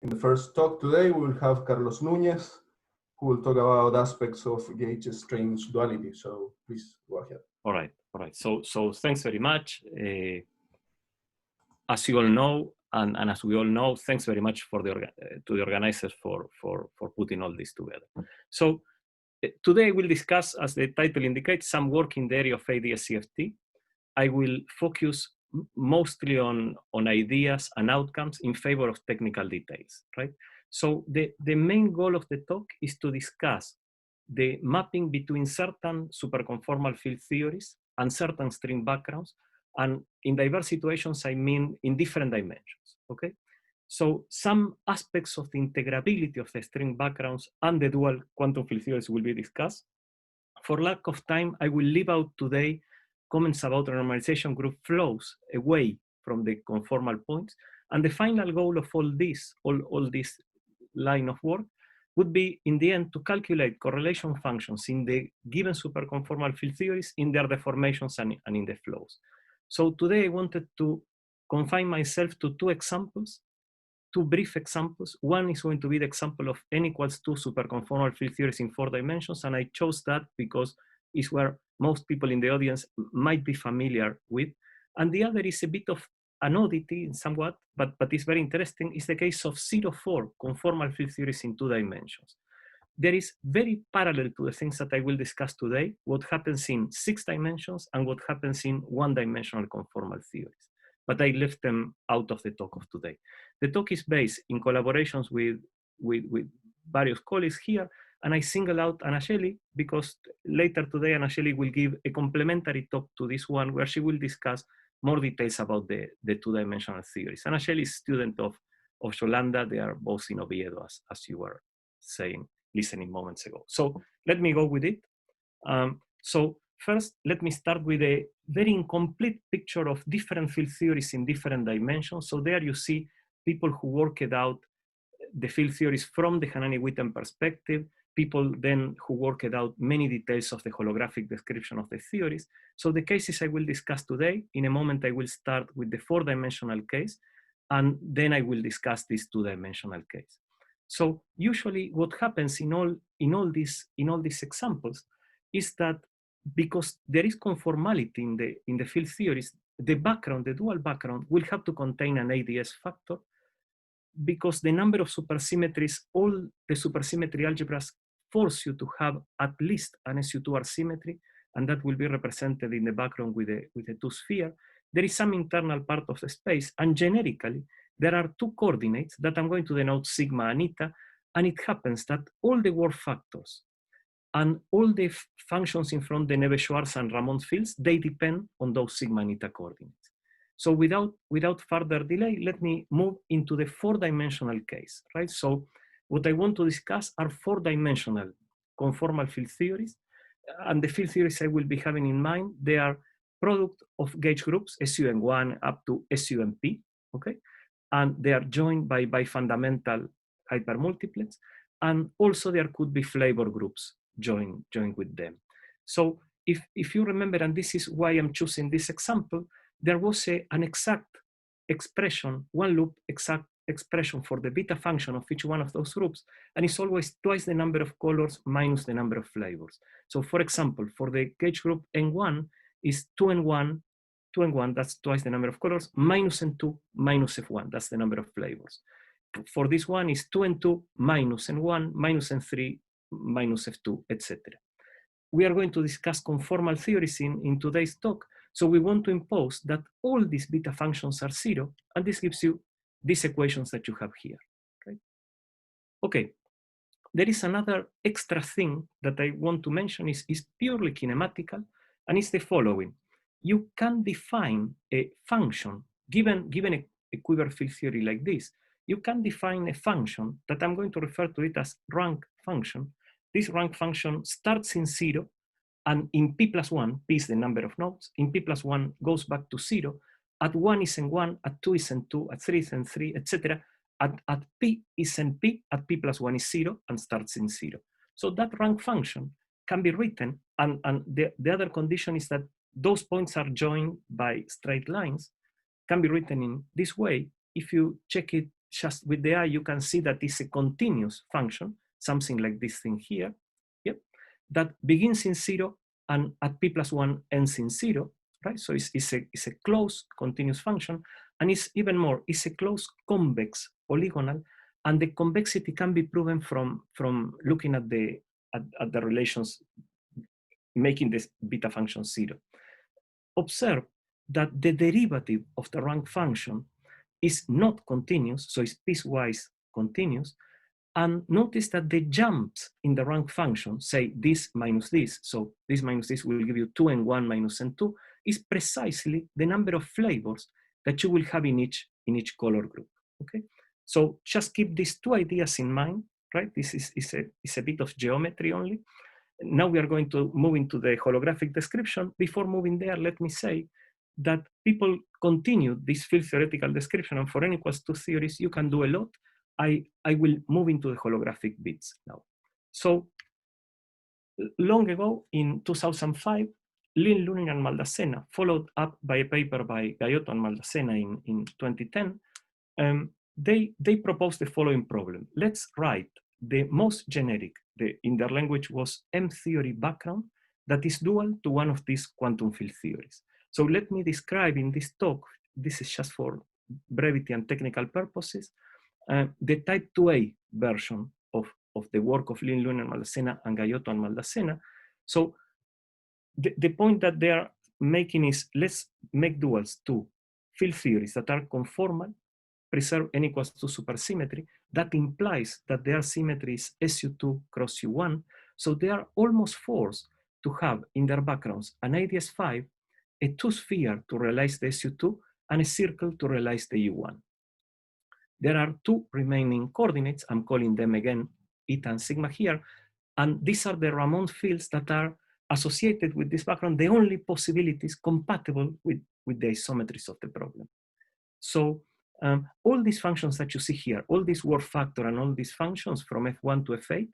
In the first talk today, we will have Carlos Núñez, who will talk about aspects of gauge strange duality. So please go ahead. All right. So thanks very much. As you all know, and as we all know, thanks very much for to the organizers for putting all this together. So today we'll discuss, as the title indicates, some work in the area of ADS-CFT. I will focus mostly on ideas and outcomes in favor of technical details, right? So the main goal of the talk is to discuss the mapping between certain superconformal field theories and certain string backgrounds. And in diverse situations, I mean in different dimensions, okay? So some aspects of the integrability of the string backgrounds and the dual quantum field theories will be discussed. For lack of time, I will leave out today comments about normalization group flows away from the conformal points. And the final goal of all this line of work would be, in the end, to calculate correlation functions in the given superconformal field theories in their deformations and in the flows. So today I wanted to confine myself to two brief examples. One is going to be the example of n=2 superconformal field theories in 4 dimensions, and I chose that because it's where most people in the audience might be familiar with. And the other is a bit of an oddity somewhat, but it's very interesting, is the case of 0,4 conformal field theories in 2 dimensions. There is very parallel to the things that I will discuss today, what happens in 6 dimensions and what happens in 1-dimensional conformal theories. But I left them out of the talk of today. The talk is based in collaborations with various colleagues here, and I single out Anna Shelley because later today Anna Shelley will give a complementary talk to this one where she will discuss more details about the 2-dimensional theories. Anna Shelley is a student of Yolanda. They are both in Oviedo, as you were saying, listening moments ago. So let me go with it. So first, let me start with a very incomplete picture of different field theories in different dimensions. So there you see people who worked out the field theories from the Hanani-Witten perspective, people then who worked out many details of the holographic description of the theories. So the cases I will discuss today, in a moment I will start with the 4-dimensional case, and then I will discuss this 2-dimensional case. So usually what happens in all these examples is that because there is conformality in the field theories, the background, the dual background, will have to contain an ADS factor, because the number of supersymmetries, all the supersymmetry algebras force you to have at least an SU2R symmetry, and that will be represented in the background with a 2-sphere. There is some internal part of the space, and generically, there are 2 coordinates that I'm going to denote sigma and eta, and it happens that all the work factors and all the functions in front the Neve-Schwarz and Ramond fields, they depend on those sigma and eta coordinates. So without further delay, let me move into the 4-dimensional case, right? So what I want to discuss are 4-dimensional conformal field theories. And the field theories I will be having in mind, they are product of gauge groups, SUN1 up to SUNP, okay? And they are joined by fundamental hypermultiplets. And also there could be flavor groups joined with them. So if you remember, and this is why I'm choosing this example, there was an exact expression, one loop exact expression for the beta function of each one of those groups, and it's always twice the number of colors minus the number of flavors. So for example, for the gauge group N1 is 2N1, that's twice the number of colors, minus N2, minus F1, that's the number of flavors. For this one is 2N2 minus N1, minus N3, minus F2, etc. We are going to discuss conformal theories in today's talk. So we want to impose that all these beta functions are 0, and this gives you these equations that you have here, right? Okay, there is another extra thing that I want to mention is purely kinematical, and it's the following. You can define a function, given a quiver field theory like this, you can define a function that I'm going to refer to it as rank function. This rank function starts in 0, and in p+1, p is the number of nodes, in p+1 goes back to 0, at 1 is N1, at 2 is N2, at 3 is N3, etc. At p is Np, at p+1 is 0, and starts in 0. So that rank function can be written, and the other condition is that those points are joined by straight lines, can be written in this way if you check it just with the eye, you can see that it's a continuous function, something like this thing here, yep, that begins in 0 and at p+1 ends in 0, right? So it's a closed continuous function, and it's even more, it's a closed convex polygonal, and the convexity can be proven from looking at the relations making this beta function 0. Observe that the derivative of the rank function is not continuous, so it's piecewise continuous. And notice that the jumps in the rank function, say this minus this, so this minus this will give you 2 and 1 minus n2, is precisely the number of flavors that you will have in each color group, okay? So just keep these two ideas in mind, right? This is a bit of geometry only. Now we are going to move into the holographic description. Before moving there, let me say that people continue this field theoretical description, and for n equals 2 theories, you can do a lot. I will move into the holographic bits now. So long ago, in 2005, Lin, Lunin, and Maldacena, followed up by a paper by Gaiotto and Maldacena in 2010, they proposed the following problem. Let's write the most generic, in their language was M-theory background, that is dual to one of these quantum field theories. So let me describe in this talk, this is just for brevity and technical purposes, the type 2A version of the work of Lin, Lunin, Maldacena, and Gaiotto and Maldacena. So the point that they are making is, let's make duals to field theories that are conformal, preserve n equals to supersymmetry. That implies that their symmetry is SU2 cross U1. So they are almost forced to have in their backgrounds an ADS5, a two-sphere to realize the SU2, and a circle to realize the U1. There are two remaining coordinates. I'm calling them again eta and sigma here. And these are the Ramond fields that are associated with this background, the only possibilities compatible with the isometries of the problem. So all these functions that you see here, all this work factor and all these functions from F1 to F8,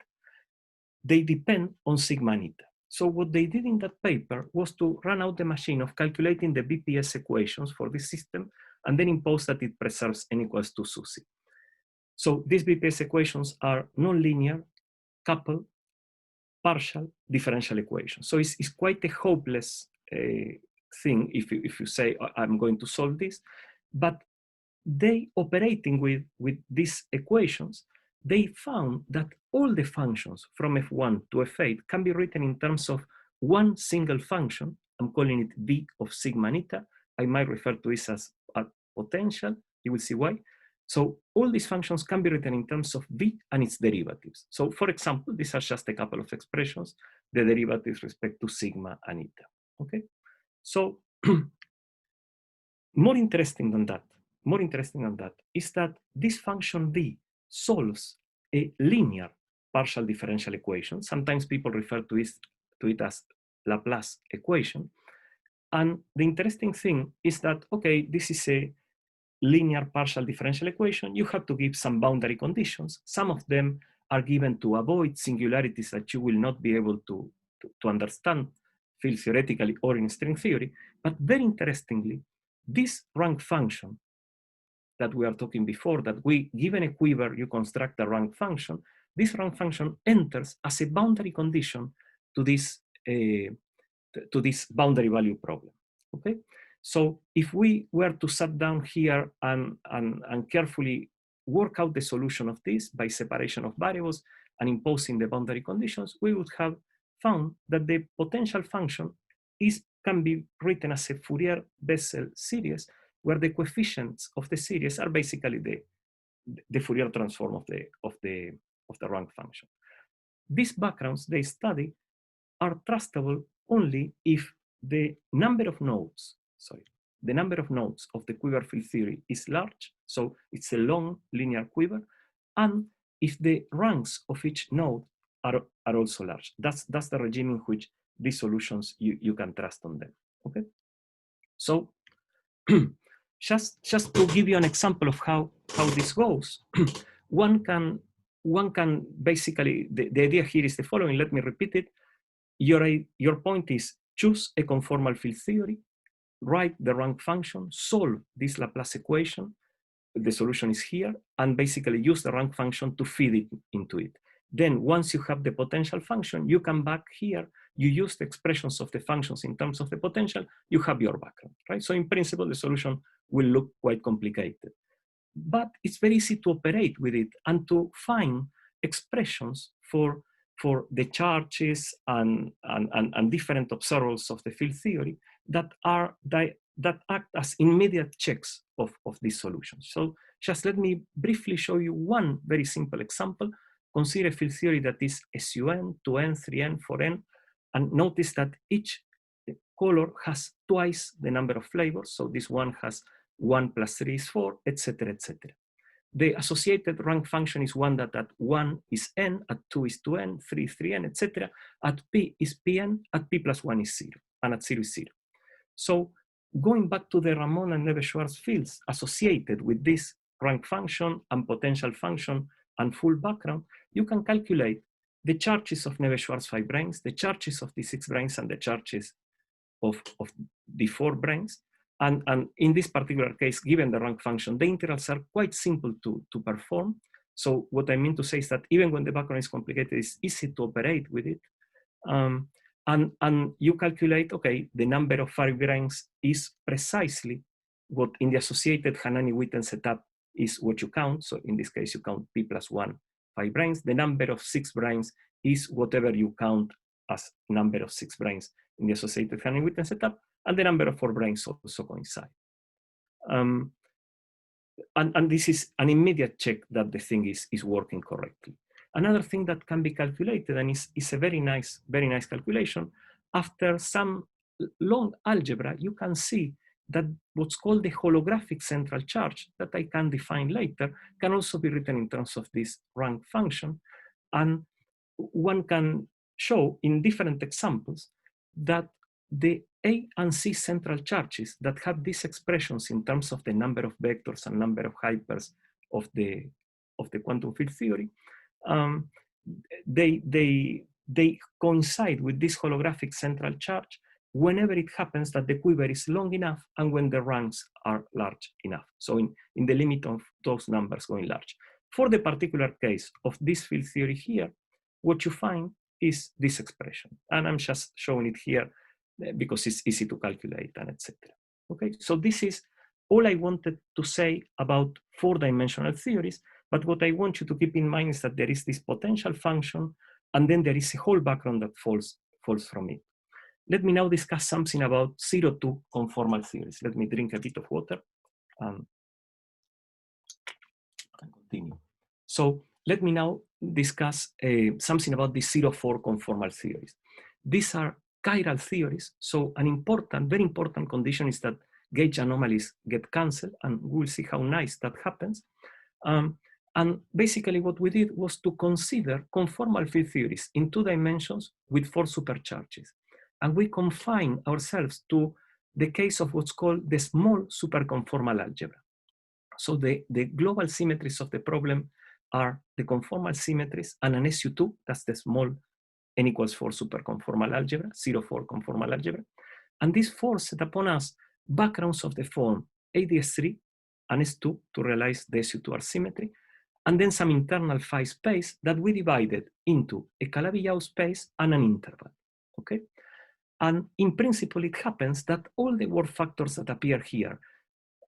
they depend on sigma and eta. So what they did in that paper was to run out the machine of calculating the BPS equations for this system and then impose that it preserves n equals to SUSY. So these BPS equations are nonlinear, coupled, partial differential equations. So it's quite a hopeless thing if you say, I'm going to solve this, but they operating with these equations, they found that all the functions from F1 to F8 can be written in terms of one single function. I'm calling it V of sigma and eta. I might refer to this as a potential. You will see why. So all these functions can be written in terms of V and its derivatives. So for example, these are just a couple of expressions, the derivatives respect to sigma and eta, okay? So more interesting than that is that this function V solves a linear partial differential equation. Sometimes people refer to it as Laplace equation. And the interesting thing is that, okay, this is a linear partial differential equation. You have to give some boundary conditions. Some of them are given to avoid singularities that you will not be able to understand field theoretically or in string theory. But very interestingly, this rank function that we are talking before, that we, given a quiver, you construct a rank function, this rank function enters as a boundary condition to this boundary value problem, okay? So if we were to sit down here and carefully work out the solution of this by separation of variables and imposing the boundary conditions, we would have found that the potential function can be written as a Fourier Bessel series, where the coefficients of the series are basically the Fourier transform of the rank function. These backgrounds they study are trustable only if the number of nodes of the quiver field theory is large, so it's a long linear quiver, and if the ranks of each node are also large. That's the regime in which these solutions you can trust on them. Okay, so just to give you an example of how this goes, one can basically, the idea here is the following. Let me repeat it. Your point is, choose a conformal field theory, write the rank function, solve this Laplace equation, the solution is here, and basically use the rank function to feed it into it. Then once you have the potential function, you come back here, you use the expressions of the functions in terms of the potential, you have your background, right? So in principle, the solution will look quite complicated. But it's very easy to operate with it and to find expressions for the charges and different observables of the field theory that act as immediate checks of these solutions. So just let me briefly show you one very simple example. Consider a field theory that is SUN, 2n, 3n, 4n, and notice that each color has twice the number of flavors. So this one has 1 plus 3 is 4, etc., etc. The associated rank function is one that at 1 is n, at 2 is 2n, 3 is 3n, etc. At p is pn, at p plus 1 is 0, and at 0 is 0. So going back to the Ramon and Neves-Schwarz fields associated with this rank function and potential function and full background, you can calculate the charges of Neves-Schwarz 5 branes, the charges of the 6 branes, and the charges of the 4 branes. And in this particular case, given the rank function, the integrals are quite simple to perform. So what I mean to say is that even when the background is complicated, it's easy to operate with it. And you calculate, okay, the number of 5 branes is precisely what in the associated Hanani-Witten setup is what you count. So in this case, you count p plus 1, 5 branes. The number of 6 branes is whatever you count as number of 6 branes in the associated Hanani-Witten setup, and the number of 4 branes also coincide. And this is an immediate check that the thing is working correctly. Another thing that can be calculated, and is a very nice calculation, after some long algebra, you can see that what's called the holographic central charge, that I can define later, can also be written in terms of this rank function. And one can show in different examples that the A and C central charges that have these expressions in terms of the number of vectors and number of hypers of the quantum field theory, they coincide with this holographic central charge whenever it happens that the quiver is long enough and when the ranks are large enough. So in the limit of those numbers going large. For the particular case of this field theory here, what you find is this expression. And I'm just showing it here because it's easy to calculate and etc. Okay, so this is all I wanted to say about 4-dimensional theories, but what I want you to keep in mind is that there is this potential function and then there is a whole background that falls from it. Let me now discuss something about 0-2 conformal theories. Let me drink a bit of water and continue. So let me now discuss something about the 0-4 conformal theories. These are chiral theories, so an very important condition is that gauge anomalies get cancelled, and we'll see how nice that happens. And basically what we did was to consider conformal field theories in 2 dimensions with 4 supercharges. And we confine ourselves to the case of what's called the small superconformal algebra. So the global symmetries of the problem are the conformal symmetries and an SU2, that's the small n equals 4 superconformal algebra, 0-4 conformal algebra. And these 4 set upon us backgrounds of the form ADS3 and S2 to realize the SU2R symmetry, and then some internal phi space that we divided into a Calabi-Yau space and an interval, okay? And in principle, it happens that all the work factors that appear here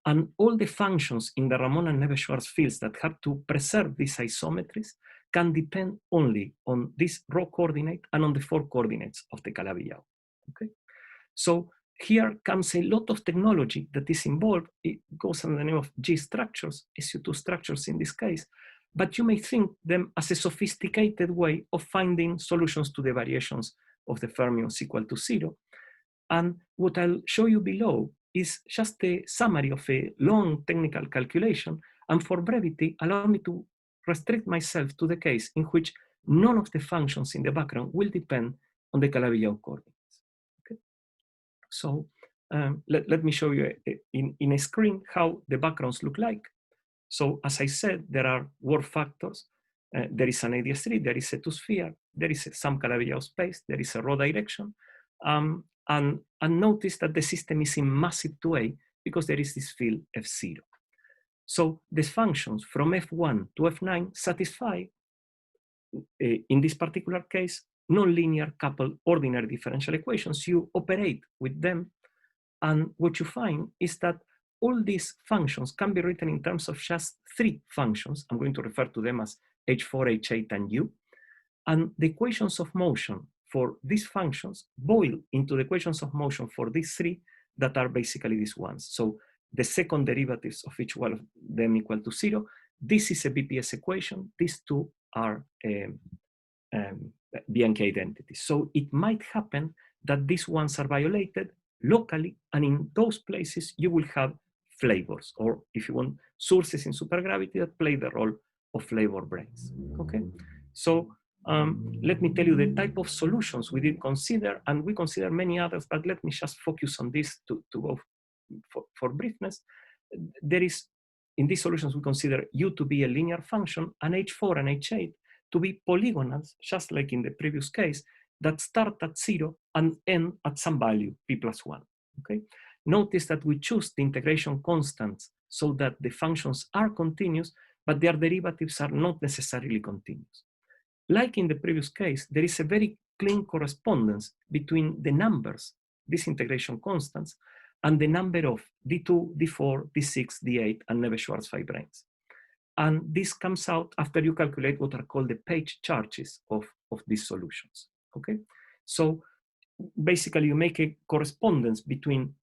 and all the functions in the Ramon and Neves-Schwarz fields that have to preserve these isometries can depend only on this raw coordinate and on the 4 coordinates of the Calabi-Yau, okay? So here comes a lot of technology that is involved. It goes under the name of G structures, SU2 structures in this case, but you may think them as a sophisticated way of finding solutions to the variations of the fermions equal to 0. And what I'll show you below is just a summary of a long technical calculation. And for brevity, allow me to restrict myself to the case in which none of the functions in the background will depend on the Calabi-Yau coordinates. Okay? So let me show you in a screen how the backgrounds look like. So as I said, there are work factors. There is an ADS3, there is a 2-sphere, there is some Calabi-Yau space, there is a raw direction. And notice that the system is in massive 2A because there is this field F0. So these functions from F1 to F9 satisfy, in this particular case, nonlinear coupled ordinary differential equations. You operate with them, and what you find is that all these functions can be written in terms of just 3 functions. I'm going to refer to them as H4, H8, and U. And the equations of motion for these functions boil into the equations of motion for these 3 that are basically these ones. So the second derivatives of each one of them equal to 0. This is a BPS equation. These 2 are Bianchi identities. So it might happen that these ones are violated locally, and in those places you will have flavors, or if you want, sources in supergravity that play the role of flavor brains. Okay, so let me tell you the type of solutions we did consider, and we consider many others, but let me just focus on this to go for briefness. There is, in these solutions, we consider U to be a linear function, and H4 and H8 to be polygonals, just like in the previous case, that start at 0 and end at some value, p plus 1. Okay? Notice that we choose the integration constants so that the functions are continuous, but their derivatives are not necessarily continuous. Like in the previous case, there is a very clean correspondence between the numbers, these integration constants, and the number of D2, D4, D6, D8, and Neveu-Schwarz fibranes. And this comes out after you calculate what are called the page charges of these solutions. Okay, so basically you make a correspondence between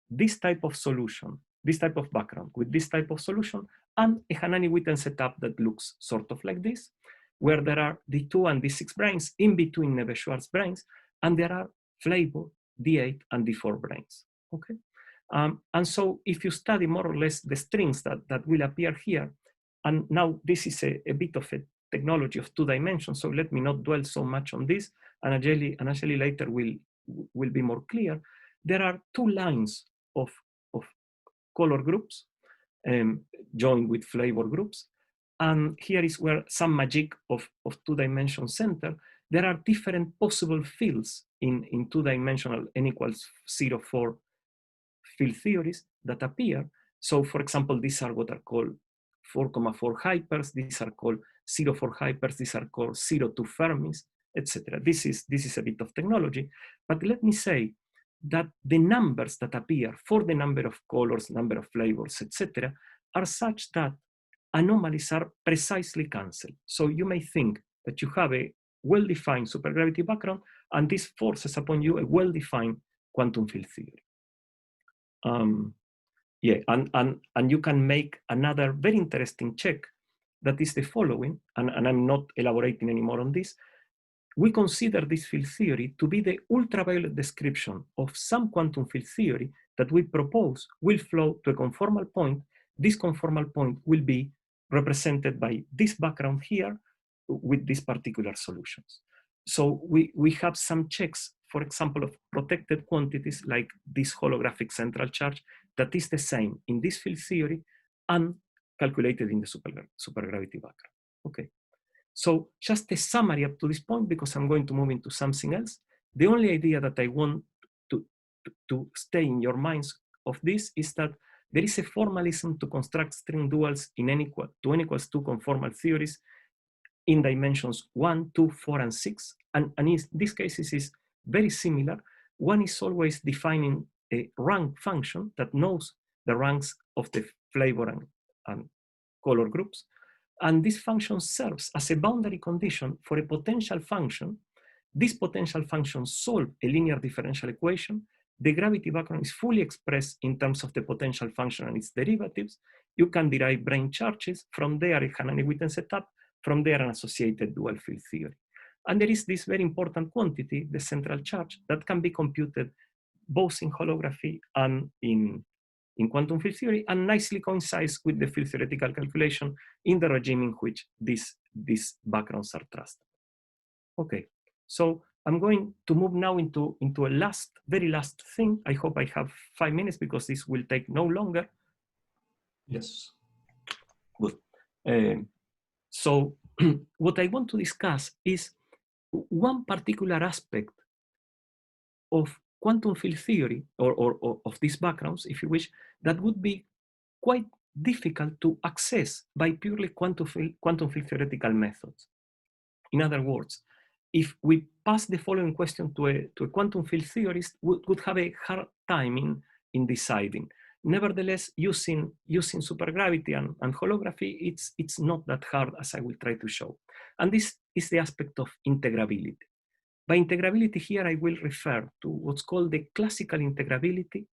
this type of solution, this type of background with this type of solution, and a Hanani-Witten setup that looks sort of like this, where there are D2 and D6 branes in between Neveu-Schwarz branes, and there are flavor D8 and D4 branes. Okay, and so if you study more or less the strings that will appear here, and now this is a bit of a technology of 2 dimensions, so let me not dwell so much on this, and Angeli later will be more clear. There are 2 lines of color groups joined with flavor groups, and here is where some magic of 2 dimension center. There are different possible fields in 2-dimensional n equals 0, 4 field theories that appear. So for example, these are what are called 4,4 hypers, these are called 0,4 hypers, these are called 0,2 Fermis, etc. This is a bit of technology, but let me say that the numbers that appear for the number of colors, number of flavors, etc., are such that anomalies are precisely cancelled. So you may think that you have a well-defined supergravity background, and this forces upon you a well-defined quantum field theory. Yeah, and you can make another very interesting check that is the following, and I'm not elaborating anymore on this. We consider this field theory to be the ultraviolet description of some quantum field theory that we propose will flow to a conformal point. This conformal point will be represented by this background here with these particular solutions. So we have some checks, for example, of protected quantities like this holographic central charge that is the same in this field theory and calculated in the supergravity background. Okay, so just a summary up to this point, because I'm going to move into something else. The only idea that I want to stay in your minds of this is that there is a formalism to construct string duals in n equals 2 conformal theories in dimensions 1, 2, 4, and 6. And in these cases is very similar. One is always defining a rank function that knows the ranks of the flavor and color groups. And this function serves as a boundary condition for a potential function. This potential function solves a linear differential equation. The gravity background is fully expressed in terms of the potential function and its derivatives. You can derive brane charges. From there, a Hanani-Witten setup. From there, an associated dual field theory. And there is this very important quantity, the central charge, that can be computed both in holography and in quantum field theory, and nicely coincides with the field theoretical calculation in the regime in which these backgrounds are trusted. Okay, so I'm going to move now into a very last thing. I hope I have 5 minutes because this will take no longer. Yes. Good. So what I want to discuss is one particular aspect of quantum field theory, or of these backgrounds, if you wish, that would be quite difficult to access by purely quantum field theoretical methods. In other words, if we pass the following question to a quantum field theorist, would have a hard time in deciding. Nevertheless, using supergravity and holography, it's not that hard, as I will try to show. And this is the aspect of integrability. By integrability here, I will refer to what's called the classical integrability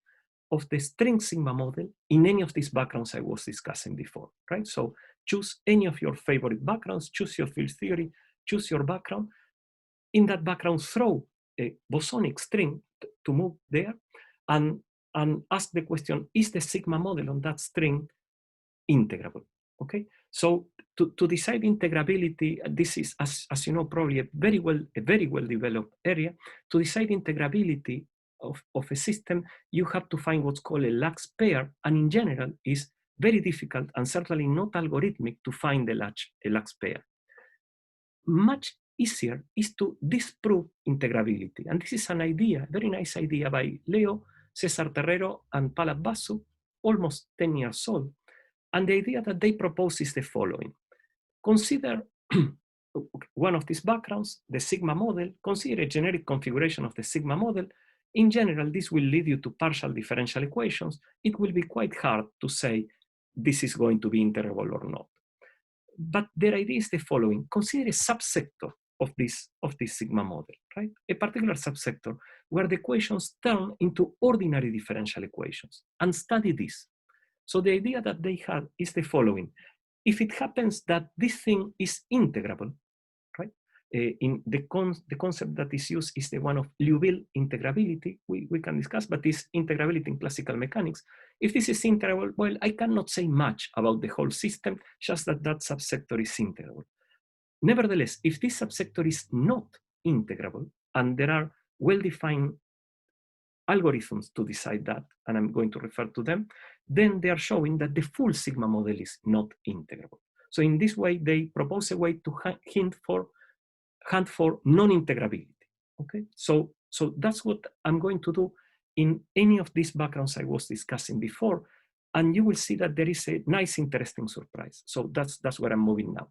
of the string sigma model in any of these backgrounds I was discussing before, right? So choose any of your favorite backgrounds, choose your field theory, choose your background. In that background, throw a bosonic string to move there and ask the question, is the sigma model on that string integrable? Okay, so to decide integrability, this is, as you know, probably a very well developed area. To decide integrability of a system, you have to find what's called a LAWGH pair, and in general is very difficult and certainly not algorithmic to find a LAWGH pair. Much easier is to disprove integrability, and this is an idea, very nice idea by Leo, Cesar Terrero, and Palab Basu, almost 10 years old. And the idea that they propose is the following. Consider one of these backgrounds, the sigma model, consider a generic configuration of the sigma model. In general, this will lead you to partial differential equations. It will be quite hard to say this is going to be integrable or not. But their idea is the following. Consider a subsector of this sigma model, right? A particular subsector where the equations turn into ordinary differential equations, and study this. So the idea that they had is the following. If it happens that this thing is integrable, right? In the concept that is used is the one of Liouville integrability, we can discuss, but this integrability in classical mechanics. If this is integrable, well, I cannot say much about the whole system, just that that subsector is integrable. Nevertheless, if this subsector is not integrable, and there are well-defined algorithms to decide that, and I'm going to refer to them, then they are showing that the full sigma model is not integrable. So in this way, they propose a way to hunt for non-integrability. Okay, so that's what I'm going to do in any of these backgrounds I was discussing before, and you will see that there is a nice, interesting surprise. So that's where I'm moving now.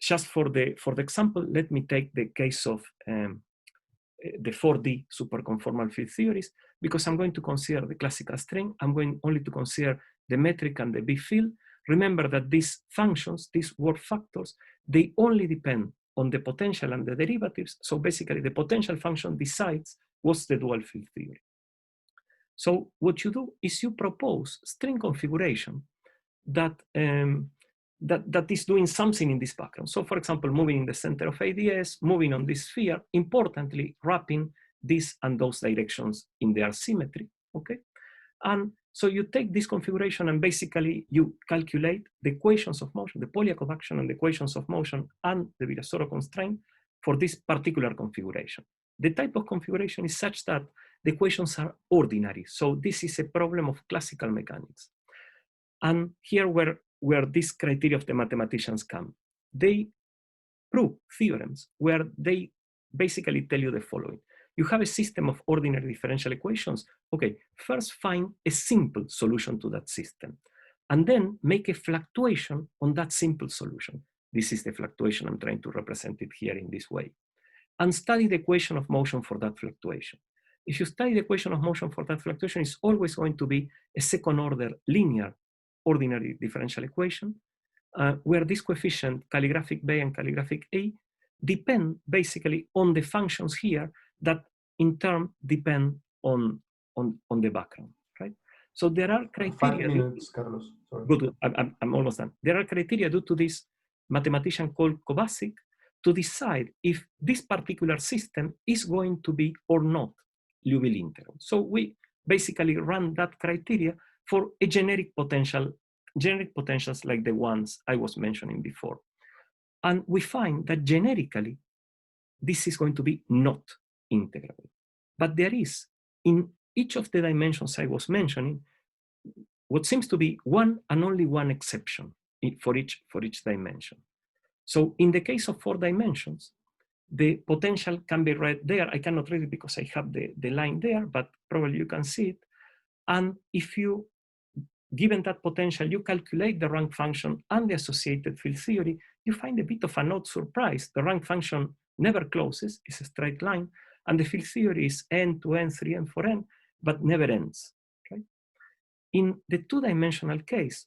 Just for the example, let me take the case of the 4D superconformal field theories, because I'm going to consider the classical string. I'm going only to consider the metric and the B field. Remember that these functions, these work factors, they only depend on the potential and the derivatives. So basically the potential function decides what's the dual field theory. So what you do is you propose string configuration that that is doing something in this background. So for example, moving in the center of ADS, moving on this sphere, importantly, wrapping this and those directions in their symmetry, okay? And so you take this configuration and basically you calculate the equations of motion, the Polyakov action and the equations of motion and the Virasoro constraint for this particular configuration. The type of configuration is such that the equations are ordinary. So this is a problem of classical mechanics. And here where this criteria of the mathematicians come. They prove theorems where they basically tell you the following. You have a system of ordinary differential equations. Okay, first find a simple solution to that system, and then make a fluctuation on that simple solution. This is the fluctuation. I'm trying to represent it here in this way. And study the equation of motion for that fluctuation. If you study the equation of motion for that fluctuation, it's always going to be a second order linear ordinary differential equation, where this coefficient, calligraphic B and calligraphic A, depend basically on the functions here that in turn depend on the background, right? So there are criteria. 5 minutes, Carlos. Sorry. Good, I'm almost done. There are criteria due to this mathematician called Kovacic to decide if this particular system is going to be or not Liouville integral. So we basically run that criteria for a generic potentials like the ones I was mentioning before. And we find that generically, this is going to be not integrable. But there is, in each of the dimensions I was mentioning, what seems to be one and only one exception for each dimension. So in the case of 4 dimensions, the potential can be read there. I cannot read it because I have the line there, but probably you can see it. And if you given that potential, you calculate the rank function and the associated field theory, you find a bit of an odd surprise. The rank function never closes, it's a straight line, and the field theory is n to n, 3n, 4n, but never ends, right? In the two-dimensional case,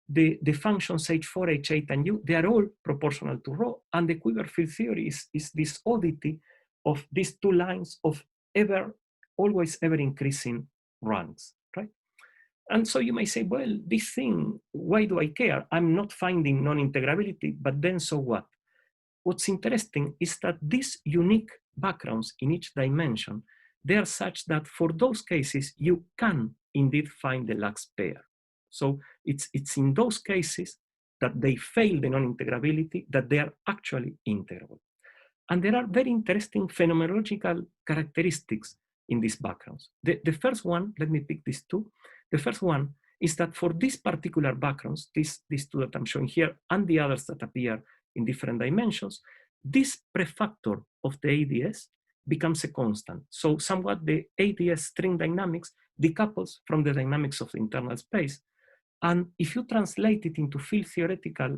the functions h4, h8, and u, they are all proportional to rho, and the quiver field theory is this oddity of these two lines of always ever increasing ranks, right? And so you may say, well, this thing, why do I care? I'm not finding non-integrability, but then so what? What's interesting is that these unique backgrounds in each dimension, they are such that for those cases, you can indeed find the LAWGH pair. So it's in those cases that they fail the non-integrability that they are actually integrable. And there are very interesting phenomenological characteristics in these backgrounds. The first one, let me pick these two. The first one is that for these particular backgrounds, these two that I'm showing here and the others that appear in different dimensions, this prefactor of the ADS becomes a constant. So somewhat the ADS string dynamics decouples from the dynamics of the internal space. And if you translate it into field theoretical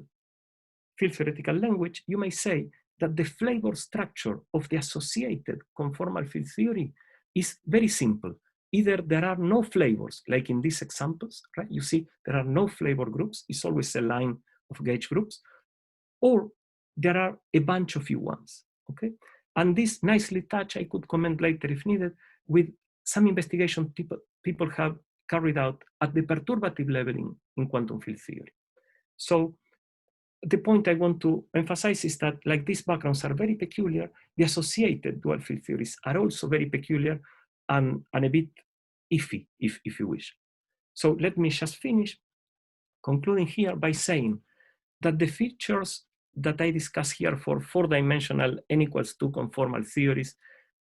language, you may say that the flavor structure of the associated conformal field theory is very simple. Either there are no flavors, like in these examples, right? You see there are no flavor groups, it's always a line of gauge groups, or there are a bunch of U1s, okay? And this nicely touched, I could comment later if needed, with some investigation people have carried out at the perturbative level in quantum field theory. So the point I want to emphasize is that like these backgrounds are very peculiar, the associated dual field theories are also very peculiar and a bit iffy, if you wish. So let me just finish concluding here by saying that the features that I discuss here for 4-dimensional n=2 conformal theories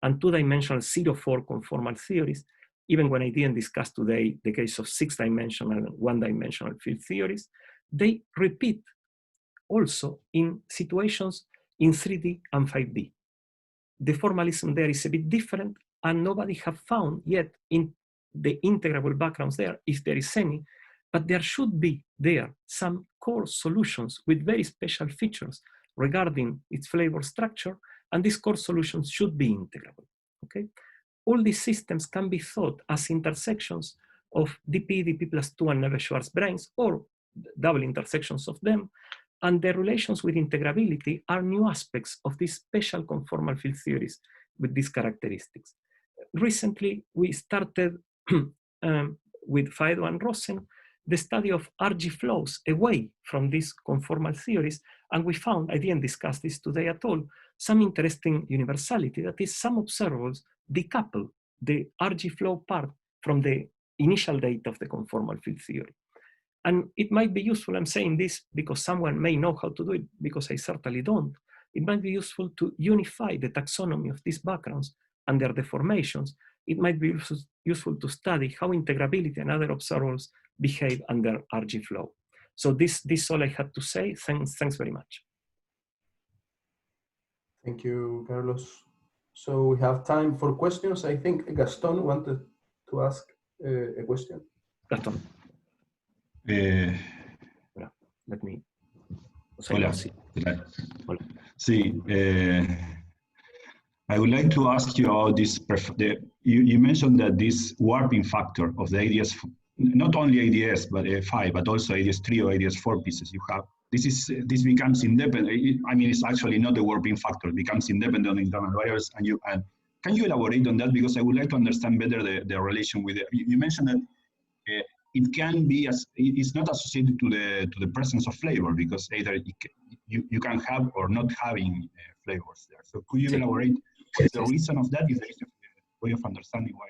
and 2-dimensional 0-4 conformal theories, even when I didn't discuss today the case of 6-dimensional and 1-dimensional field theories, they repeat also in situations in 3D and 5D. The formalism there is a bit different, and nobody have found yet in the integrable backgrounds there, if there is any, but there should be there some core solutions with very special features regarding its flavor structure, and these core solutions should be integrable, okay? All these systems can be thought as intersections of DP, DP+2, and Navier-Schwarz branes, or double intersections of them, and their relations with integrability are new aspects of these special conformal field theories with these characteristics. Recently, we started with Faedo and Rosen the study of RG flows away from these conformal theories, and we found, I didn't discuss this today at all, some interesting universality, that is, some observables decouple the RG flow part from the initial data of the conformal field theory. And it might be useful, I'm saying this because someone may know how to do it, because I certainly don't. It might be useful to unify the taxonomy of these backgrounds and their deformations. It might be useful to study how integrability and other observables behave under RG flow. So this is all I had to say. Thanks very much. Thank you, Carlos. So we have time for questions. I think Gaston wanted to ask a question. Gaston. Let me. Hola. Hola. Sí, I would like to ask you about this. You mentioned that this warping factor of the ADS, not only ADS, but 5, but also ADS 3 or ADS 4 pieces you have. This becomes independent. I mean, it's actually not a warping factor. It becomes independent on internal variables. And can you elaborate on that? Because I would like to understand better the relation with it. You mentioned that it can be it's not associated to the presence of flavor, because either you can have or not having flavors there. So could you elaborate what is the reason of that? If there is a way of understanding why?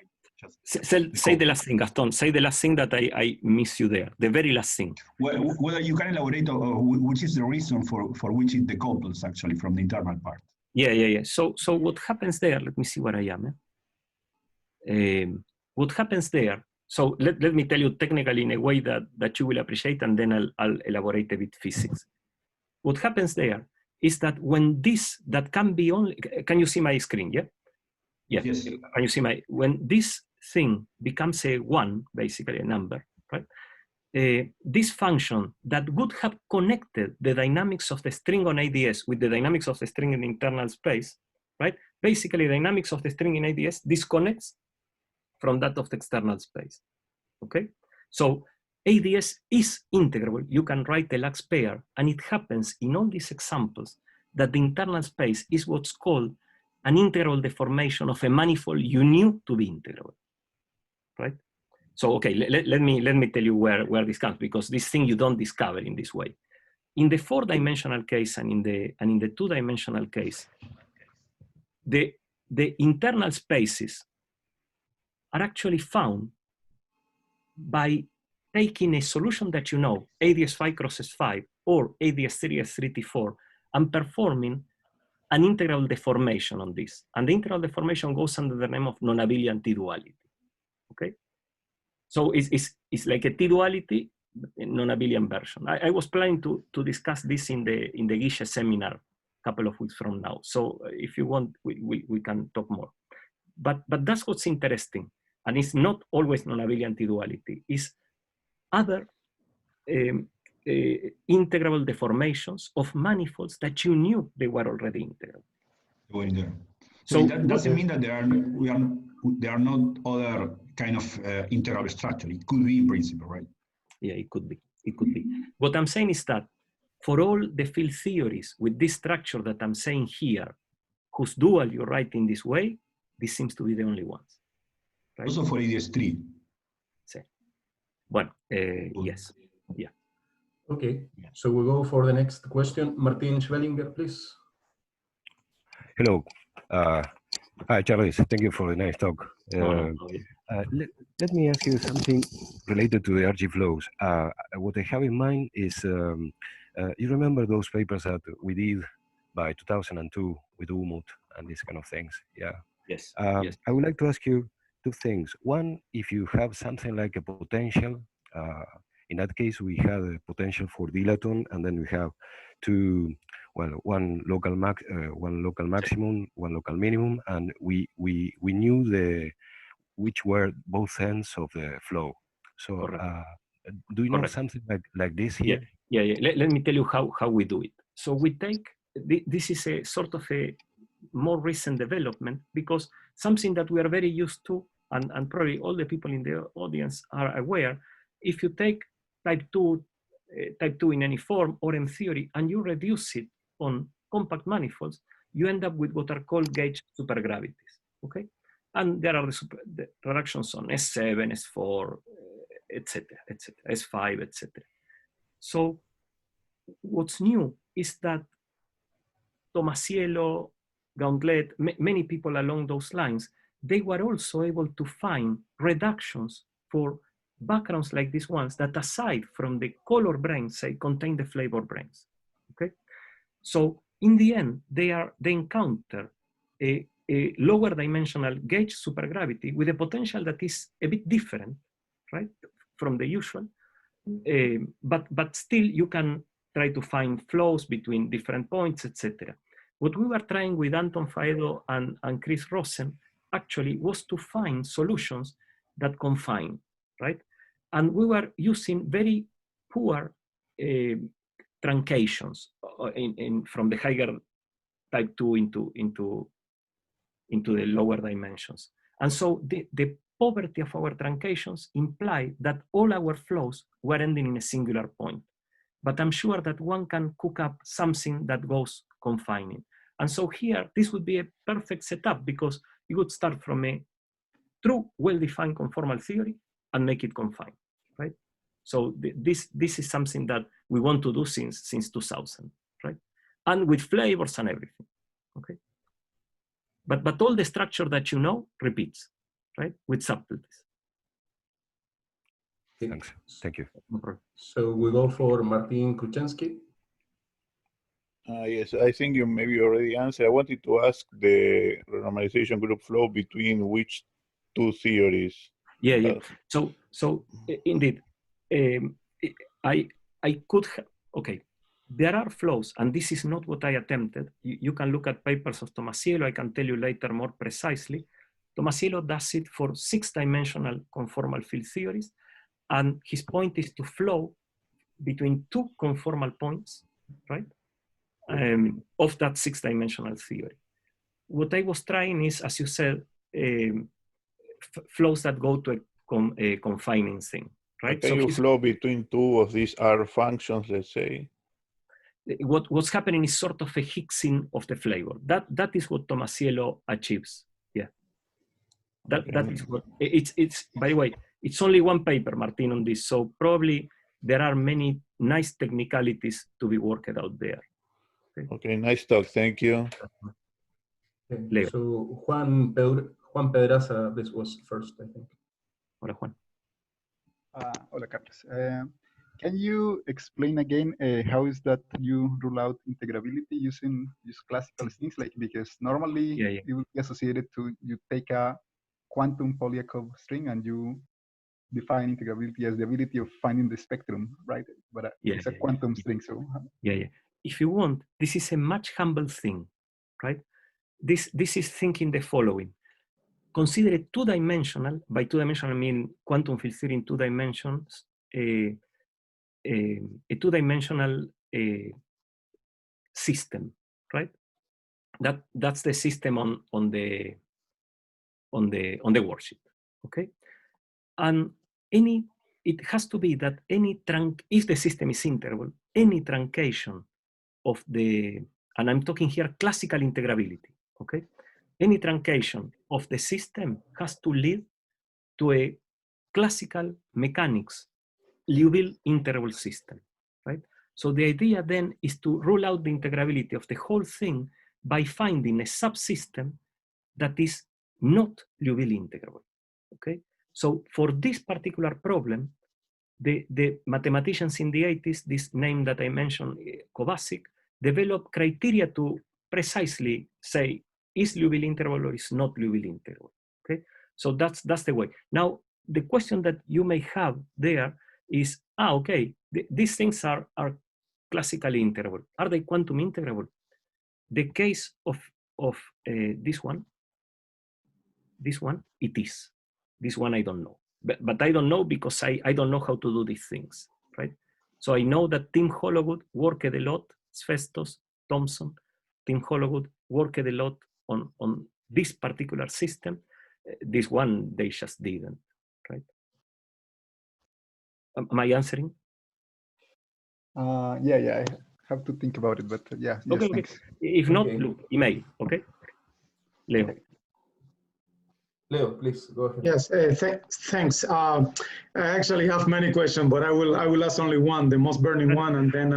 Say the last thing, Gaston. Say the last thing that I miss you there. The very last thing. Well, whether you can elaborate which is the reason for which it decouples actually from the internal part. Yeah. So what happens there? Let me see where I am. What happens there? So let me tell you technically in a way that you will appreciate, and then I'll elaborate a bit physics. What happens there is that when that can be only, can you see my screen? Yeah. Yes. Can you see when this thing becomes a 1, basically a number, right? this function that would have connected the dynamics of the string on ADS with the dynamics of the string in the internal space, right? Basically, dynamics of the string in ADS disconnects from that of the external space, okay? So ADS is integrable. You can write a LAWGH pair, and it happens in all these examples that the internal space is what's called an integral deformation of a manifold you knew to be integrable, right? So, okay, let me tell you where this comes, because this thing you don't discover in this way. In the 4-dimensional case and in the 2-dimensional case, the internal spaces are actually found by taking a solution that you know, ADS5 crosses 5 or ADS3 as 3T4, and performing an integral deformation on this. And the integral deformation goes under the name of non-abelian T-duality, okay? So it's like a T-duality non-abelian version. I was planning to discuss this in the LAWGH seminar a couple of weeks from now. So if you want, we can talk more. But that's what's interesting. And it's not always non-abelian T-duality. It's other integrable deformations of manifolds that you knew they were already integral. So that doesn't mean that there are not other kind of integral structure. It could be in principle, right? Yeah, it could be. It could be. What I'm saying is that for all the field theories with this structure that I'm saying here, whose dual you write in this way, this seems to be the only ones. Right? Also for ADS3. Sí. Bueno, yes. Yeah. Okay, so we'll go for the next question. Martin Schwellinger, please. Hello. Hi, Charles. Thank you for the nice talk. Let me ask you something related to the RG flows. What I have in mind is, you remember those papers that we did by 2002 with Umut and these kind of things? Yeah. Yes. Yes. I would like to ask you two things. One, if you have something like a potential, in that case, we had a potential for dilaton, and then we have two, well, one local maximum, one local minimum, and we knew which were both ends of the flow. So, do you know something like this here? Yeah. Let me tell you how we do it. So we take, this is a sort of a more recent development, because something that we are very used to, and probably all the people in the audience are aware, if you take type 2 in any form or in theory, and you reduce it on compact manifolds, you end up with what are called gauge supergravities, okay? And there are the reductions on S7, S4, etc., S5, etc. So what's new is that Tomasiello, Gauntlet, many people along those lines, they were also able to find reductions for backgrounds like these ones that, aside from the color branes, say, contain the flavor branes, okay? So in the end, they encounter a lower dimensional gauge supergravity with a potential that is a bit different, right, from the usual, but still you can try to find flows between different points, etc. What we were trying with Anton Faedo and Chris Rosen actually was to find solutions that confine, right? And we were using very poor truncations from the higher type 2 into the lower dimensions. And so the poverty of our truncations implied that all our flows were ending in a singular point. But I'm sure that one can cook up something that goes confining. And so here, this would be a perfect setup, because you would start from a true, well-defined conformal theory and make it confined, right? So this is something that we want to do since 2000, right? And with flavors and everything, okay? But all the structure that you know repeats, right? With subtleties. Thanks. Thank you. No problem. So we go for Martin Kruczynski. Yes, I think you maybe already answered. I wanted to ask the renormalization group flow between which two theories? Yeah. So indeed, I could have, okay. There are flows, and this is not what I attempted. You can look at papers of Tomasiello. I can tell you later more precisely. Tomasiello does it for 6-dimensional conformal field theories. And his point is to flow between two conformal points, right? Of that 6-dimensional theory. What I was trying is, as you said, flows that go to a confining thing, right? Can you flow between two of these R functions, let's say? What's happening is sort of a Hicksing of the flavor. That is what Tomasiello achieves. Yeah. That is what it's. By the way, it's only one paper, Martin, on this. So probably there are many nice technicalities to be worked out there. Okay, nice talk. Thank you. Okay. Leo. So Juan Pedraza, this was first, I think. Hola, Juan. Hola, Carlos. Can you explain again how is that you rule out integrability using classical strings? Like, because normally it would be associated to you take a quantum Polyakov string and you define integrability as the ability of finding the spectrum, right? But it's a quantum string, so. If you want, this is a much humble thing, right? This is thinking the following. Consider a two-dimensional, by two-dimensional I mean quantum field theory in 2 dimensions, a two-dimensional system, right? That's the system on the worksheet, okay? And it has to be that if the system is integrable, any truncation of and I'm talking here classical integrability, okay? Any truncation of the system has to lead to a classical mechanics Liouville integrable system, right? So the idea then is to rule out the integrability of the whole thing by finding a subsystem that is not Liouville integrable, okay? So for this particular problem, the mathematicians in the 80s, this name that I mentioned, Kovacic, developed criteria to precisely say, is Liouville integrable or is not Liouville integrable, okay? So that's the way. Now, the question that you may have there is, okay, these things are classically integrable. Are they quantum integrable? The case of this one, it is. This one I don't know. But I don't know because I don't know how to do these things, right? So I know that Tim Hollowwood worked a lot, Sfestos, Thompson, Tim Hollowwood worked a lot on this particular system. This one, they just didn't, right? Am I answering? Yeah, I have to think about it, but yeah. Yes, okay. thanks. If not, look, email, okay? Leo. Okay. Leo, please go ahead. Yes, thanks. I actually have many questions, but I will ask only one, the most burning one, and then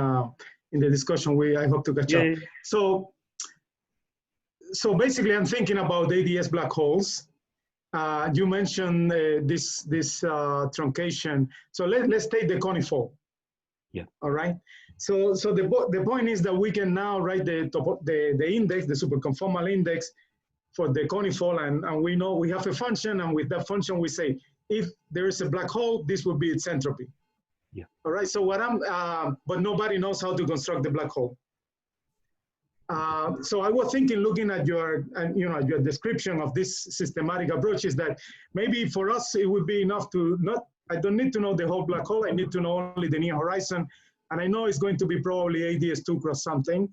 in the discussion I hope to catch up. So basically, I'm thinking about ADS black holes. You mentioned this truncation. So let's take the conifold. Yeah. All right. So the point is that we can now write the index, the superconformal index for the conifold, and we know we have a function, and with that function we say if there is a black hole, this would be its entropy. Yeah. All right. So but nobody knows how to construct the black hole. So I was thinking, looking at your description of this systematic approach, is that maybe for us it would be enough to I don't need to know the whole black hole. I need to know only the near horizon, and I know it's going to be probably ADS2 cross something.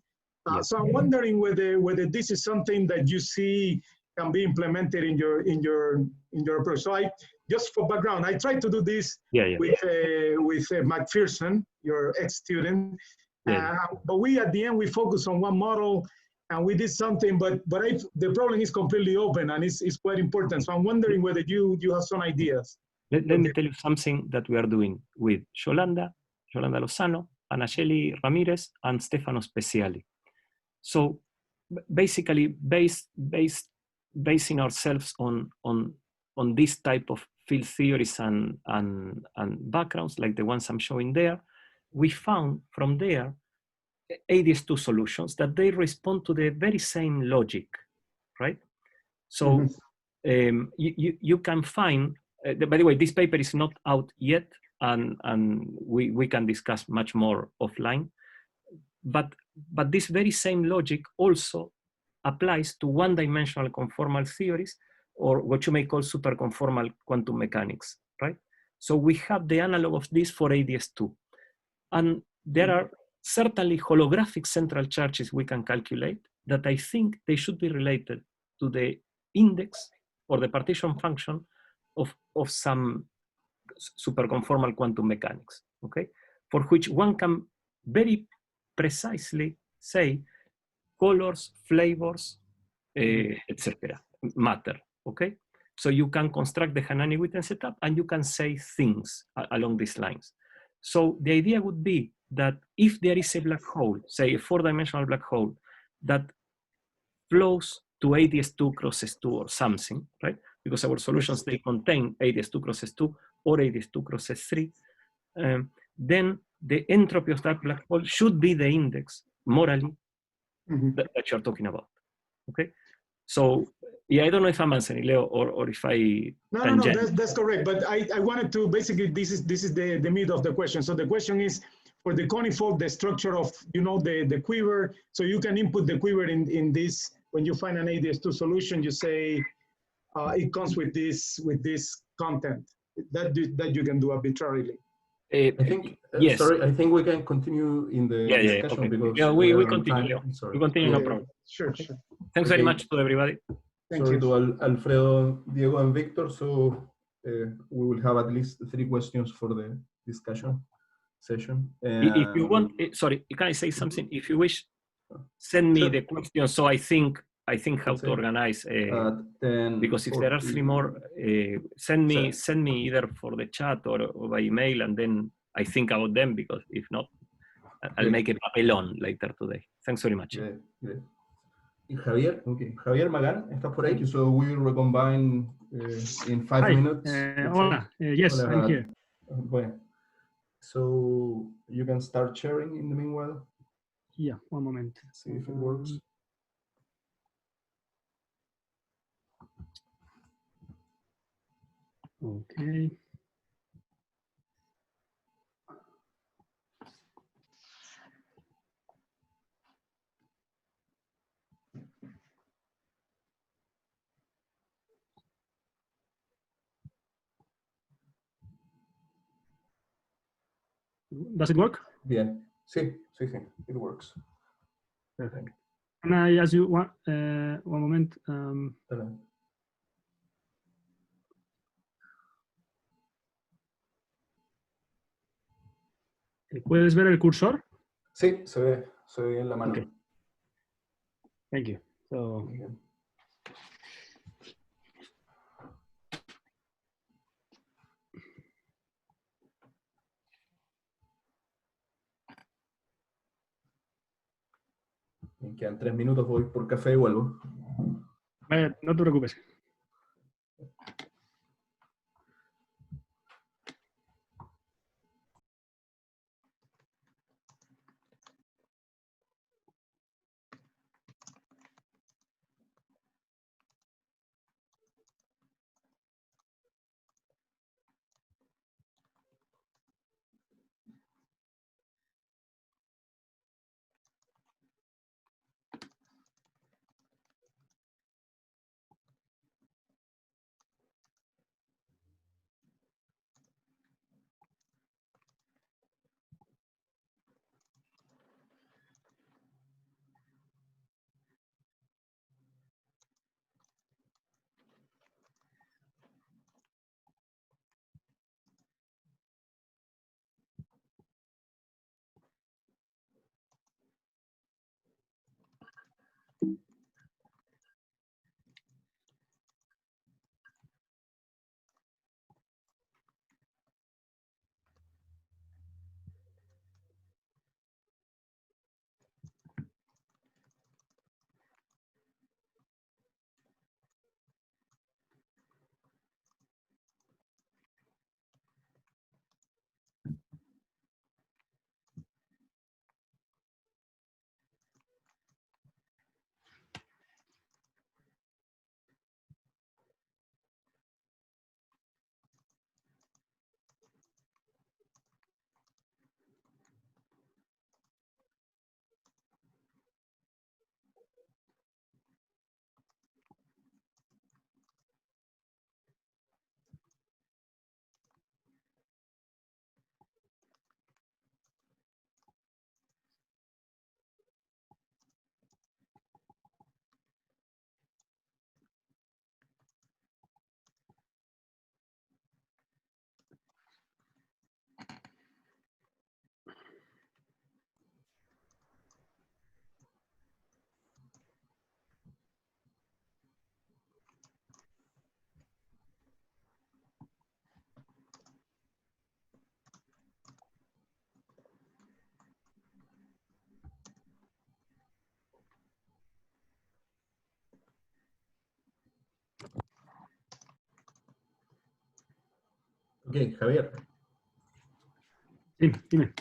So I'm wondering whether this is something that you see can be implemented in your approach. So just for background, I tried to do this with McPherson, your ex-student. But at the end we focused on one model and we did something, but the problem is completely open and it's quite important. So I'm wondering whether you have some ideas. Let me tell you something that we are doing with Yolanda Lozano, Anayeli Ramirez, and Stefano Speciali. So basically basing ourselves on this type of field theories and backgrounds like the ones I'm showing there, we found from there ADS2 solutions that they respond to the very same logic, right? So you can find, by the way, this paper is not out yet, and we can discuss much more offline, but this very same logic also applies to one-dimensional conformal theories, or what you may call superconformal quantum mechanics, right? So we have the analog of this for ADS2. And there are certainly holographic central charges we can calculate that I think they should be related to the index or the partition function of some superconformal quantum mechanics, okay? For which one can very precisely say colors, flavors, etc. matter, okay? So you can construct the Hanani-Witten setup and you can say things along these lines. So the idea would be that if there is a black hole, say a 4-dimensional black hole, that flows to ADS2 cross S2 or something, right? Because our solutions, they contain ADS2 cross S2 or ADS2 cross S3, then the entropy of that black hole should be the index, morally, that you're talking about, okay? So, yeah, I don't know if I'm answering, Leo, or if I No, that's correct. But I wanted to, basically, this is the meat of the question. So the question is, for the conifold, the structure of, the quiver, so you can input the quiver in this. When you find an ADS2 solution, you say it comes with this content that you can do arbitrarily. I think, yes. Sorry, I think we can continue in the discussion okay. because we continue, Leo. Sorry. We continue, no problem. Sure. Thanks very much to everybody. Sorry to Alfredo, Diego, and Victor. So we will have at least 3 questions for the discussion session. If you want, sorry, can I say something? If you wish, send me the questions so I think how to organize. Because if there are 3 more, send me either for the chat or by email, and then I think about them, because if not, I'll make a papelón later today. Thanks very much. Great. Javier, Javier Magán, ¿estás por ahí? So we will recombine in 5 minutes. Hola, yes, Hola, I'm here. Bueno. So you can start sharing in the meanwhile. Yeah, one moment. See if it works. Okay. Does it work? Bien. Sí, it works. Perfect. Can I ask you one moment? ¿Puedes ver el cursor? Sí, se ve en la mano. Okay. Thank you. So, Me quedan 3 minutos, voy por café y vuelvo. no te preocupes. Okay, Javier. Sí, dime.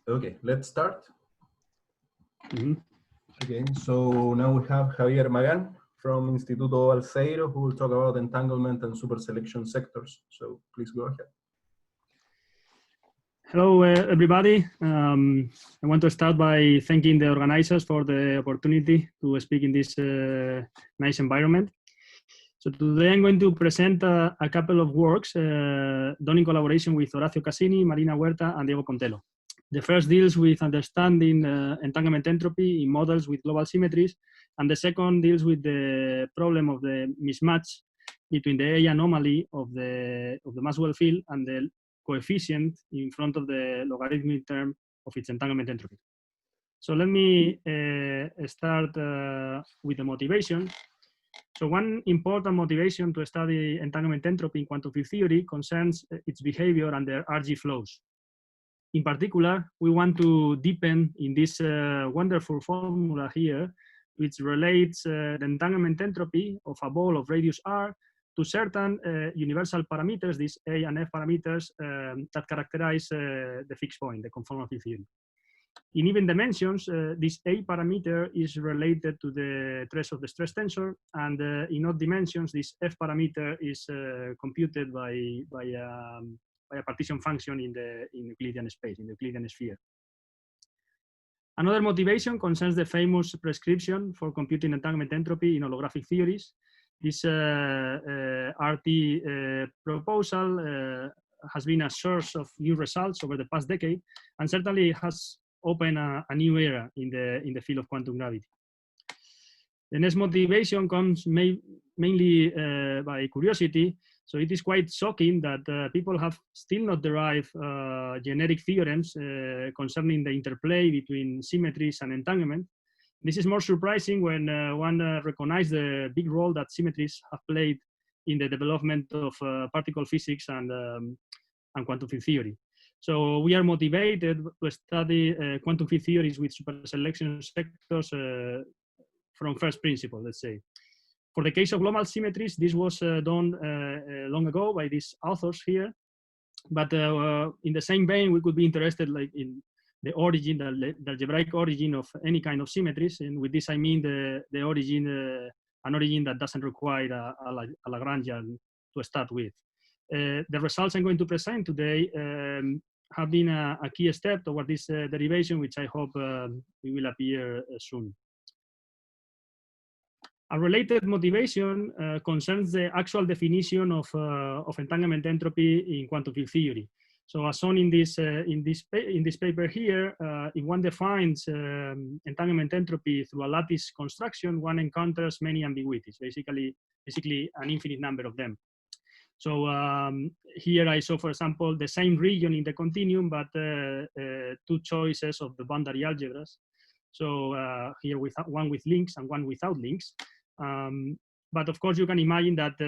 Okay, let's start. Mm-hmm. Okay, so now we have Javier Magan from Instituto Balseiro, who will talk about entanglement and superselection sectors. So please go ahead. Hello, everybody. I want to start by thanking the organizers for the opportunity to speak in this nice environment. So today I'm going to present a couple of works done in collaboration with Horacio Cassini, Marina Huerta, and Diego Pontelo. The first deals with understanding entanglement entropy in models with global symmetries, and the second deals with the problem of the mismatch between the A anomaly of the Maxwell field and the coefficient in front of the logarithmic term of its entanglement entropy. So let me start with the motivation. So one important motivation to study entanglement entropy in quantum field theory concerns its behavior under RG flows. In particular, we want to deepen in this wonderful formula here, which relates the entanglement entropy of a ball of radius r to certain universal parameters, these A and F parameters that characterize the fixed point, the conformal field theory. In even dimensions, this A parameter is related to the trace of the stress tensor, and in odd dimensions, this F parameter is computed by a partition function in the Euclidean space, in the Euclidean sphere. Another motivation concerns the famous prescription for computing entanglement entropy in holographic theories. This RT proposal has been a source of new results over the past decade, and certainly has opened a new era in the field of quantum gravity. The next motivation comes mainly by curiosity. So it is quite shocking that people have still not derived generic theorems concerning the interplay between symmetries and entanglement. This is more surprising when one recognizes the big role that symmetries have played in the development of particle physics and quantum field theory. So we are motivated to study quantum field theories with superselection sectors from first principle, let's say. For the case of global symmetries, this was done long ago by these authors here. But in the same vein, we could be interested like in the origin, the algebraic origin of any kind of symmetries. And with this, I mean the origin, an origin that doesn't require a Lagrangian to start with. The results I'm going to present today have been a key step toward this derivation, which I hope it will appear soon. A related motivation concerns the actual definition of entanglement entropy in quantum field theory. So as shown in this paper here, if one defines entanglement entropy through a lattice construction, one encounters many ambiguities, basically an infinite number of them. So here I show, for example, the same region in the continuum, but two choices of the boundary algebras. So here one with links and one without links. But of course, you can imagine that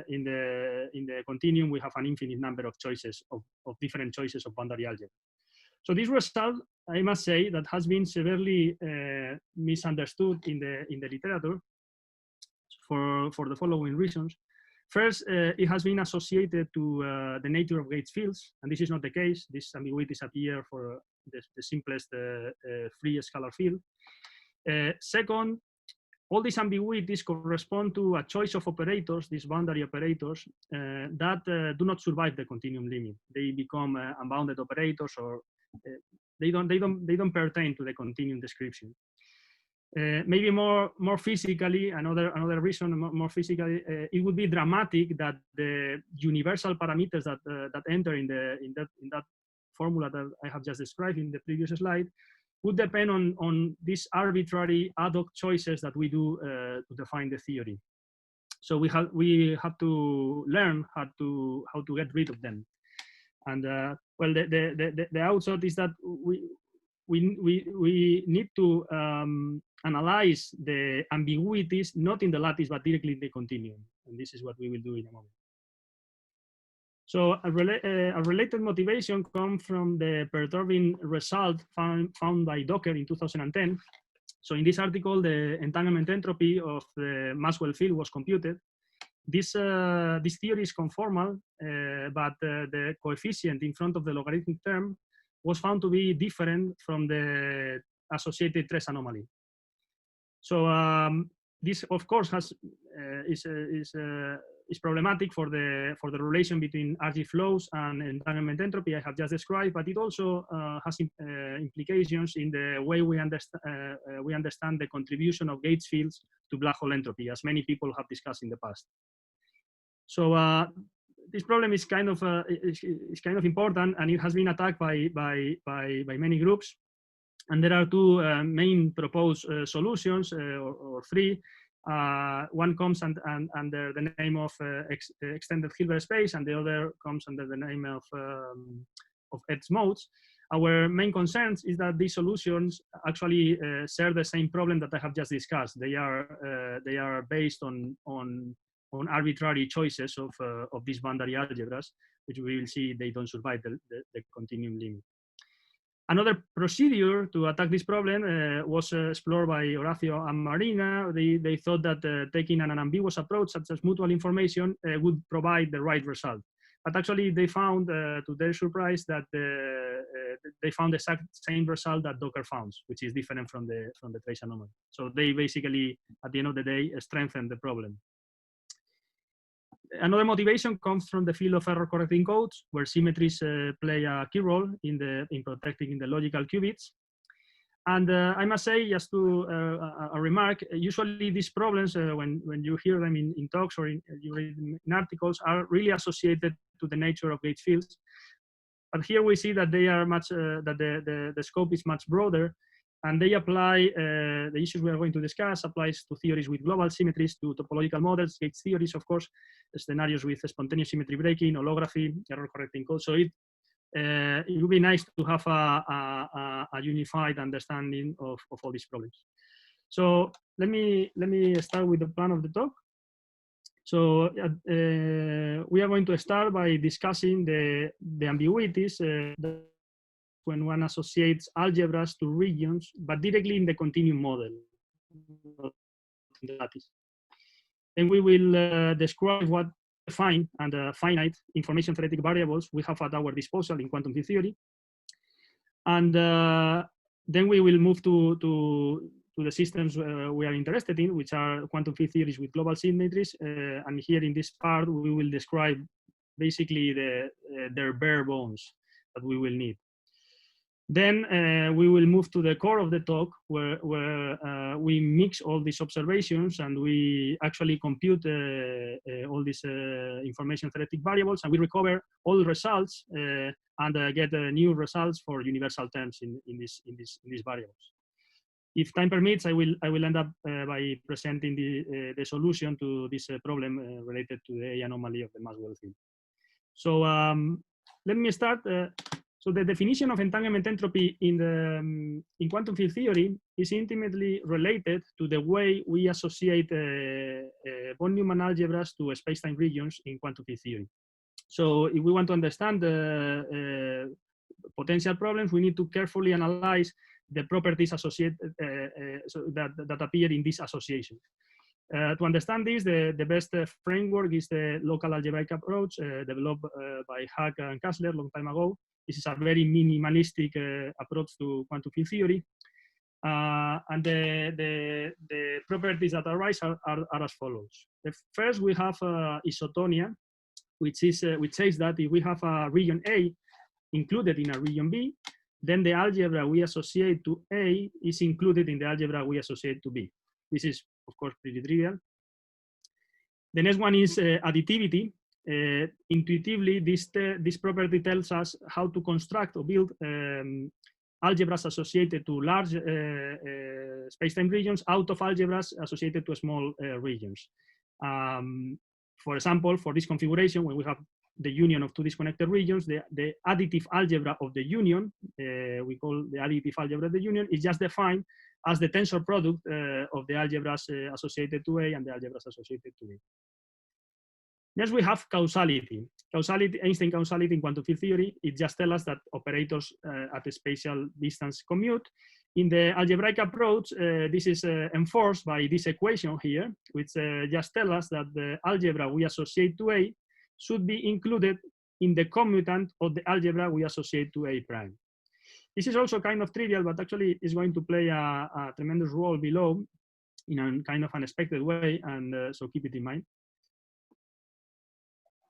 in the continuum, we have an infinite number of choices of different choices of boundary algebra. So this result, I must say, that has been severely misunderstood in the literature for the following reasons. First, it has been associated to the nature of gauge fields, and this is not the case. These ambiguities appear for the simplest free scalar field. Second, all these ambiguities correspond to a choice of operators, these boundary operators, that do not survive the continuum limit. They become unbounded operators, or they don't pertain to the continuum description. Maybe more physically, another reason, more physically, it would be dramatic that the universal parameters that enter in that formula that I have just described in the previous slide would depend on these arbitrary ad hoc choices that we do to define the theory. So we have to learn how to get rid of them. And well, the outshot is that we need to analyze the ambiguities not in the lattice but directly in the continuum, and this is what we will do in a moment. So a related motivation comes from the perturbing result found by Docker in 2010. So in this article, the entanglement entropy of the Maxwell field was computed, this theory is conformal, but the coefficient in front of the logarithmic term was found to be different from the associated trace anomaly. So this, of course, is problematic for the relation between RG flows and entanglement entropy I have just described, but it also has implications in the way we understand the contribution of gauge fields to black hole entropy, as many people have discussed in the past. So this problem is kind of important, and it has been attacked by many groups. And there are two main proposed solutions, or three. One comes under the name of extended Hilbert space, and the other comes under the name of edge modes. Our main concerns is that these solutions actually share the same problem that I have just discussed. They are based on arbitrary choices of these boundary algebras, which we will see they don't survive the continuum limit. Another procedure to attack this problem was explored by Horacio and Marina. They thought that taking an unambiguous approach, such as mutual information, would provide the right result. But actually, they found, to their surprise, that they found the exact same result that Docker found, which is different from the trace anomaly. So they basically, at the end of the day, strengthened the problem. Another motivation comes from the field of error correcting codes, where symmetries play a key role in protecting the logical qubits. And I must say, just to a remark, usually these problems, when you hear them in talks or you read in articles, are really associated to the nature of gauge fields. But here we see that they are much that the scope is much broader, and they apply the issues we are going to discuss applies to theories with global symmetries, to topological models, gauge theories, of course, scenarios with spontaneous symmetry breaking, holography, error correcting code. So it would be nice to have a unified understanding of all these problems. So let me start with the plan of the talk. So we are going to start by discussing the ambiguities when one associates algebras to regions, but directly in the continuum model. And we will describe what defined and finite information theoretic variables we have at our disposal in quantum field theory. And then we will move to the systems we are interested in, which are quantum field theories with global symmetries. And here in this part, we will describe basically their bare bones that we will need. Then we will move to the core of the talk, where we mix all these observations and we actually compute all these information theoretic variables, and we recover all the results and get new results for universal terms in these variables. If time permits, I will end up by presenting the solution to this problem related to the A anomaly of the Maxwell field. So let me start. So the definition of entanglement entropy in quantum field theory is intimately related to the way we associate von Neumann algebras to space-time regions in quantum field theory. So if we want to understand the potential problems, we need to carefully analyze the properties associated that appear in this association. To understand this, the best framework is the local algebraic approach developed by LAWGH and Kassler a long time ago. This is a very minimalistic approach to quantum field theory. And the properties that arise are as follows. First, we have isotonia, which says that if we have a region A included in a region B, then the algebra we associate to A is included in the algebra we associate to B. This is, of course, pretty trivial. The next one is additivity. Intuitively, this property tells us how to construct or build algebras associated to large space-time regions out of algebras associated to small regions. For example, for this configuration, when we have the union of two disconnected regions, the additive algebra of the union, we call the additive algebra of the union, is just defined as the tensor product of the algebras associated to A and the algebras associated to B. Next, we have causality. Einstein causality in quantum field theory, it just tells us that operators at a spatial distance commute. In the algebraic approach, this is enforced by this equation here, which just tells us that the algebra we associate to A should be included in the commutant of the algebra we associate to A prime. This is also kind of trivial, but actually is going to play a tremendous role below in a kind of unexpected way, and so keep it in mind.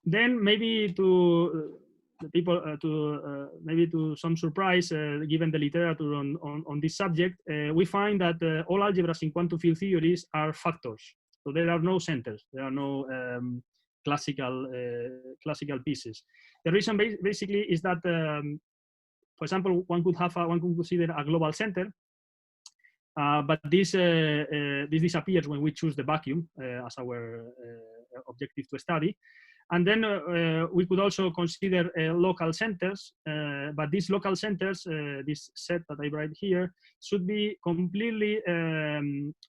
Then maybe to people, maybe to some surprise, given the literature on this subject, we find that all algebras in quantum field theories are factors. So there are no centers, there are no classical pieces. The reason basically is that, for example, one could consider a global center, but this disappears when we choose the vacuum as our objective to study. And then we could also consider local centers, but these local centers, this set that I write here, should be completely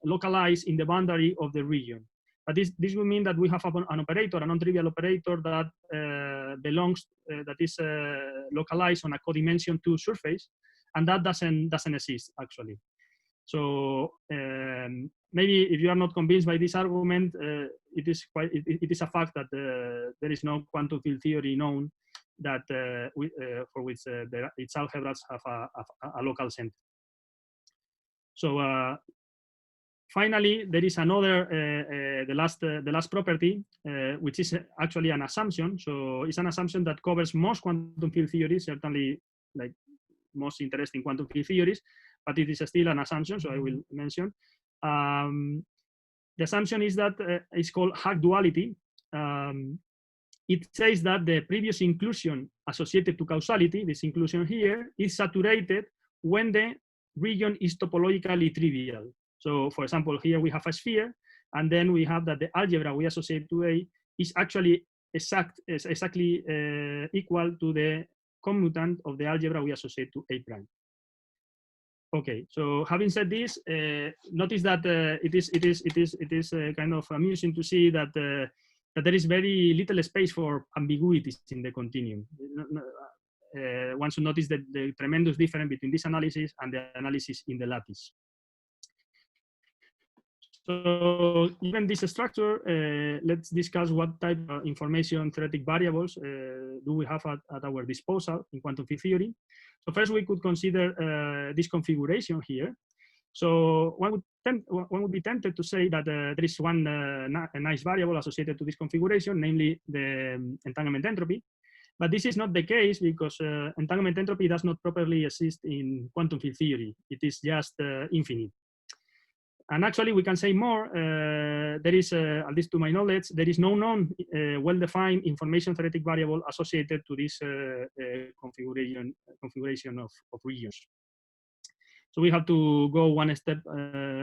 localized in the boundary of the region. But this will mean that we have an operator, a non-trivial operator that that is localized on a codimension 2 surface, and that doesn't exist actually. So maybe if you are not convinced by this argument, it is a fact that there is no quantum field theory known that for which its algebras have a local center. So finally, there is another the last property, which is actually an assumption. So it's an assumption that covers most quantum field theories, certainly like most interesting quantum field theories, but it is still an assumption, so I will mention. The assumption is that it's called LAWGH duality. It says that the previous inclusion associated to causality, this inclusion here, is saturated when the region is topologically trivial. So for example, here we have a sphere, and then we have that the algebra we associate to A is actually exactly equal to the commutant of the algebra we associate to A prime. Okay, so having said this, notice that it is kind of amusing to see that that there is very little space for ambiguities in the continuum. One should notice that the tremendous difference between this analysis and the analysis in the lattice. So given this structure, let's discuss what type of information theoretic variables do we have at our disposal in quantum field theory. So first we could consider this configuration here. So one would be tempted to say that there is one a nice variable associated to this configuration, namely the entanglement entropy. But this is not the case because entanglement entropy does not properly exist in quantum field theory. It is just infinite. And actually, we can say more. There is, at least to my knowledge, there is no known well-defined information theoretic variable associated to this configuration of regions. So we have to go one step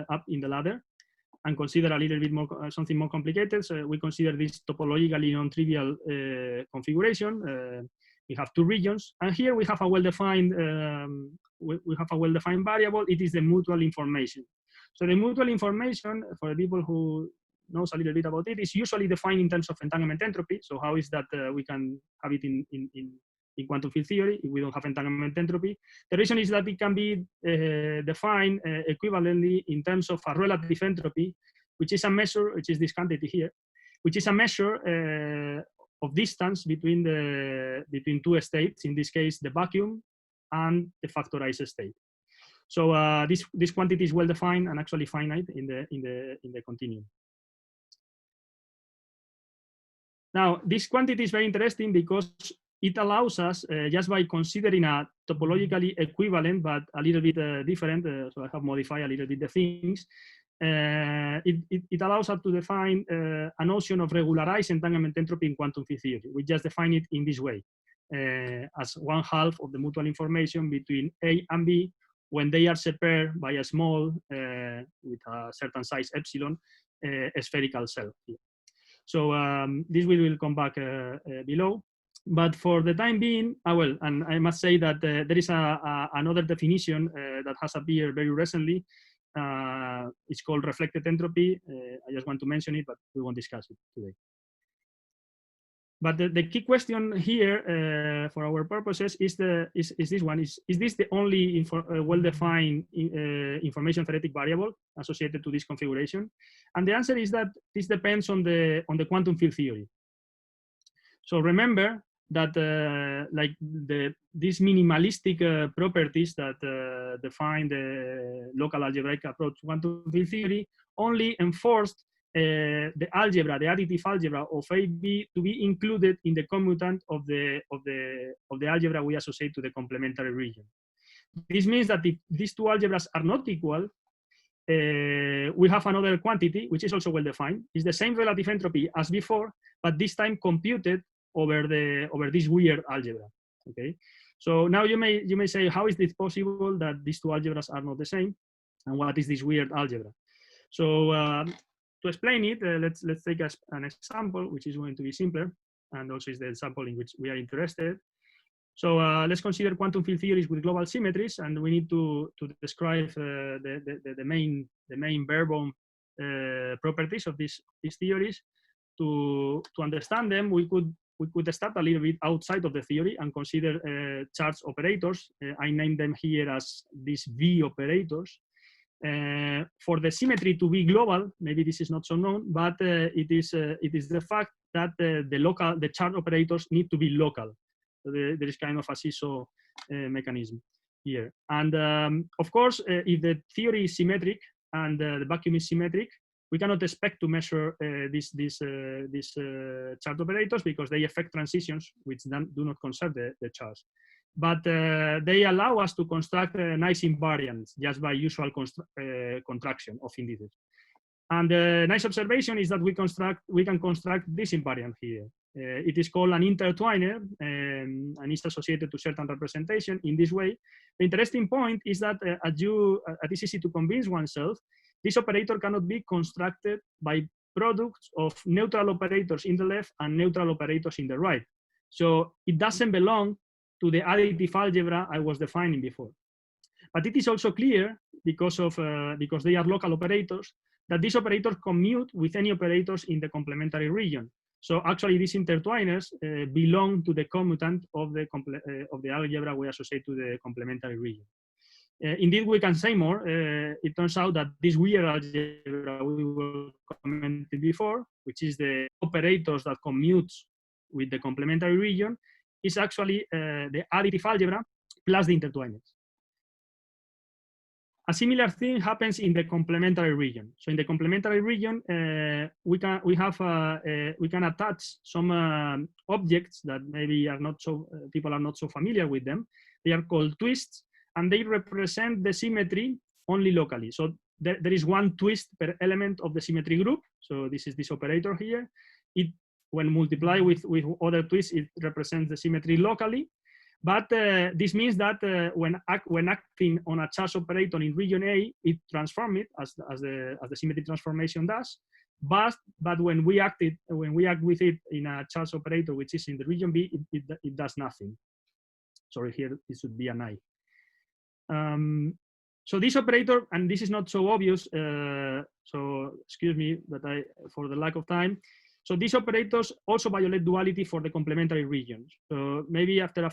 up in the ladder and consider a little bit more something more complicated. So we consider this topologically non-trivial configuration. We have two regions, and here we have a well-defined variable. It is the mutual information. So the mutual information, for the people who knows a little bit about it, is usually defined in terms of entanglement entropy. So how is that we can have it in quantum field theory if we don't have entanglement entropy? The reason is that it can be defined equivalently in terms of a relative entropy, which is a measure, which is this quantity here, which is a measure of distance between two states, in this case the vacuum and the factorized state. So this quantity is well defined and actually finite in the continuum. Now this quantity is very interesting because it allows us, just by considering a topologically equivalent but a little bit different, so I have modified a little bit the things, it allows us to define a notion of regularized entanglement entropy in quantum field theory. We just define it in this way, as 1/2 of the mutual information between A and B when they are separated by a small, with a certain size epsilon, spherical cell here. So this will come back below. But for the time being, well, and I must say that there is another definition that has appeared very recently. It's called reflected entropy. I just want to mention it, but we won't discuss it today. But the key question here for our purposes is this one: is this the only well-defined information theoretic variable associated to this configuration? And the answer is that this depends on the quantum field theory. So remember that these minimalistic properties that define the local algebraic approach to quantum field theory only enforced the algebra, the additive algebra of AB, to be included in the commutant of the algebra we associate to the complementary region. This means that if these two algebras are not equal, we have another quantity which is also well defined. It's the same relative entropy as before, but this time computed over this weird algebra. Okay, so now you may say, how is it possible that these two algebras are not the same, and what is this weird algebra? So to explain it, let's take an example which is going to be simpler, and also is the example in which we are interested. So let's consider quantum field theories with global symmetries, and we need to describe the main bare-bone properties of these theories. To understand them, we could start a little bit outside of the theory and consider charge operators. I named them here as these V operators. For the symmetry to be global, maybe this is not so known, but it is the fact that the charge operators need to be local. So there is kind of a seesaw mechanism here. And of course, if the theory is symmetric and the vacuum is symmetric, we cannot expect to measure these charge operators because they affect transitions which do not conserve the charge. But they allow us to construct nice invariants just by usual contraction of indices. And the nice observation is that we can construct this invariant here. It is called an intertwiner, and it's associated to certain representation in this way. The interesting point is that it is easy to convince oneself this operator cannot be constructed by products of neutral operators in the left and neutral operators in the right. So it doesn't belong to the additive algebra I was defining before. But it is also clear, because they are local operators, that these operators commute with any operators in the complementary region. So actually, these intertwiners belong to the commutant of the algebra we associate to the complementary region. Indeed, we can say more. It turns out that this weird algebra we were commenting before, which is the operators that commutes with the complementary region, is actually the additive algebra plus the intertwiners. A similar thing happens in the complementary region. So in the complementary region, we can attach some objects that maybe are not so people are not so familiar with them. They are called twists, and they represent the symmetry only locally. So there is one twist per element of the symmetry group. So this is this operator here. When multiplied with other twists, it represents the symmetry locally. But this means that when acting on a charge operator in region A, it transforms it as the symmetry transformation does. But when we act with it in a charge operator which is in the region B, it does nothing. Sorry, here it should be an I. So this operator, and this is not so obvious, so excuse me, but for the lack of time. So these operators also violate duality for the complementary regions. So maybe after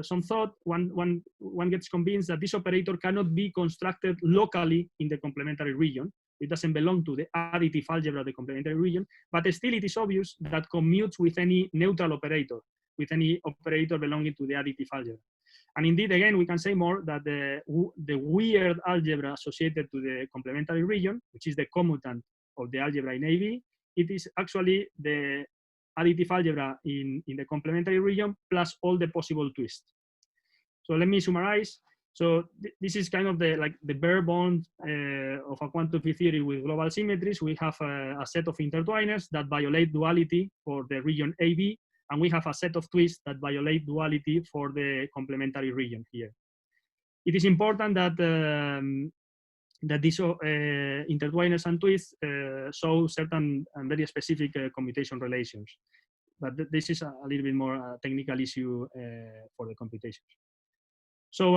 some thought, one gets convinced that this operator cannot be constructed locally in the complementary region. It doesn't belong to the additive algebra of the complementary region, but still it is obvious that commutes with any neutral operator, with any operator belonging to the additive algebra. And indeed, again, we can say more that the weird algebra associated to the complementary region, which is the commutant of the algebra in AB, it is actually the additive algebra in the complementary region plus all the possible twists. So let me summarize. So this is kind of the bare bones of a quantum field theory with global symmetries. We have a set of intertwiners that violate duality for the region AB, and we have a set of twists that violate duality for the complementary region here. It is important that these intertwiners and twists show certain and very specific commutation relations. But this is a little bit more technical issue for the computations. So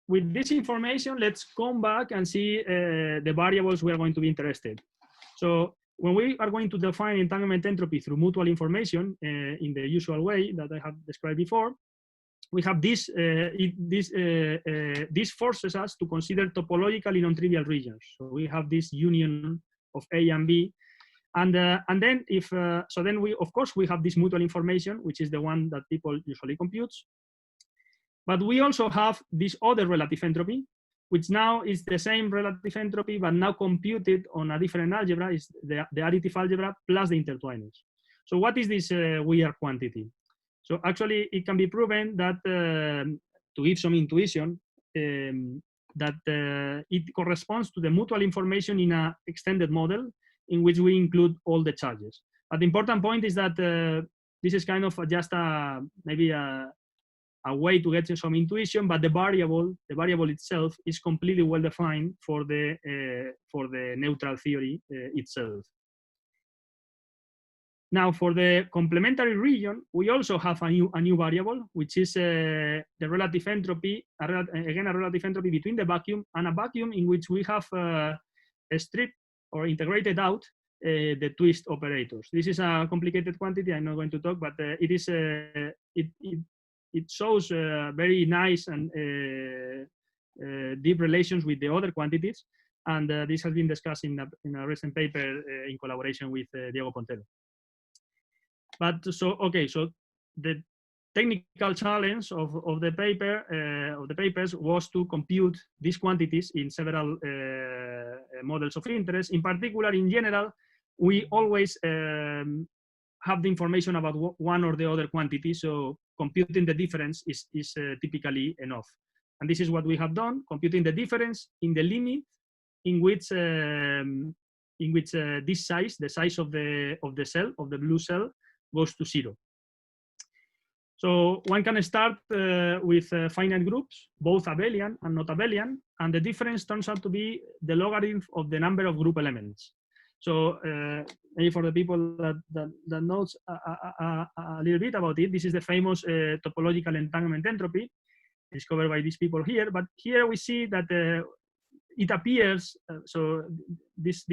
with this information, let's come back and see the variables we are going to be interested. So when we are going to define entanglement entropy through mutual information in the usual way that I have described before, we have this forces us to consider topologically non-trivial regions. So we have this union of A and B, and then if so, then we of course we have this mutual information, which is the one that people usually compute. But we also have this other relative entropy, which now is the same relative entropy, but now computed on a different algebra, is the additive algebra plus the intertwiners. So what is this weird quantity? So actually, it can be proven that, to give some intuition, that it corresponds to the mutual information in an extended model in which we include all the charges. But the important point is that this is kind of just maybe a way to get some intuition, but the variable itself is completely well defined for the neutral theory itself. Now, for the complementary region, we also have a new variable, which is the relative entropy, again, a relative entropy between the vacuum and a vacuum in which we have stripped or integrated out the twist operators. This is a complicated quantity. I'm not going to talk, but it shows very nice and deep relations with the other quantities. And this has been discussed in a recent paper in collaboration with Diego Pontelo. But so, okay, so the technical challenge of the papers was to compute these quantities in several models of interest. In particular, in general, we always have the information about one or the other quantity, so computing the difference is typically enough. And this is what we have done, computing the difference in the limit in which this size, the size of the cell, of the blue cell, goes to 0. So one can start with finite groups, both abelian and not abelian, and the difference turns out to be the logarithm of the number of group elements. So maybe for the people that knows a little bit about it, this is the famous topological entanglement entropy discovered by these people here. But here we see that it appears, so this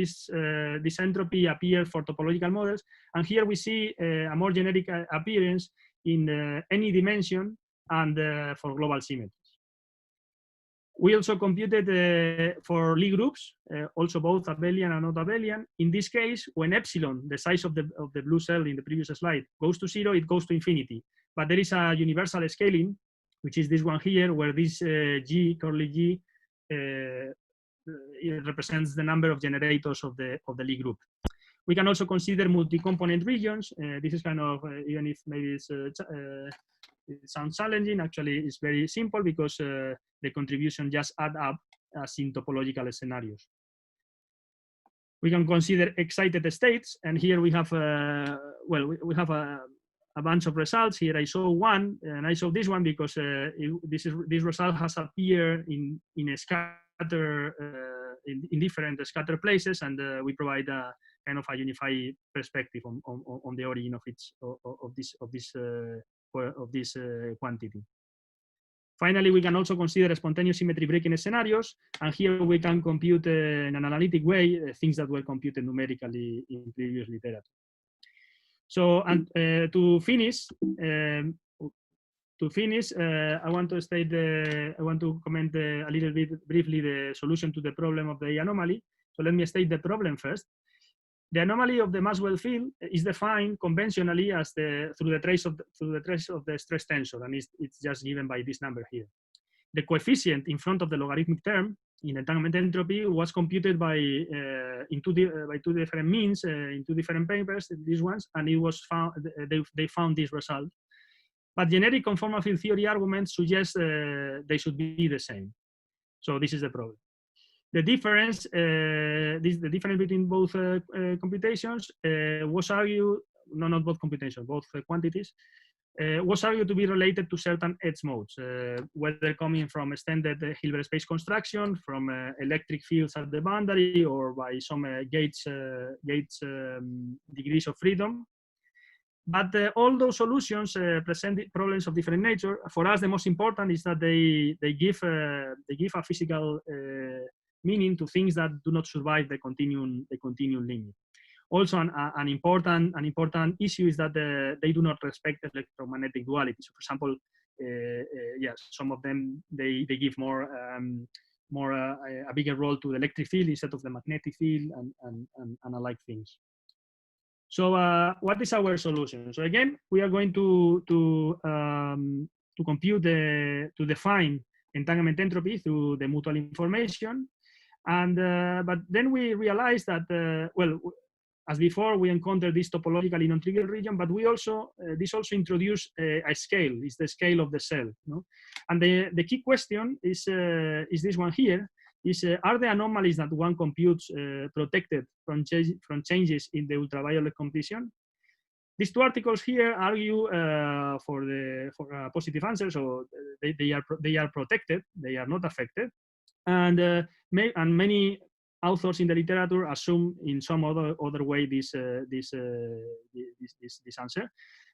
entropy appears for topological models, and here we see a more generic appearance in any dimension and for global symmetries. We also computed for Lie groups, also both abelian and not abelian. In this case, when epsilon, the size of the blue cell in the previous slide, goes to 0, it goes to infinity. But there is a universal scaling, which is this one here, where this G, curly G, it represents the number of generators of the Lie group. We can also consider multi-component regions. This is kind of, even if maybe it sounds challenging, actually it's very simple because the contribution just add up as in topological scenarios. We can consider excited states, and here we have, well, we have a bunch of results. Here I show one, and I show this one because this result has appeared in a scatter, in different scatter places, and we provide a kind of a unified perspective on the origin of this quantity. Finally, we can also consider spontaneous symmetry breaking scenarios, and here we can compute in an analytic way things that were computed numerically in previous literature. So, and to finish, I want to state I want to comment a little bit briefly the solution to the problem of the anomaly. So let me state the problem first. The anomaly of the Maxwell field is defined conventionally as through the trace of the stress tensor, and it's just given by this number here. The coefficient in front of the logarithmic term in entanglement entropy was computed by two different means in two different papers, these ones, and it was found they found this result. But generic conformal field theory arguments suggest they should be the same. So this is the problem. The difference, the difference between both computations was argued, no, not both computations, both quantities, was argued to be related to certain edge modes, whether coming from extended Hilbert space construction, from electric fields at the boundary, or by some Gates degrees of freedom. But all those solutions present problems of different nature. For us, the most important is that they give a physical meaning to things that do not survive the continuum limit. Also, an important issue is that they do not respect electromagnetic duality. So, for example, yes, some of them they give more a bigger role to the electric field instead of the magnetic field and alike things. So what is our solution? So again, we are going to compute to define entanglement entropy through the mutual information, and but then we realized that well, as before, we encountered this topologically non-trivial region, but we also this also introduced a scale. It's the scale of the cell, no? And the key question is this one here. Are the anomalies that one computes protected from changes in the ultraviolet composition? These two articles here argue for a positive answer, so they are protected, they are not affected, and many authors in the literature assume in some other way this answer.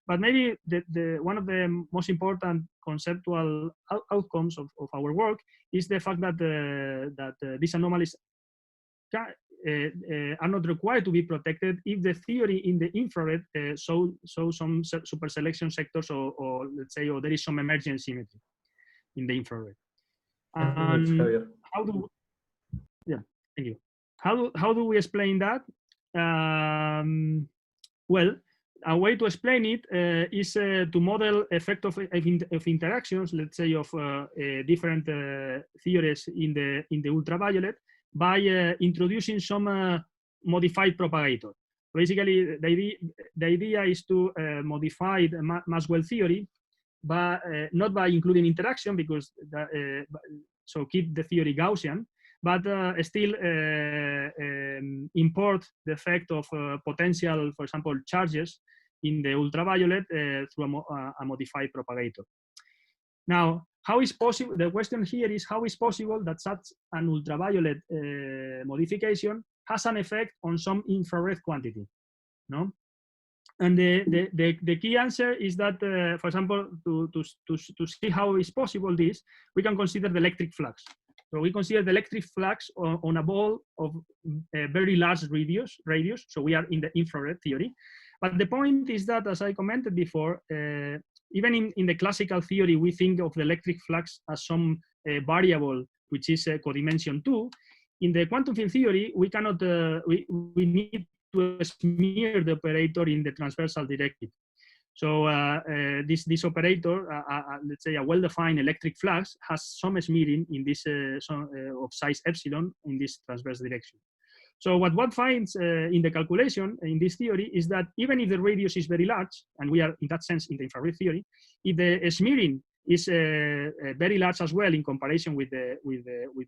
But maybe one of the most important conceptual outcomes of our work is the fact that these anomalies are not required to be protected if the theory in the infrared shows some super selection sectors, or let's say, or there is some emergent symmetry in the infrared. How do? Yeah, thank you. How do we explain that? Well, a way to explain it is to model effect of interactions, let's say, of different theories in the ultraviolet by introducing some modified propagator. Basically, the idea is to modify the Maxwell theory, but not by including interaction, because so keep the theory Gaussian, but still import the effect of potential, for example, charges in the ultraviolet through a modified propagator. Now, how is possible? The question here is, how is possible that such an ultraviolet modification has an effect on some infrared quantity? No. And the key answer is that, for example, to see how is possible this, we can consider the electric flux. So we consider the electric flux on a ball of a very large radius. So we are in the infrared theory. But the point is that, as I commented before, even in the classical theory, we think of the electric flux as some variable which is codimension 2. In the quantum field theory, we cannot. We need to smear the operator in the transversal directive. So this operator, let's say a well-defined electric flux, has some smearing in this of size epsilon in this transverse direction. So what one finds in the calculation in this theory is that even if the radius is very large, and we are in that sense in the infrared theory, if the smearing is very large as well in comparison with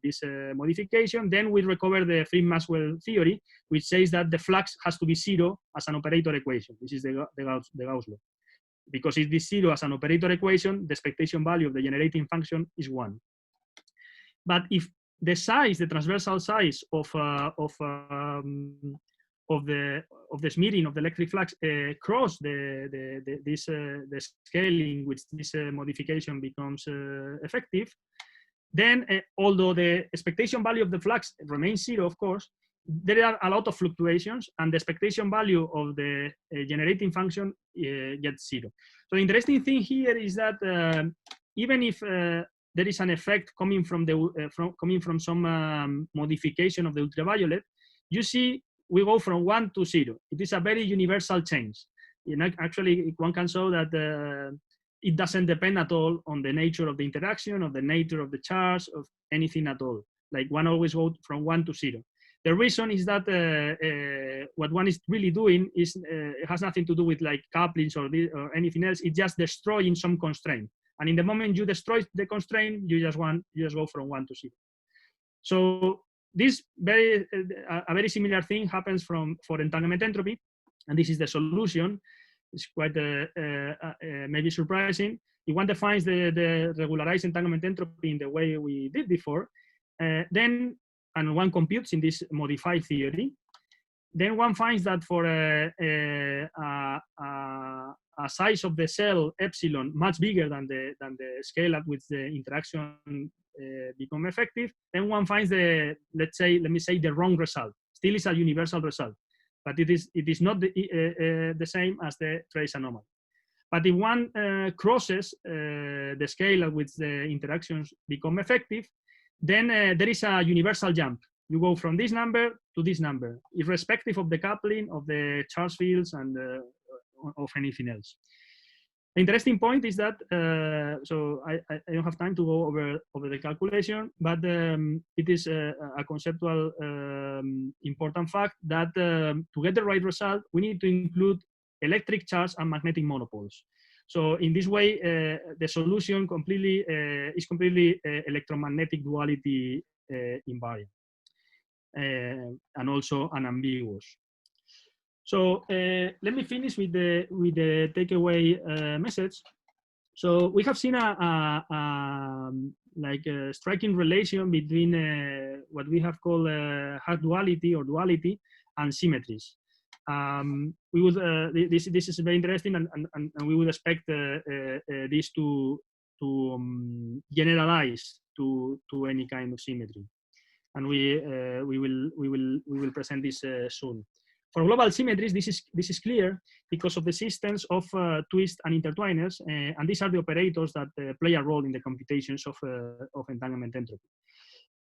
this modification, then we recover the free Maxwell theory, which says that the flux has to be zero as an operator equation. This is the Gauss law. Because if this zero as an operator equation, the expectation value of the generating function is 1. But if the size, the transversal size of the smearing of the electric flux cross the scale in which this modification becomes effective, then although the expectation value of the flux remains 0, of course, there are a lot of fluctuations, and the expectation value of the generating function gets 0. So the interesting thing here is that even if there is an effect coming from some modification of the ultraviolet, you see we go from 1 to 0. It is a very universal change. You know, actually, one can show that it doesn't depend at all on the nature of the interaction, of the nature of the charge, of anything at all. Like one always goes from 1 to 0. The reason is that what one is really doing is it has nothing to do with like couplings or anything else. It's just destroying some constraint. And in the moment you destroy the constraint, you just go from 1 to 0. So this a very similar thing happens for entanglement entropy, and this is the solution. It's quite maybe surprising. If one defines the regularized entanglement entropy in the way we did before, and one computes in this modified theory, then one finds that for a size of the cell epsilon much bigger than the scale at which the interaction become effective, then one finds let me say the wrong result. Still is a universal result, but it is not the same as the trace anomaly. But if one crosses the scale at which the interactions become effective, then there is a universal jump. You go from this number to this number, irrespective of the coupling, of the charge fields, and of anything else. The interesting point is that, so I don't have time to go over the calculation, but it is a conceptual important fact that to get the right result, we need to include electric charge and magnetic monopoles. So in this way, the solution is completely electromagnetic duality invariant and also unambiguous. So let me finish with the takeaway message. So we have seen a striking relation between what we have called hard duality or duality and symmetries. We would this is very interesting, and we would expect this to generalize to any kind of symmetry, and we will present this soon. For global symmetries, this is clear because of the existence of twists and intertwiners, and these are the operators that play a role in the computations of entanglement entropy.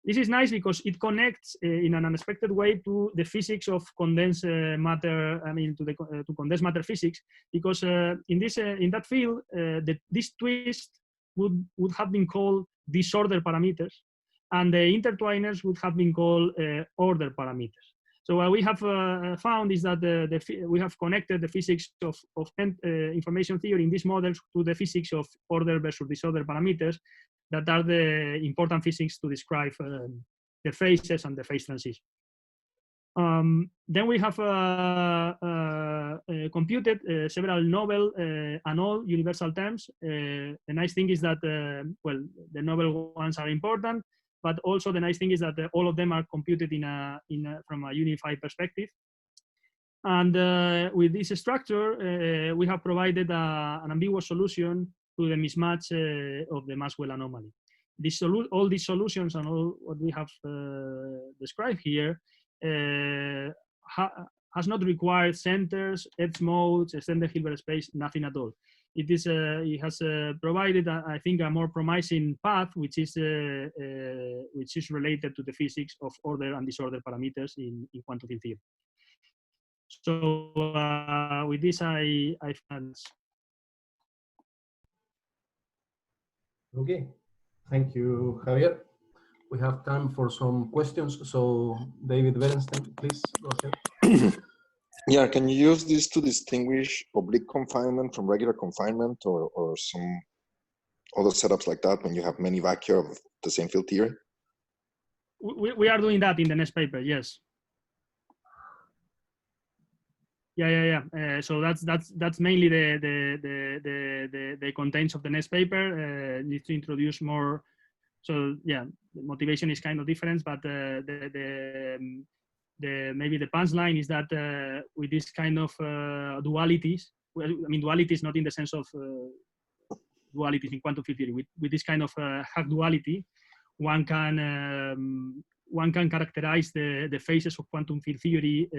This is nice because it connects in an unexpected way to the physics of condensed matter. I mean, to condensed matter physics, because in that field, this twist would have been called disorder parameters, and the intertwiners would have been called order parameters. So what we have found is that we have connected the physics of information theory in these models to the physics of order versus disorder parameters that are the important physics to describe the phases and the phase transition. Then we have computed several novel and all universal terms. The nice thing is that, well, the novel ones are important, but also the nice thing is that all of them are computed from a unified perspective. And with this structure, we have provided an ambiguous solution to the mismatch of the Maxwell anomaly. All these solutions and all what we have described here has not required centers, edge modes, extended Hilbert space, nothing at all. It has provided, I think, a more promising path, which is related to the physics of order and disorder parameters in quantum field theory. So with this, I finish. Okay, thank you, Javier. We have time for some questions. So David Berenstein, please go ahead. Yeah, can you use this to distinguish oblique confinement from regular confinement or some other setups like that when you have many vacua of the same field theory? We are doing that in the next paper, yes. Yeah. So that's mainly the contents of the next paper. Needs to introduce more. So yeah, the motivation is kind of different, but maybe the punchline is that with this kind of dualities, well, I mean dualities not in the sense of dualities in quantum field theory. With this kind of half duality, one can characterize the phases of quantum field theory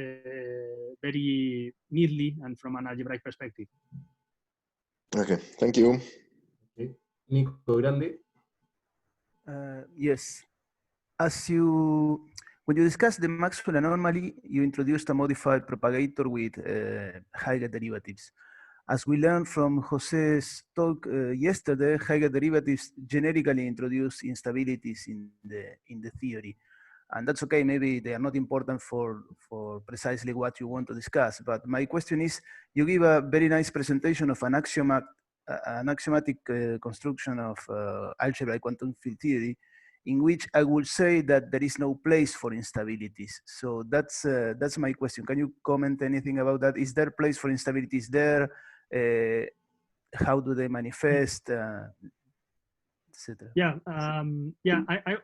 very neatly and from an algebraic perspective. Okay, thank you. Okay. Nico Grandi. Yes, when you discussed the Maxwell anomaly, you introduced a modified propagator with Huygens derivatives. As we learned from Jose's talk yesterday, Huygens derivatives generically introduce instabilities in the theory. And that's okay, maybe they are not important for precisely what you want to discuss. But my question is, you give a very nice presentation of an axiomatic construction of algebraic quantum field theory, in which I would say that there is no place for instabilities. So that's my question. Can you comment anything about that? Is there place for instabilities there? How do they manifest? Yeah,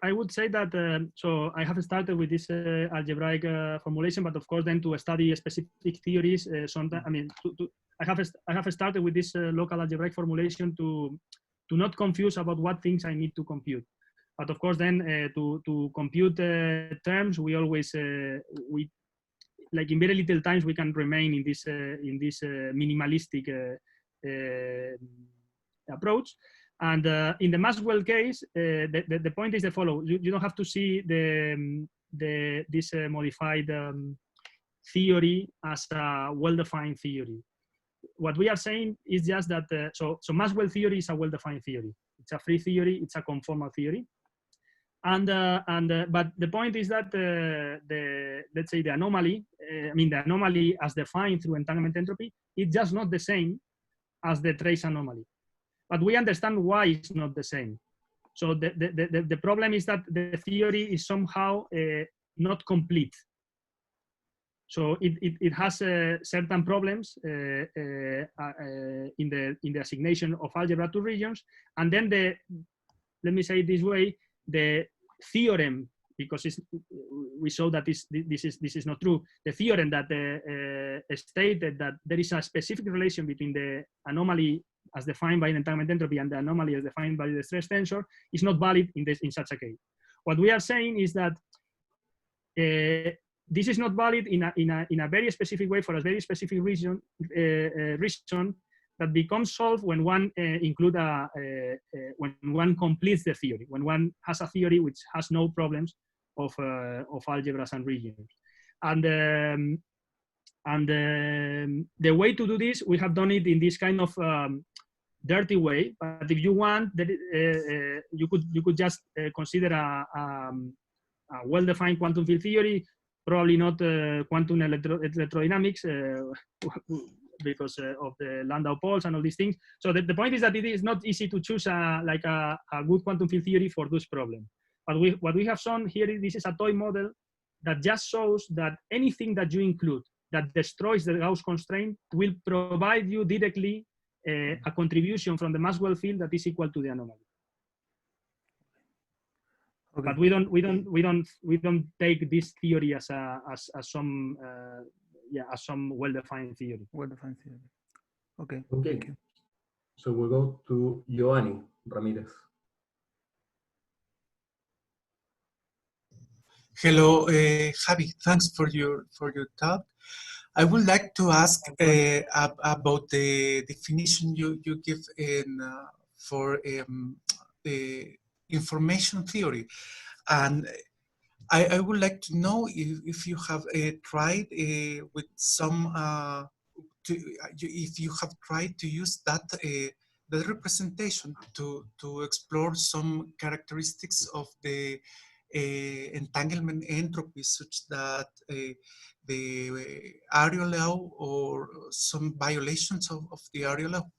I would say that, so I have started with this algebraic formulation, but of course then to study specific theories, sometimes, I mean, I have started with this local algebraic formulation to not confuse about what things I need to compute. But of course then to compute terms, we always, like in very little times we can remain in this minimalistic approach. And in the Maxwell case, the point is the following: you don't have to see this modified theory as a well-defined theory. What we are saying is just that so Maxwell theory is a well-defined theory. It's a free theory. It's a conformal theory. But the point is that let's say the anomaly, the anomaly as defined through entanglement entropy, it's just not the same as the trace anomaly. But we understand why it's not the same. So the problem is that the theory is somehow not complete. So it has certain problems in the assignation of algebra to regions, and then let me say it this way, the theorem, because we saw that this is not true. The theorem that stated that there is a specific relation between the anomaly as defined by the entanglement entropy and the anomaly as defined by the stress tensor is not valid in such a case. What we are saying is that this is not valid in a very specific way for a very specific reason that becomes solved when one when one completes the theory, when one has a theory which has no problems of algebras and regions. And the way to do this, we have done it in this kind of dirty way. But if you want, you could just consider a well-defined quantum field theory, probably not quantum electrodynamics because of the Landau poles and all these things. So the point is that it is not easy to choose a good quantum field theory for those problems. But what we have shown here, this is a toy model that just shows that anything that you include that destroys the Gauss constraint will provide you directly a contribution from the Maxwell field that is equal to the anomaly. Okay. But we don't take this theory as some well-defined theory. Well-defined theory. Okay. Okay. Thank you. So we go to Joanny Ramirez. Hello, Javi. Thanks for your talk. I would like to ask about the definition you give for the information theory, and I would like to know if you have tried with some if you have tried to use that the representation to explore some characteristics of the entanglement entropy, such that the area law or some violations of the area law.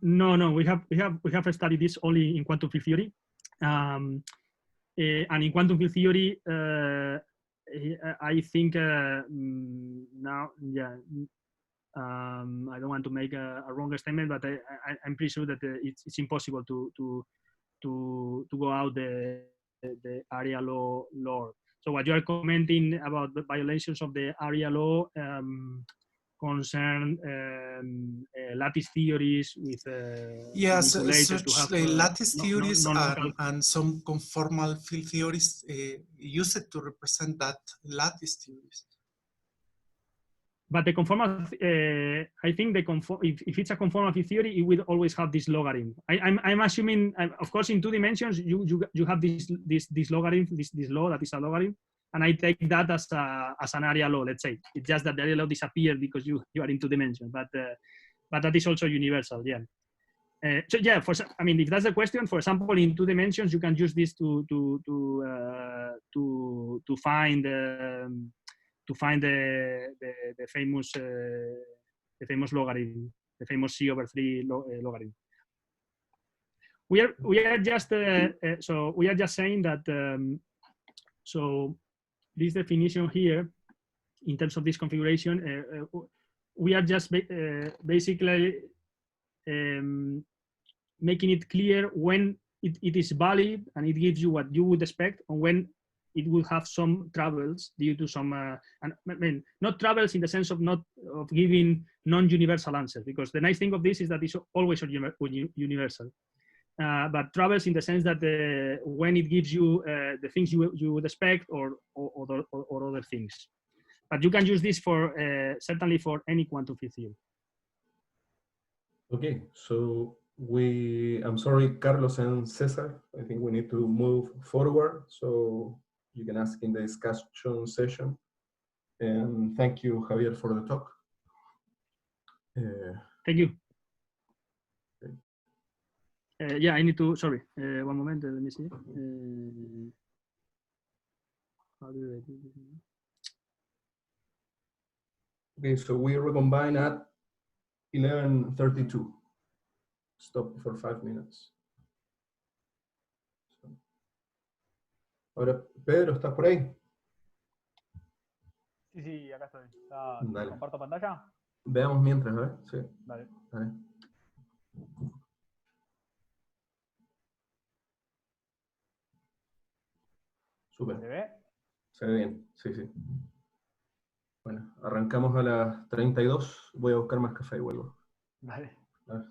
No, we have studied this only in quantum field theory, and in quantum field theory, I think now, yeah. I don't want to make a wrong statement, but I'm pretty sure that it's impossible to go out the area law. So what you are commenting about the violations of the area law concern lattice theories with yes, such lattice theories and some conformal field theories used to represent that lattice theories. But the conformal, I think if it's a conformal field theory, it will always have this logarithm. I'm assuming, of course, in 2 dimensions, you have this logarithm, this law that is a logarithm, and I take that as an area law. Let's say it's just that the area law disappeared because you are in 2 dimensions, but that is also universal. Yeah. So yeah, if that's the question, for example, in 2 dimensions, you can use this to find. To find the famous logarithm, the famous C/3 logarithm. We are just saying that so this definition here, in terms of this configuration, we are just basically making it clear when it is valid and it gives you what you would expect, and when it will have some troubles due to some, not troubles in the sense of giving non-universal answers, because the nice thing of this is that it's always universal. but travels in the sense that when it gives you the things you would expect or other things. But you can use this for certainly for any quantum field theory. Okay, so I'm sorry, Carlos and Cesar, I think we need to move forward, so you can ask in the discussion session. And thank you, Javier, for the talk. Thank you. Yeah, I need to, sorry, one moment, let me see. How do I do this? Okay, so we recombine at 11:32. Stop for 5 minutes. Ahora, Pedro, ¿estás por ahí? Sí, acá estoy. Dale. ¿Comparto pantalla? Veamos mientras, ¿eh? Sí. Dale. Dale. Súper. ¿Se ve? Se ve bien, sí, sí. Bueno, arrancamos a las 32. Voy a buscar más café y vuelvo. Dale. Dale.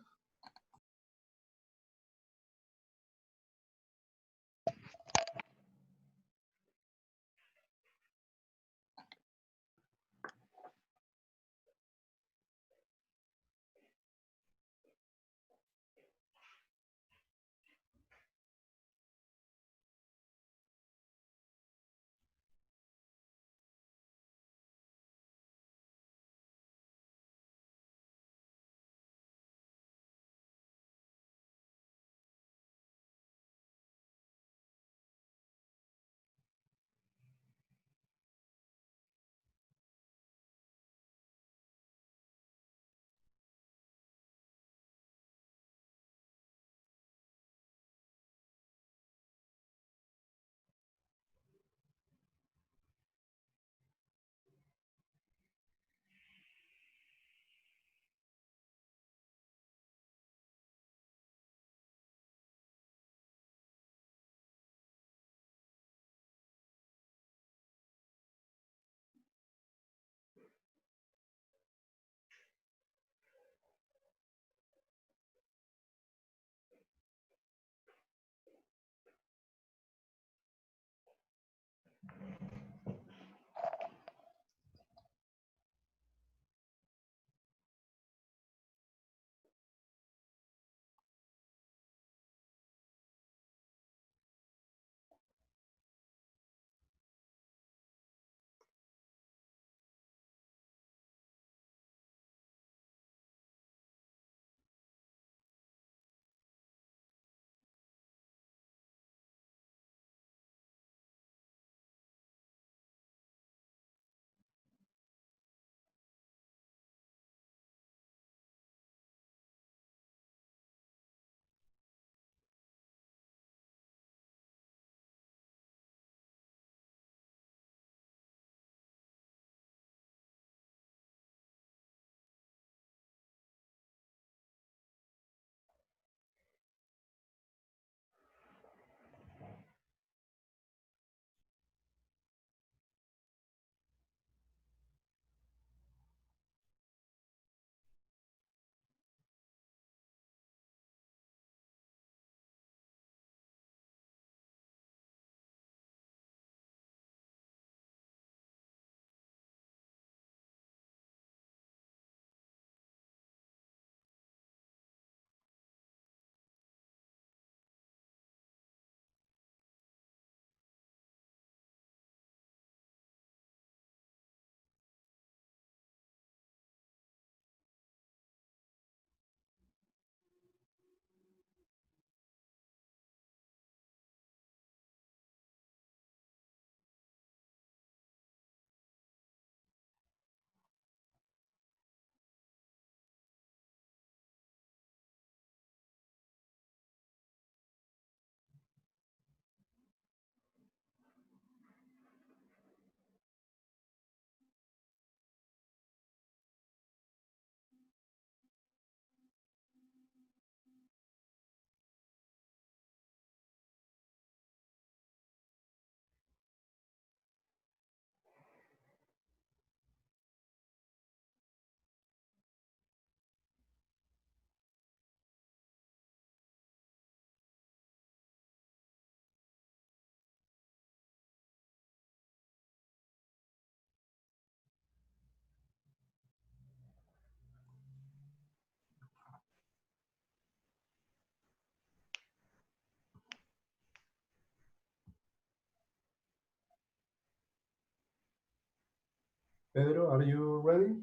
Pedro, are you ready?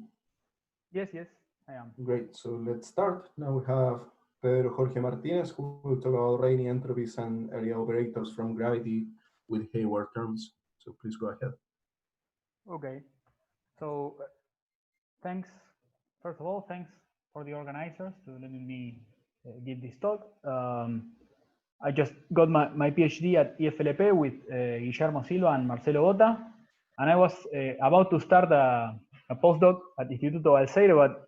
Yes, yes, I am. Great, so let's start. Now we have Pedro Jorge Martinez, who will talk about Rayleigh entropies and area operators from gravity with Hayward terms. So please go ahead. Okay, so thanks. First of all, thanks for the organizers to letting me give this talk. I just got my PhD at IFLP with Guillermo Silva and Marcelo Bota, and I was about to start a postdoc at Instituto Balseiro, but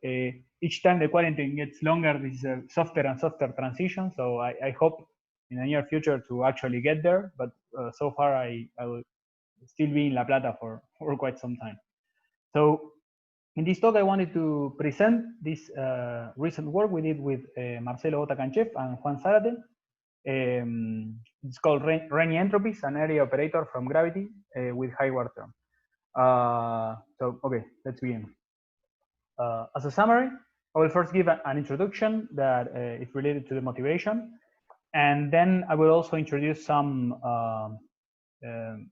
each time the quarantine gets longer, this is a softer and softer transition. So I hope in the near future to actually get there, but so far I will still be in La Plata for quite some time. So in this talk, I wanted to present this recent work we did with Marcelo Bota-Canchef and Juan Zárate. It's called Rayleigh entropies, an area operator from gravity with Hayward term. So, okay, let's begin. As a summary, I will first give an introduction that is related to the motivation, and then I will also introduce some of the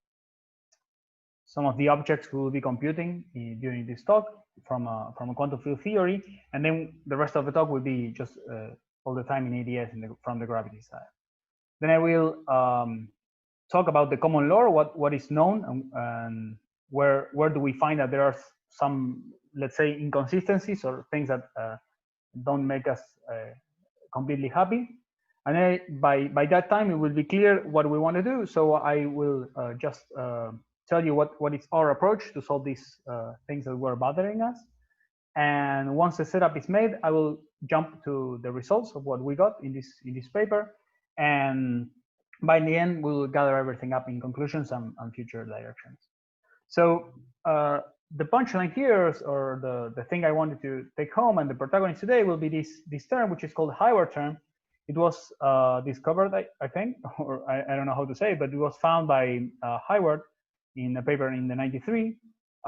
objects we will be computing during this talk from a quantum field theory, and then the rest of the talk will be just all the time in ADS from the gravity side. Then I will talk about the common law, what is known, and where do we find that there are some, let's say, inconsistencies or things that don't make us completely happy. And then by that time, it will be clear what we want to do. So I will just tell you what is our approach to solve these things that were bothering us. And once the setup is made, I will jump to the results of what we got in this paper. And by the end, we will gather everything up in conclusions and future directions. So the punchline here, or the thing I wanted to take home, and the protagonist today will be this term, which is called Hayward term. It was discovered, I think, or I don't know how to say it, but it was found by Hayward in a paper in the 93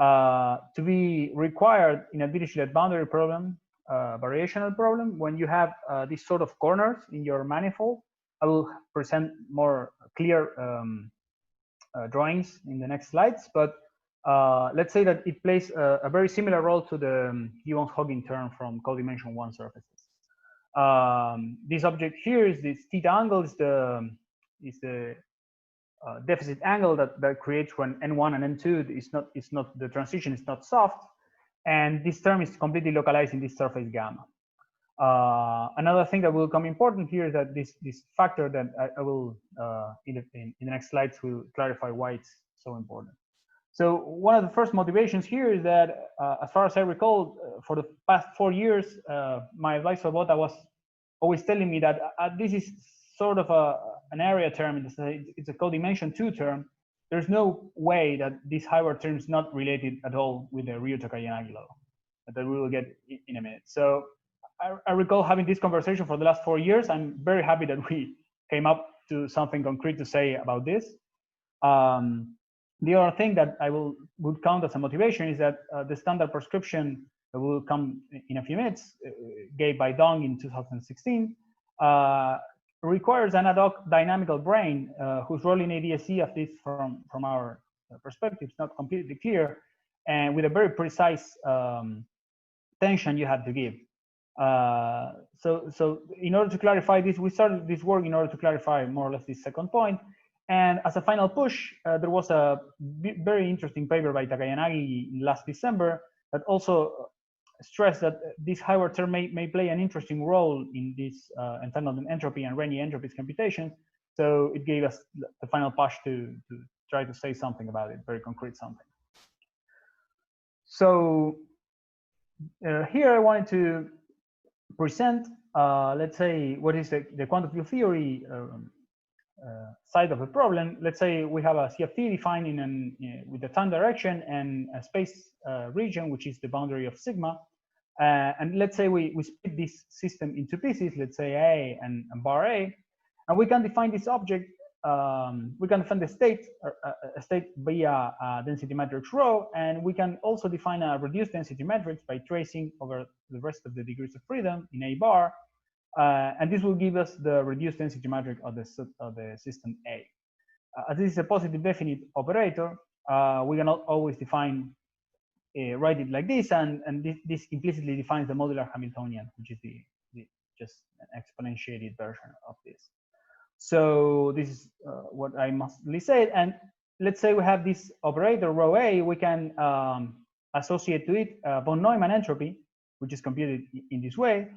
to be required in a Dirichlet boundary problem, variational problem, when you have these sort of corners in your manifold. I will present more clear drawings in the next slides, but let's say that it plays a very similar role to the Gibbons-Hawking term from codimension 1 surfaces. This object here is this theta angle, is the deficit angle that creates when n1 and n2 is not the transition is not soft, and this term is completely localized in this surface gamma. Another thing that will come important here is that this factor that I will in the next slides will clarify why it's so important. So one of the first motivations here is that, as far as I recall, for the past 4 years, my advisor Bota was always telling me that this is sort of an area term. It's a codimension 2 term. There's no way that this Hayward term is not related at all with the Ryuta-Kayanagi law that we will get in a minute. So I recall having this conversation for the last 4 years. I'm very happy that we came up to something concrete to say about this. The other thing that I would count as a motivation is that the standard prescription that will come in a few minutes, gave by Dong in 2016, requires an ad hoc dynamical brain whose role in ADSC, at least from our perspective, is not completely clear, and with a very precise tension you have to give. So in order to clarify this, we started this work in order to clarify more or less this second point. And as a final push, there was a very interesting paper by Takayanagi last December that also stressed that this Hayward term may play an interesting role in this entanglement entropy and Rayleigh entropies computations. So it gave us the final push to try to say something about it, very concrete something. So here I wanted to present, let's say, what is the quantum field theory side of the problem. Let's say we have a CFT defined with the time direction and a space region, which is the boundary of sigma. And let's say we split this system into pieces, let's say A and bar A, and we can define this object. We can define the state, a state via a density matrix rho, and we can also define a reduced density matrix by tracing over the rest of the degrees of freedom in A bar. And this will give us the reduced density matrix of the system A. As this is a positive definite operator, we can always define write it like this, and this implicitly defines the modular Hamiltonian, which is the just an exponentiated version of this. So this is what I mostly said. And let's say we have this operator rho A, we can associate to it von Neumann entropy, which is computed in this way.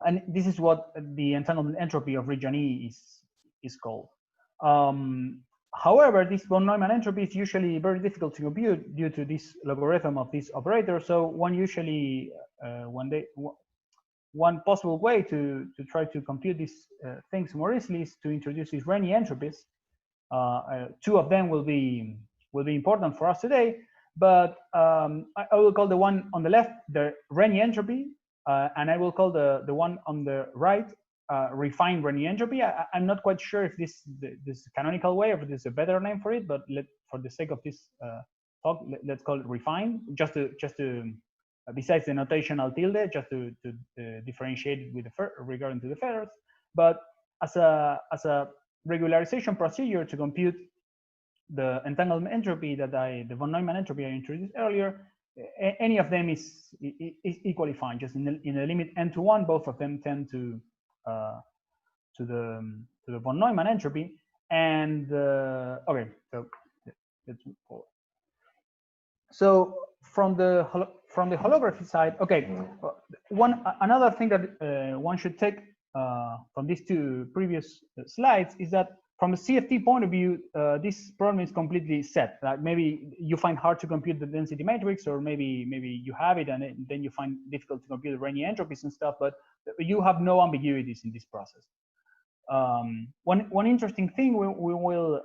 And this is what the entanglement entropy of region E is called. However, this von Neumann entropy is usually very difficult to compute due to this logarithm of this operator. So one usually, one possible way to try to compute these things more easily is to introduce these Renyi entropies. Two of them will be important for us today, but I will call the one on the left the Renyi entropy, and I will call the one on the right refined Renyi entropy. I'm not quite sure if this canonical way or if there's a better name for it, but for the sake of this talk, let's call it refined, just to besides the notational tilde, just to differentiate it with regarding to the feathers. But as a regularization procedure to compute the entanglement entropy the von Neumann entropy I introduced earlier, any of them is equally fine. Just in the limit n to 1, both of them tend to the von Neumann entropy. And okay, so let's move forward. So from the holography side, okay, another thing that one should take from these two previous slides is that from a CFT point of view, this problem is completely set. Like maybe you find hard to compute the density matrix, or maybe you have it and then you find difficult to compute the Renyi entropies and stuff, but you have no ambiguities in this process. One interesting thing we will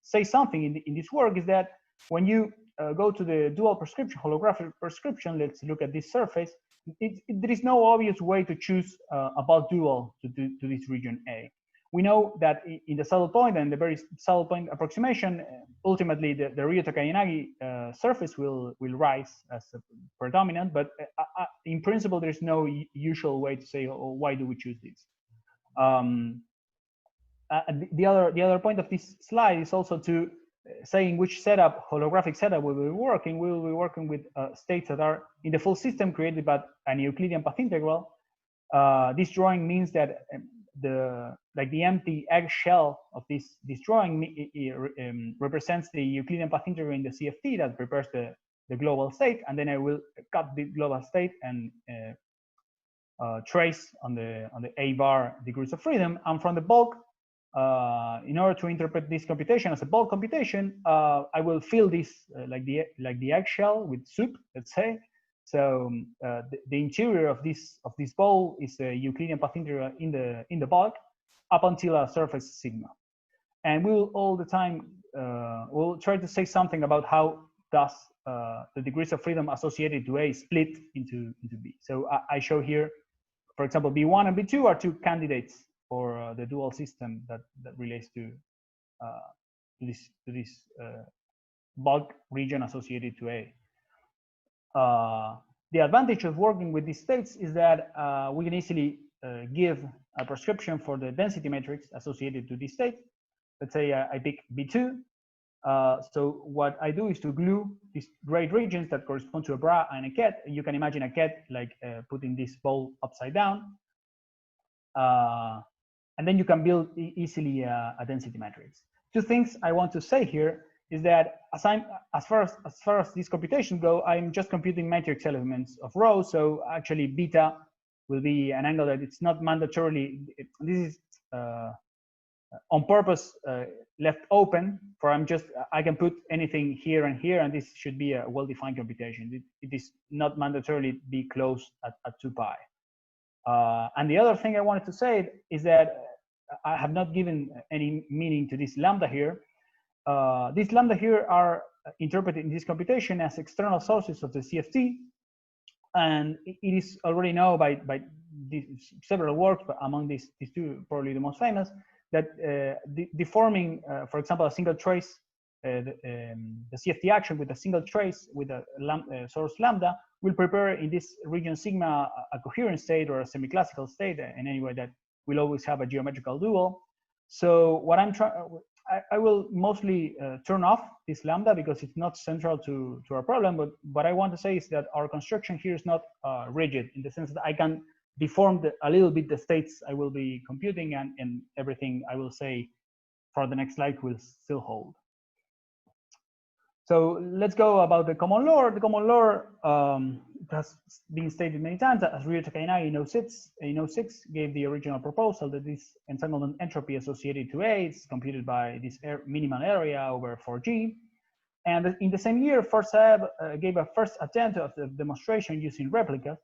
say something in this work is that when you go to the dual prescription, holographic prescription, let's look at this surface, there is no obvious way to choose a bulk dual to this region A. We know that in the saddle point and the very saddle point approximation, ultimately the Ryō-Takayanagi surface will rise as a predominant, but in principle, there's no usual way to say, oh, why do we choose this? The other point of this slide is also to say in which setup, holographic setup we will be working. We will be working with states that are in the full system created by an Euclidean path integral. This drawing means that the empty eggshell of this drawing represents the Euclidean path integral in the CFT that prepares the global state, and then I will cut the global state and trace on the A bar degrees of freedom. And from the bulk, in order to interpret this computation as a bulk computation, I will fill this like the eggshell with soup, let's say. So the interior of this bowl is a Euclidean path integral in the bulk up until a surface sigma, and we will all the time we'll try to say something about how does the degrees of freedom associated to A split into B. So I show here, for example, B1 and B2 are two candidates for the dual system that relates to this bulk region associated to A. The advantage of working with these states is that we can easily give a prescription for the density matrix associated to this state. Let's say I pick B2. So what I do is to glue these great regions that correspond to a bra and a ket. You can imagine a ket like putting this bowl upside down. And then you can build easily a density matrix. Two things I want to say here is that as far as these computations go, I'm just computing matrix elements of rho. So actually beta will be an angle that it's not mandatorily, this is on purpose left open for I can put anything here and here, and this should be a well-defined computation. It is not mandatorily be closed at 2 pi. And the other thing I wanted to say is that I have not given any meaning to this lambda here. These lambda here are interpreted in this computation as external sources of the CFT, and it is already known by several works, but among these two, probably the most famous, that deforming, for example, a single trace, the CFT action with a single trace with a source lambda will prepare in this region sigma a coherent state or a semi-classical state in any way that will always have a geometrical dual. So what I'm trying, I will mostly turn off this lambda because it's not central to our problem. But what I want to say is that our construction here is not rigid in the sense that I can deform a little bit the states I will be computing, and everything I will say for the next slide will still hold. So let's go about the common law. The common law has been stated many times that as Ryo Takayanagi in 06 gave the original proposal that this entanglement entropy associated to A is computed by this minimal area over 4G. And in the same year, Forsaev gave a first attempt of the demonstration using replicas.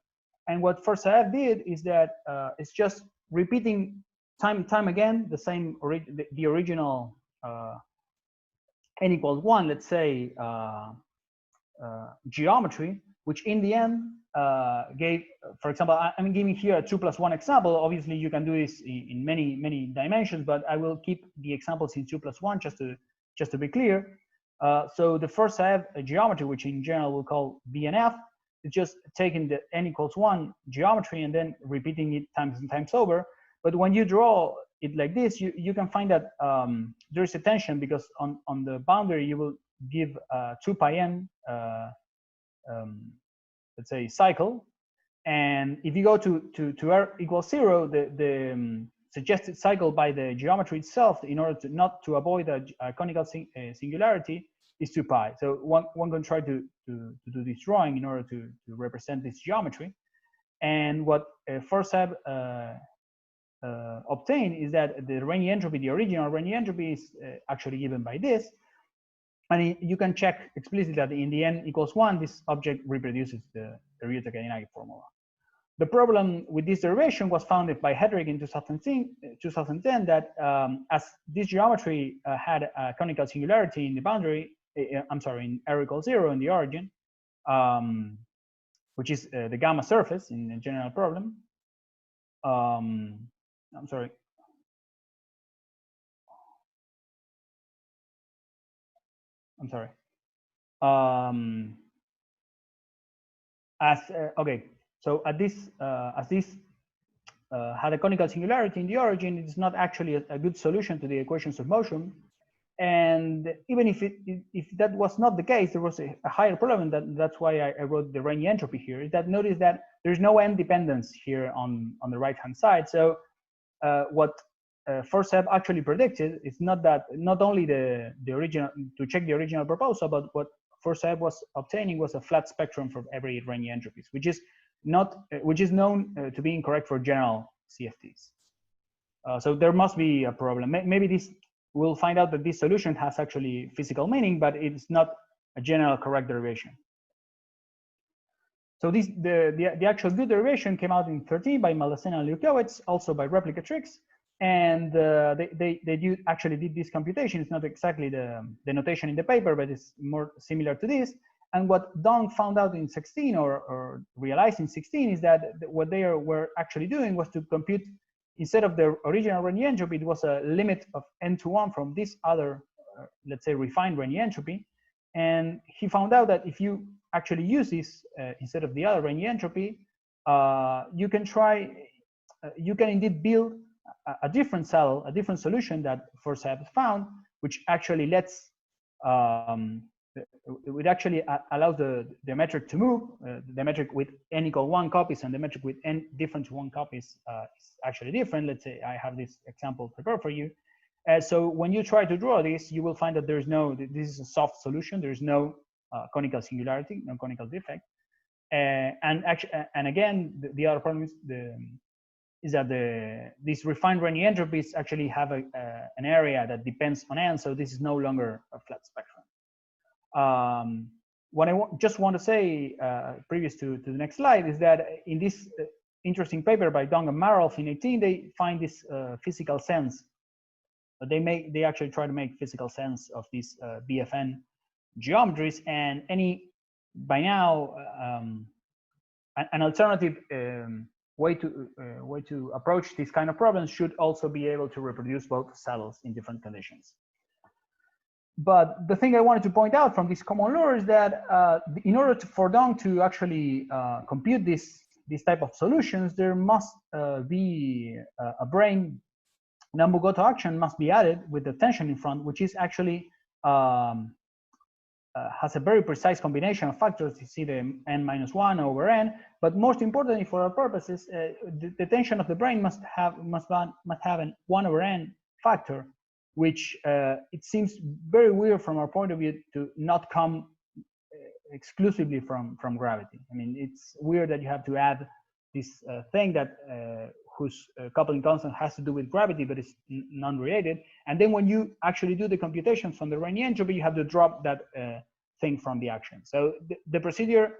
And what Forsaev did is that it's just repeating time again the same the original n equals 1, let's say, geometry, which in the end gave, for example, I'm giving here a 2 + 1 example. Obviously, you can do this in many dimensions, but I will keep the examples in 2 + 1 just to be clear. So the first I have a geometry, which in general we'll call BNF. It's just taking the n equals 1 geometry and then repeating it times and times over. But when you draw it like this, you can find that there is a tension because on the boundary you will give 2 pi n, let's say, cycle. And if you go to r equals 0, the suggested cycle by the geometry itself, in order to not to avoid a conical singularity, is 2 pi. So one can try to do this drawing in order to represent this geometry. And what Forsaev obtained is that the Rényi entropy, the original Rényi entropy, is actually given by this. And you can check explicitly that in the n equals 1, this object reproduces the Ryo Takayanagi formula. The problem with this derivation was found by Hedrick in 2010 that as this geometry had a conical singularity in the boundary, I'm sorry, in r equals 0 in the origin, which is the gamma surface in the general problem. I'm sorry. I'm sorry. Okay, so at this, as this had a conical singularity in the origin, it's not actually a good solution to the equations of motion. And even if that was not the case, there was a higher problem. That's why I wrote the Rényi entropy here. Is that notice that there's no n dependence here on the right hand side. So what Forsaev actually predicted is not only the original, to check the original proposal, but what Forsaev was obtaining was a flat spectrum for every Rényi entropies, which is known to be incorrect for general CFTs. So there must be a problem. Maybe this, we'll find out that this solution has actually physical meaning, but it's not a general correct derivation. So this, the actual good derivation came out in 2013 by Maldacena and Liukowicz, also by Replica Tricks. And they actually did this computation. It's not exactly the notation in the paper, but it's more similar to this. And what Dong found out in 16 or realized in 16 is that what they were actually doing was to compute, instead of the original Rényi entropy, it was a limit of n to 1 from this other, let's say, refined Rényi entropy. And he found out that if you actually use this instead of the other Rényi entropy, you can indeed build a different saddle, a different solution that Forsaev found, which actually lets, it actually allows the metric to move. The metric with n equal 1 copies and the metric with n different to 1 copies is actually different. Let's say I have this example prepared for you. So when you try to draw this, you will find that there's no, this is a soft solution. There's no conical singularity, no conical defect. And again, the other problem is that these refined Rényi entropies actually have an area that depends on n, so this is no longer a flat spectrum. What I just want to say, previous to the next slide, is that in this interesting paper by Dong and Maroff in 18, they find this physical sense. They actually try to make physical sense of these BFN geometries, and by now an alternative way to approach these kind of problems should also be able to reproduce both saddles in different conditions. But the thing I wanted to point out from this common law is that in order for Dong to actually compute this type of solutions, there must be a brane Nambu-Goto action must be added with the tension in front, which is actually has a very precise combination of factors. You see the n-1 over n, but most importantly for our purposes, the tension of the brain must have an 1 over n factor, which it seems very weird from our point of view to not come exclusively from gravity. I mean, it's weird that you have to add this thing that whose coupling constant has to do with gravity, but it's non-related. And then when you actually do the computations on the Rayleigh entropy, you have to drop that thing from the action. So the procedure,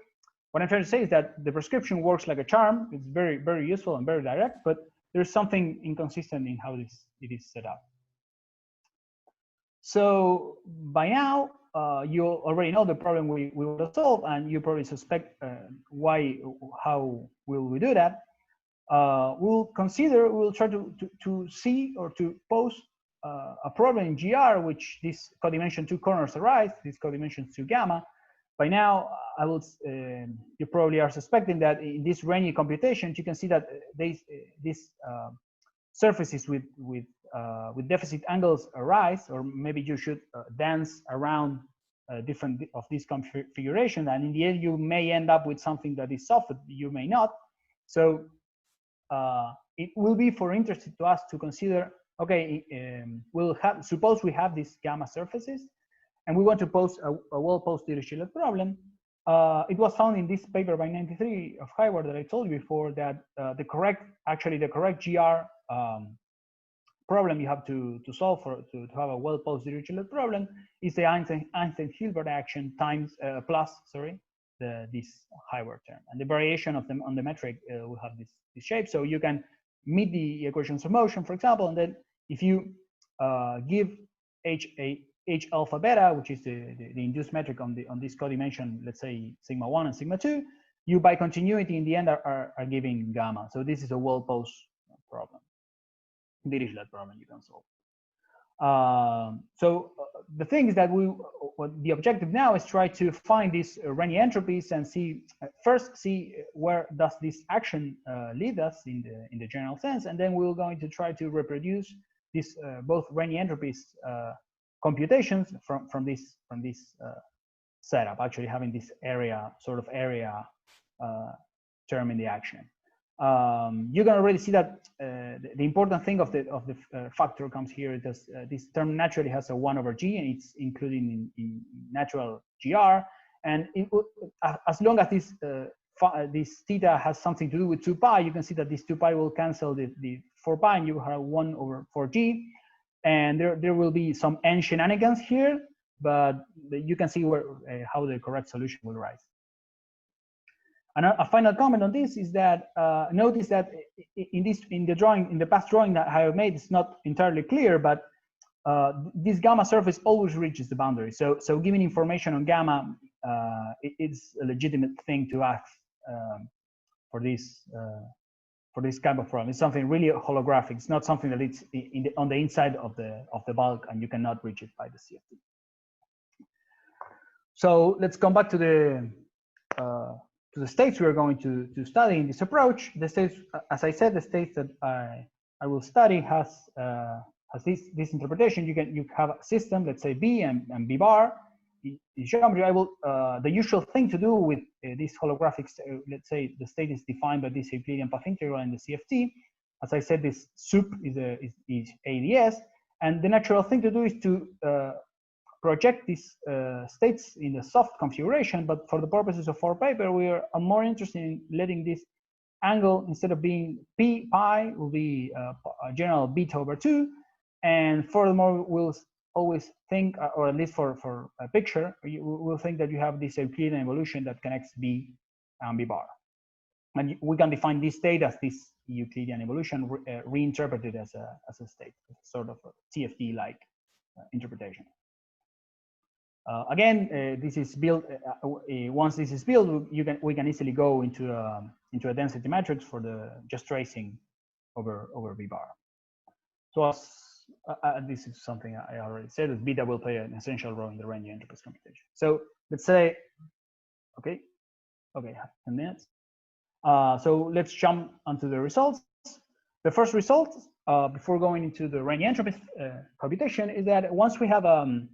what I'm trying to say is that the prescription works like a charm. It's very, very useful and very direct, but there's something inconsistent in how it is set up. So by now, you already know the problem we want to solve, and you probably suspect how will we do that. We'll try to see or to pose a problem in GR, which this codimension 2 corners arise, this codimension 2 gamma. By now, you probably are suspecting that in this Rayleigh computations, you can see that these surfaces with deficit angles arise, or maybe you should dance around different of this configuration, and in the end, you may end up with something that is soft, but you may not. So it will be for interest to us to consider, okay, suppose we have these gamma surfaces and we want to pose a well-posed Dirichlet problem. It was found in this paper by 93 of Hayward that I told you before that the correct GR problem you have to solve to have a well-posed Dirichlet problem is the Einstein-Hilbert action times plus this Hayward term, and the variation of them on the metric will have this shape. So you can meet the equations of motion, for example, and then if you give H alpha beta, which is the induced metric on this codimension, let's say sigma 1 and sigma 2, you by continuity in the end are giving gamma. So this is a well-posed problem, Dirichlet problem you can solve. The thing is that the objective now is try to find these Rayleigh entropies and see where does this action lead us in the general sense, and then we're going to try to reproduce this both Rayleigh entropies computations from this setup, actually having this area term in the action. You can already see that the important thing of the factor comes here. This term naturally has a 1 over g, and it's included in natural GR. And as long as this theta has something to do with 2 pi, you can see that this 2 pi will cancel the 4 pi, and you have 1 over 4g. And there will be some n shenanigans here, but you can see how the correct solution will rise. And a final comment on this is that notice that in the past drawing that I have made, it's not entirely clear, but this gamma surface always reaches the boundary. So giving information on gamma, it's a legitimate thing to ask for this kind of problem. It's something really holographic. It's not something that it's on the inside of the bulk, and you cannot reach it by the CFT. So let's come back to the states we are going to study in this approach. The states, as I said, the states that I will study has this interpretation. You have a system, let's say B and B bar. In geometry, the usual thing to do with this holographic, let's say the state is defined by this Euclidean path integral in the CFT. As I said, this sup is ADS, and the natural thing to do is to project these states in the soft configuration, but for the purposes of our paper, we are more interested in letting this angle, instead of being pi, will be a general beta over 2, and furthermore, we'll always think, or at least for a picture, we'll think that you have this Euclidean evolution that connects B and B bar. And we can define this state as this Euclidean evolution reinterpreted as a state, sort of a CFT-like interpretation. Again, this is built. Once this is built, we can easily go into a density matrix for just tracing over B bar. So this is something I already said, that beta will play an essential role in the Rayleigh entropies computation. So let's say, okay, 10 minutes. So let's jump onto the results. The first result before going into the Rayleigh entropy computation is that once we have an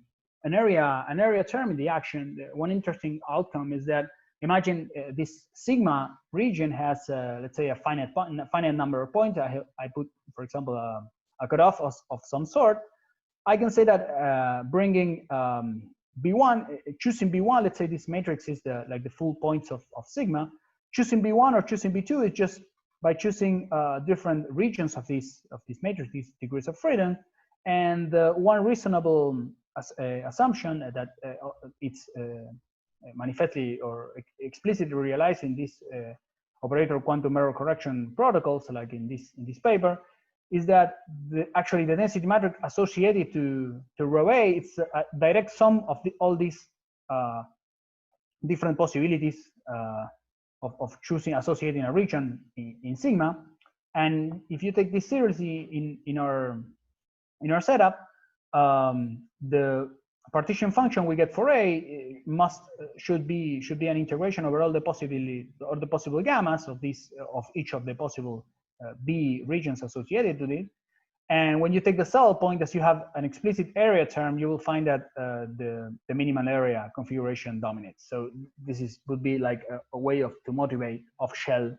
area term in the action, one interesting outcome is that imagine this sigma region has, let's say, a finite number of points. I put, for example, a cutoff of some sort. I can say that bringing B1, choosing B1, let's say this matrix is like the full points of sigma. Choosing B1 or choosing B2 is just by choosing different regions of this matrix, these degrees of freedom. And one reasonable assumption that it's manifestly or explicitly realized in this operator quantum error correction protocols, like in this paper, is that actually the density matrix associated to rho A, it's a direct sum of all these different possibilities of choosing associating a region in sigma. And if you take this seriously in our setup, the partition function we get for A should be an integration over all the possible gammas of each of the possible B regions associated to it. And when you take the saddle point, as you have an explicit area term, you will find that the minimal area configuration dominates. So this would be like a way to motivate off-shell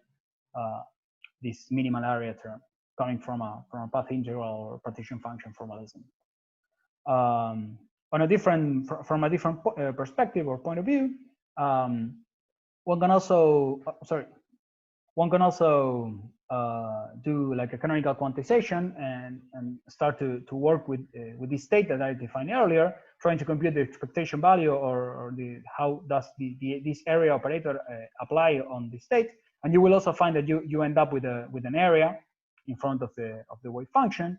this minimal area term coming from a path integral or partition function formalism. From a different perspective or point of view, one can also do like a canonical quantization and start to work with this state that I defined earlier, trying to compute the expectation value or how does this area operator apply on the state. And you will also find that you end up with an area in front of the wave function.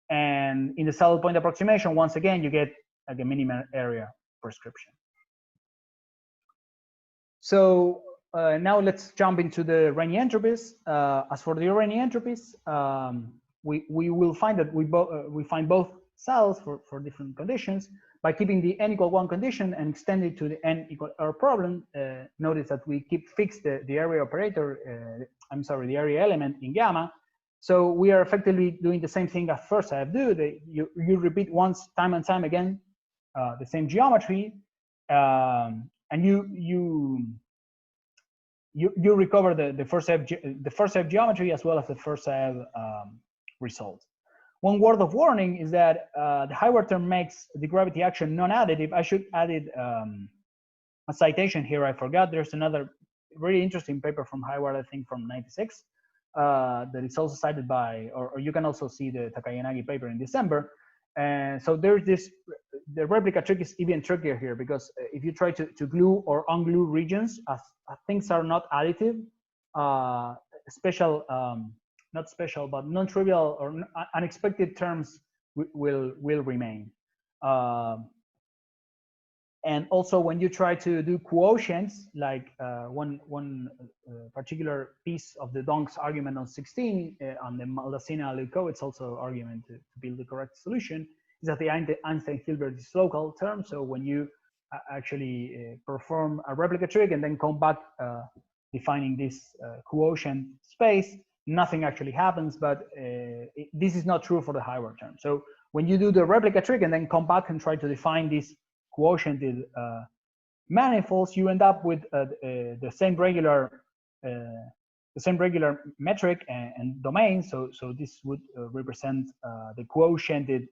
And in the saddle point approximation, once again, you get like a minimum area prescription. So now let's jump into the Rayleigh entropies. As for the Rayleigh entropies, we will find that we find both cells for different conditions by keeping the n=1 condition and extend it to the n=r problem. Notice that we keep fixed the area operator. The area element in gamma. So we are effectively doing the same thing as first I do. You repeat once, time and time again, the same geometry, and you recover the first step geometry as well as the first step result. One word of warning is that the Hayward term makes the gravity action non-additive. I should add a citation here. I forgot. There's another very interesting paper from Hayward, I think from '96, that is also cited by, or you can also see the Takayanagi paper in December. And so there's the replica trick is even trickier here, because if you try to glue or unglue regions, as things are not additive, not special, but non-trivial or unexpected terms will remain. And also when you try to do quotients, like one particular piece of the Dong's argument on 16 on the Maldacena-LAWGH, it's also argument to build the correct solution, is that the Einstein-Hilbert is local term. So when you actually perform a replica trick and then come back defining this quotient space, nothing actually happens, but this is not true for the Hayward term. So when you do the replica trick and then come back and try to define this quotiented manifolds, you end up with the same regular metric and domain. So this would represent the quotiented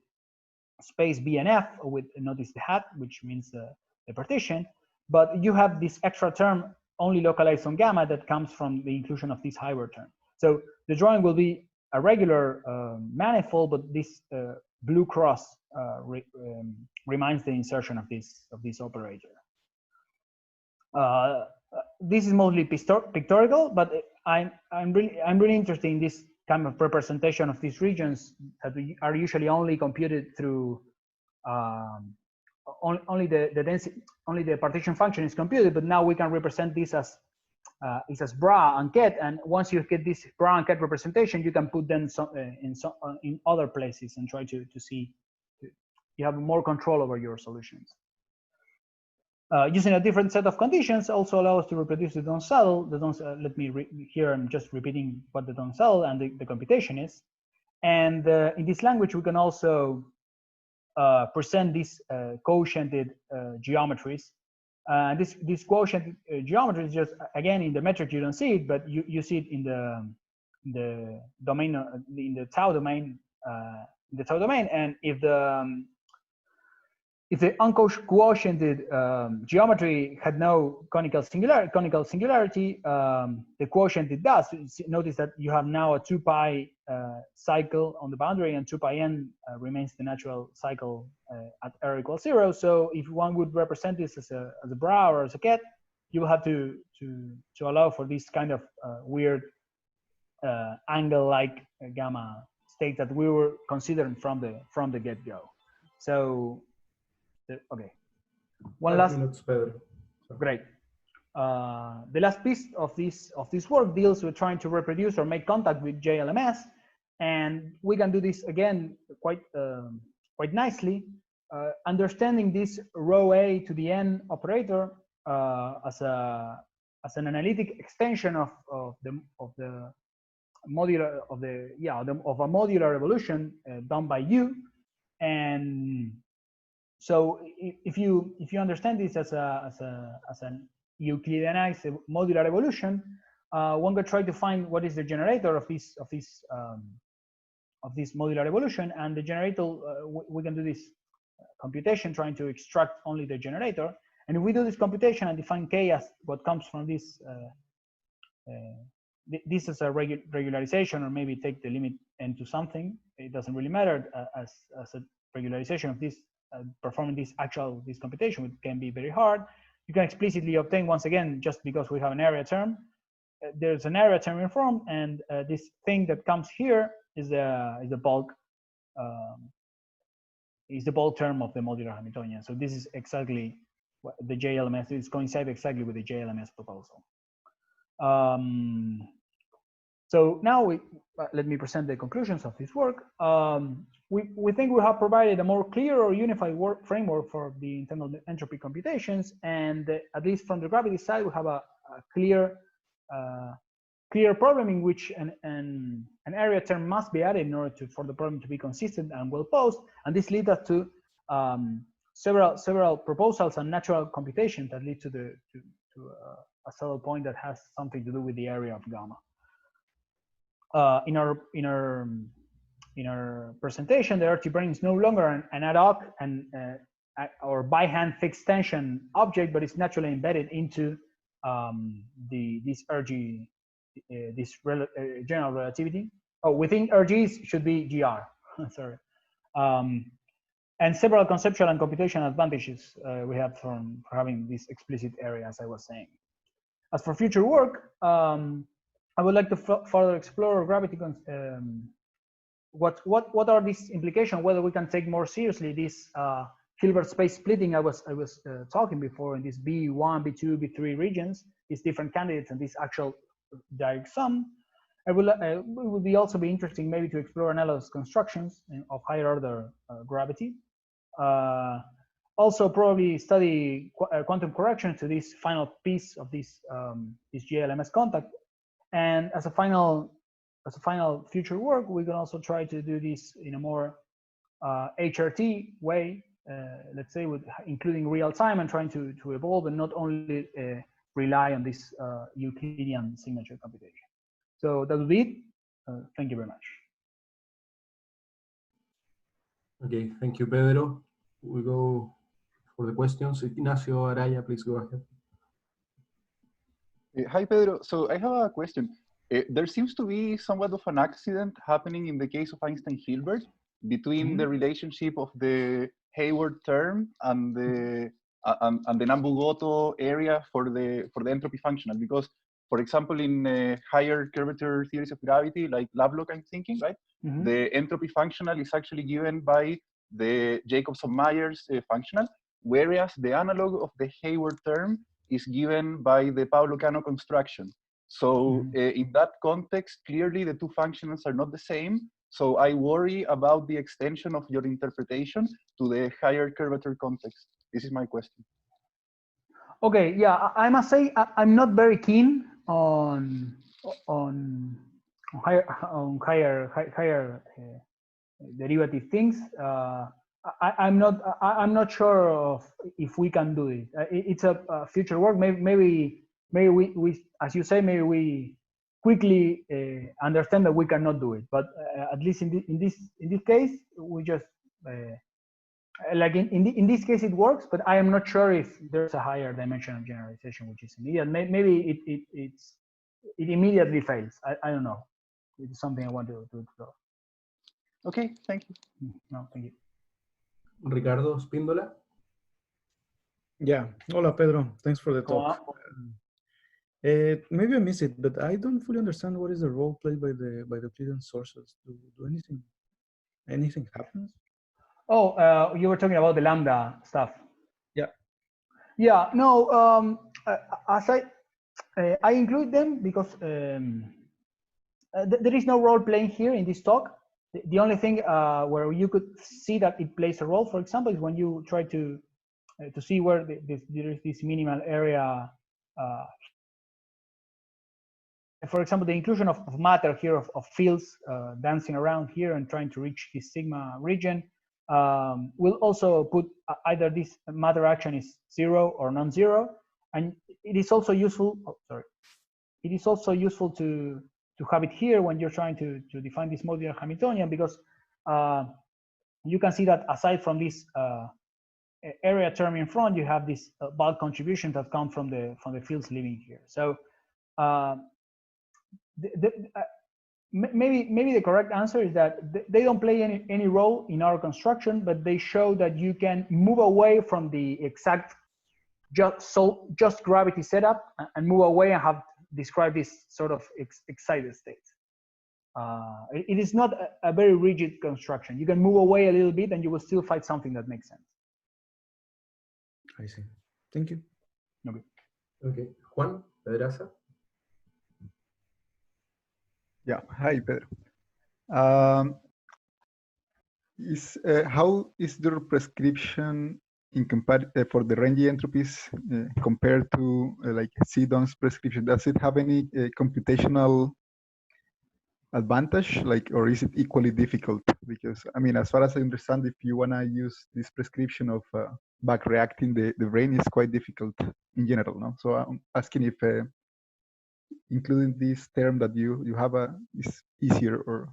space B and F with, notice the hat, which means the partition. But you have this extra term only localized on gamma that comes from the inclusion of this Hayward term. So the drawing will be a regular manifold, but this blue cross reminds the insertion of this operator. This is mostly pictorial, but I'm really interested in this kind of representation of these regions that are usually only computed through only the density, only the partition function is computed. But now we can represent this as bra and ket, and once you get this bra and ket representation, you can put them in other places and try to see you have more control over your solutions. Using a different set of conditions also allows us to reproduce the Dong saddle. Let me here I'm just repeating what the Dong saddle and the computation is. And in this language, we can also present these quotiented geometries. This quotient geometry is just, again, in the metric you don't see it, but you see it in the domain, in the tau domain, and if the unquotiented geometry had no conical singularity, the quotient it does. Notice that you have now a 2 pi cycle on the boundary, and 2 pi n remains the natural cycle at r equals 0. So if one would represent this as a bra or as a ket, you will have to allow for this kind of weird angle-like gamma state that we were considering from the get-go. So okay, one last. Great. The last piece of this work deals with trying to reproduce or make contact with JLMS, and we can do this again quite nicely, understanding this rho a to the n operator as an analytic extension of a modular evolution done by you. And so if you understand this as an Euclideanized modular evolution, one could try to find what is the generator of this modular evolution, and the generator, we can do this computation trying to extract only the generator. And if we do this computation and define k as what comes from this this is a regularization, or maybe take the limit n to something, it doesn't really matter, as a regularization of this, performing this computation, which can be very hard. You can explicitly obtain, once again, just because we have an area term, there's an area term in form, and this thing that comes here is the bulk term of the modular Hamiltonian. So this is exactly what the JLMS is, coincide exactly with the JLMS proposal. So now let me present the conclusions of this work. We think we have provided a more clear or unified framework for the internal entropy computations, and at least from the gravity side, we have a clear problem in which an area term must be added in order for the problem to be consistent and well posed. And this leads us to several proposals and natural computations that lead to a subtle point that has something to do with the area of gamma. In our presentation, the RT brain is no longer an ad hoc or by hand fixed tension object, but it's naturally embedded into this RG, general relativity. Oh, within RGs should be GR. Sorry. And several conceptual and computational advantages we have for having this explicit area, as I was saying. As for future work, I would like to further explore gravity. What are these implications? Whether we can take more seriously this Hilbert space splitting I was talking before in these B1, B2, B3 regions, these different candidates and this actual direct sum. It would also be interesting maybe to explore analogous constructions of higher order gravity. Also probably study quantum correction to this final piece of this JLMS contact. And as a final future work, we can also try to do this in a more HRT way, let's say, with including real time and trying to evolve and not only rely on this Euclidean signature computation. So that would be it. Thank you very much. Okay, thank you, Pedro. We go for the questions. Ignacio Araya, please go ahead. Hi, Pedro. So I have a question. There seems to be somewhat of an accident happening in the case of Einstein-Hilbert between the relationship of the Hayward term and the Nambu-Goto area for the entropy functional. Because, for example, in higher curvature theories of gravity, like LAWGH, I'm thinking, right? The entropy functional is actually given by the Jacobson-Myers functional, whereas the analog of the Hayward term is given by the Pablo-Cano construction. So in that context, clearly the two functionals are not the same. So I worry about the extension of your interpretation to the higher curvature context. This is my question. Okay, yeah, I must say I'm not very keen on higher derivative things. I'm not sure of if we can do it. It's a future work. Maybe we, as you say, maybe we quickly understand that we cannot do it. But at least in this case, we just like in this case it works. But I am not sure if there's a higher dimension of generalization which is immediate. Maybe it immediately fails. I don't know. It's something I want to explore. Okay, thank you. No, thank you. Ricardo Spíndola. Yeah. Hola, Pedro. Thanks for the talk. Maybe I miss it, but I don't fully understand what is the role played by the Euclidean sources. Do anything happens? Oh, you were talking about the lambda stuff. Yeah. Yeah. No. As I include them because there is no role playing here in this talk. The only thing where you could see that it plays a role, for example, is when you try to see where there is this minimal area. For example, the inclusion of matter here, of fields dancing around here and trying to reach this sigma region will also put either this matter action is 0 or non-zero, and it is also useful. Oh, sorry. It is also useful to have it here when you're trying to define this modular Hamiltonian, because you can see that aside from this area term in front, you have this bulk contribution that come from the fields living here. So maybe the correct answer is that they don't play any role in our construction, but they show that you can move away from the exact just gravity setup and move away and have describe this sort of excited state. It is not a very rigid construction. You can move away a little bit and you will still find something that makes sense. I see. Thank you. Okay. Okay. Juan Pedraza. Yeah. Hi, Pedro. How is your prescription for the range entropies compared to like Sidon's prescription? Does it have any computational advantage, like, or is it equally difficult? Because I mean, as far as I understand, if you wanna use this prescription of back reacting the brain, is quite difficult in general, no? So I'm asking if including this term that you have is easier or.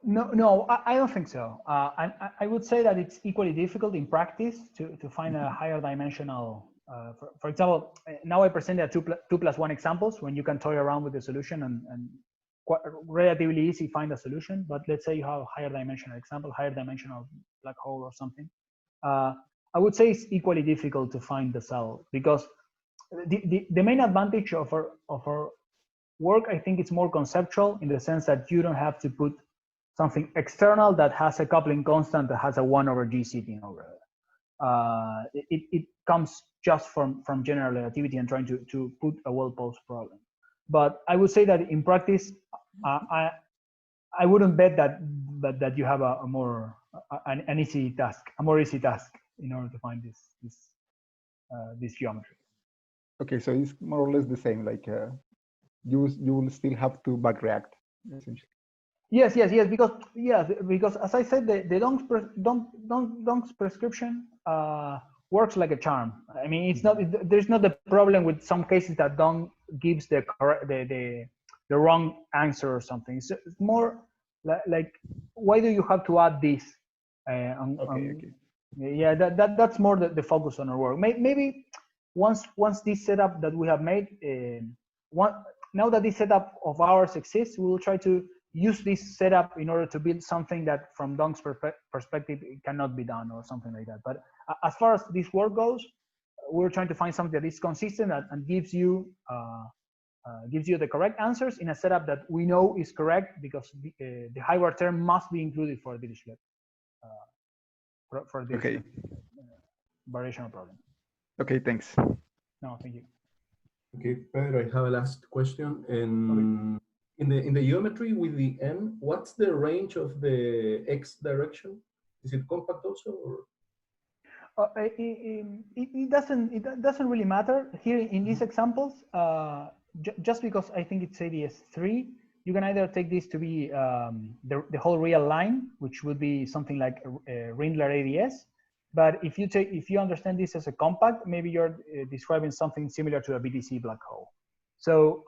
No, I don't think so. I would say that it's equally difficult in practice to find a higher dimensional. For example, now I presented 2+1 examples when you can toy around with the solution and quite relatively easy find a solution. But let's say you have a higher dimensional example, higher dimensional black hole or something. I would say it's equally difficult to find the cell, because the main advantage of our work, I think, it's more conceptual in the sense that you don't have to put something external that has a coupling constant that has a 1/g sitting over it. It comes just from general relativity and trying to put a well-posed problem. But I would say that in practice, I wouldn't bet that you have a more an easy task, a more easy task in order to find this geometry. Okay, so it's more or less the same. Like you will still have to back react, essentially. Yes, because as I said, the Dong's prescription works like a charm. I mean, it's not, there's not the problem with some cases that Dong gives the wrong answer or something. It's more like why do you have to add this? Okay. Yeah, that's more the focus on our work. Maybe once this setup that we have made, now that this setup of ours exists, we will try to use this setup in order to build something that from Dong's perspective it cannot be done or something like that. But as far as this work goes, we're trying to find something that is consistent and gives you the correct answers in a setup that we know is correct, because the Hayward term must be included for Dirichlet for this variational problem. Okay, thanks. No, thank you. Okay, Pedro, I have a last question. And in the geometry with the n, what's the range of the x direction? Is it compact also, or? It doesn't really matter here in these examples. Just because I think it's ADS3, you can either take this to be the whole real line, which would be something like a Rindler ADS. But if you understand this as a compact, maybe you're describing something similar to a BTC black hole. So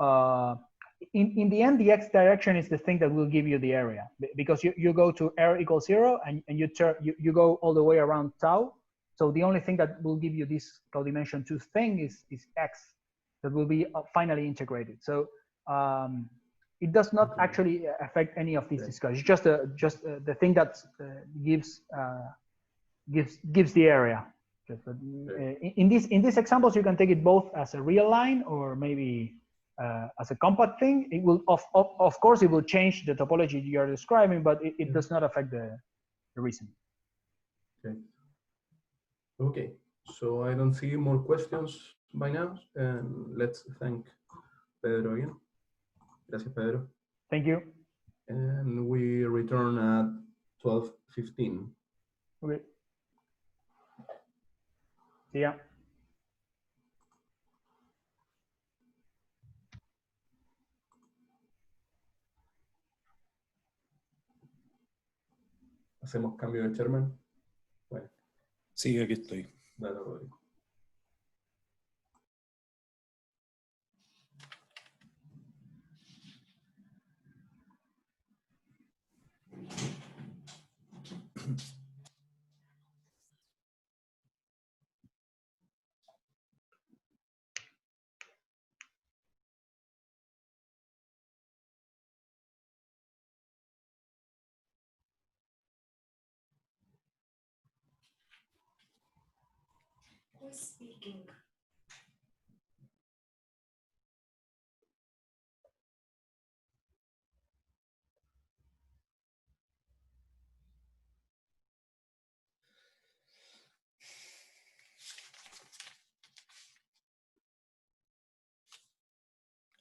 in the end, the x direction is the thing that will give you the area, because you go to r equals 0 and you go all the way around tau. So the only thing that will give you this codimension 2 thing is x that will be finally integrated. So it does not actually affect any of these discussions. It's just the thing that gives the area. In these examples, you can take it both as a real line or maybe as a compact thing. It will of course it will change the topology you are describing, but it does not affect the reasoning. Okay. Okay. So I don't see more questions by now, and let's thank Pedro again. Gracias, Pedro. Thank you. And we return at 12:15. Okay. See ya. ¿Hacemos cambio de chairman? Bueno. Sí, aquí estoy. Dale, Rodrigo. Who's speaking?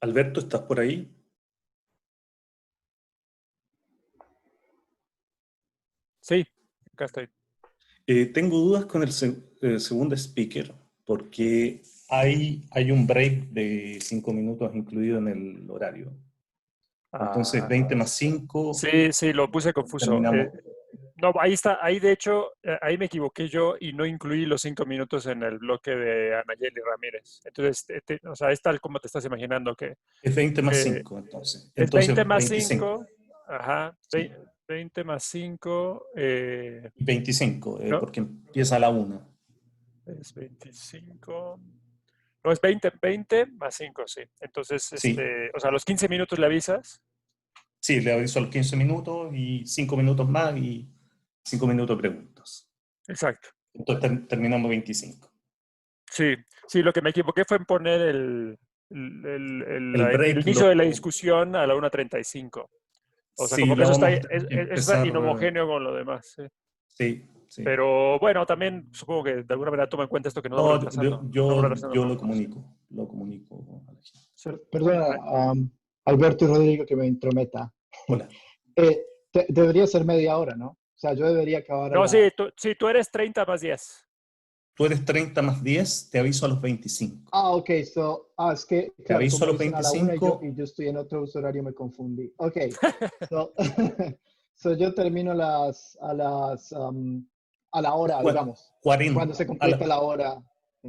Alberto, ¿estás por ahí? Sí, acá estoy. Tengo dudas con el segundo speaker, porque hay un break de 5 minutos incluido en el horario. Entonces, 20 más 5... Sí, lo puse confuso. No, ahí está, ahí de hecho, ahí me equivoqué yo y no incluí los 5 minutos en el bloque de Anayeli Ramírez. Entonces, o sea, es tal como te estás imaginando que... Es 20 más 5, entonces. Es 20 más 25. 5, ajá, 20 más 5... 25, ¿no? porque empieza a la 1. Es 25... No, es 20 más 5, sí. Entonces, Sí. O sea, los 15 minutos le avisas. Sí, le aviso a los 15 minutos y 5 minutos más y 5 minutos de preguntas. Exacto. Entonces terminamos 25. Sí, lo que me equivoqué fue en poner el inicio de la discusión a la 1:35. O sea, sí, como que eso está empezar... inhomogéneo con lo demás. Sí. Sí. Pero bueno, también supongo que de alguna manera toma en cuenta esto que no yo lo comunico a la gente. Perdona, Alberto y Rodrigo, que me intrometa. Hola. Debería ser media hora, ¿no? O sea, yo debería acabar. No, tú eres 30 más 10. Tú eres 30 más 10, te aviso a los 25. Ok, es que te aviso a los 25. Y yo estoy en otro uso horario, me confundí. Ok, yo termino a la hora, digamos. 40. Cuando se completa la hora.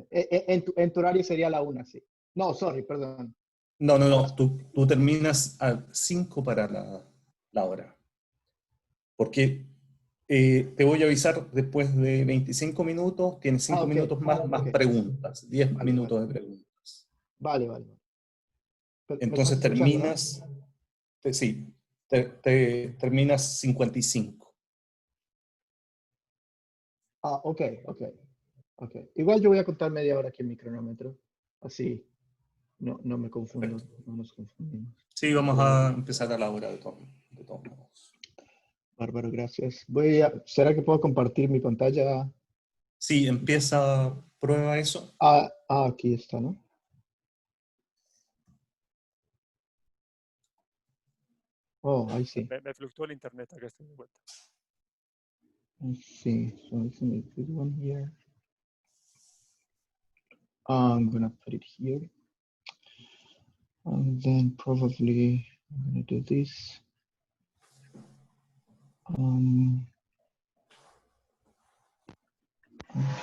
En tu horario sería la 1, sí. No, sorry, perdón. No, tú terminas a 5 para la hora. Porque te voy a avisar después de 25 minutos, tienes 5 minutos más preguntas, 10 minutos de preguntas. Vale. Entonces terminas, terminas 55. Ok. Igual yo voy a contar media hora aquí en mi cronómetro, así no me confundo, no nos confundimos. Sí, vamos a empezar a la hora de todos modos. Bárbaro, gracias. ¿Será que puedo compartir mi pantalla? Sí, prueba eso. Aquí está, ¿no? Oh, ahí sí. Me fluctuó el internet, acá estoy de vuelta. Sí, so I think it's this one here. I'm gonna put it here. And then probably I'm gonna do this. Can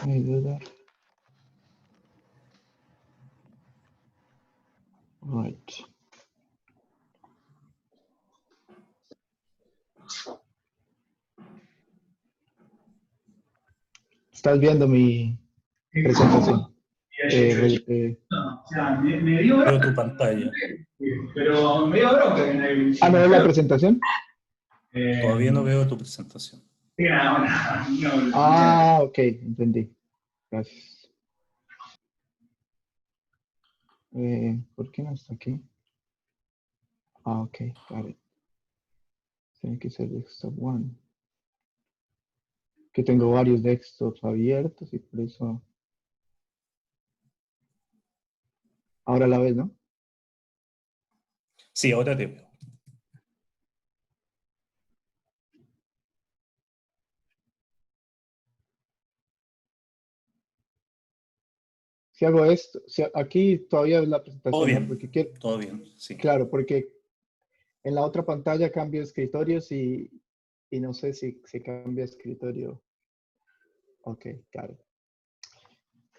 I do that? Right. ¿Estás viendo mi presentación? Veo tu pantalla. Pero me dio bronca que nadie... ¿Ah, no ves la presentación? Todavía no veo tu presentación. Ah, ok, entendí. Gracias. ¿Por qué no está aquí? Ah, ok, got it. Tiene que ser desktop 1. Que tengo varios desktops abiertos y por eso... Ahora la ves, ¿no? Sí, ahora te veo. Si hago esto, aquí todavía es la presentación. Todo bien, ¿no? Porque quiero, todo bien, sí. claro, porque en la otra pantalla cambio escritorios y no sé si se cambia escritorio. Ok, claro.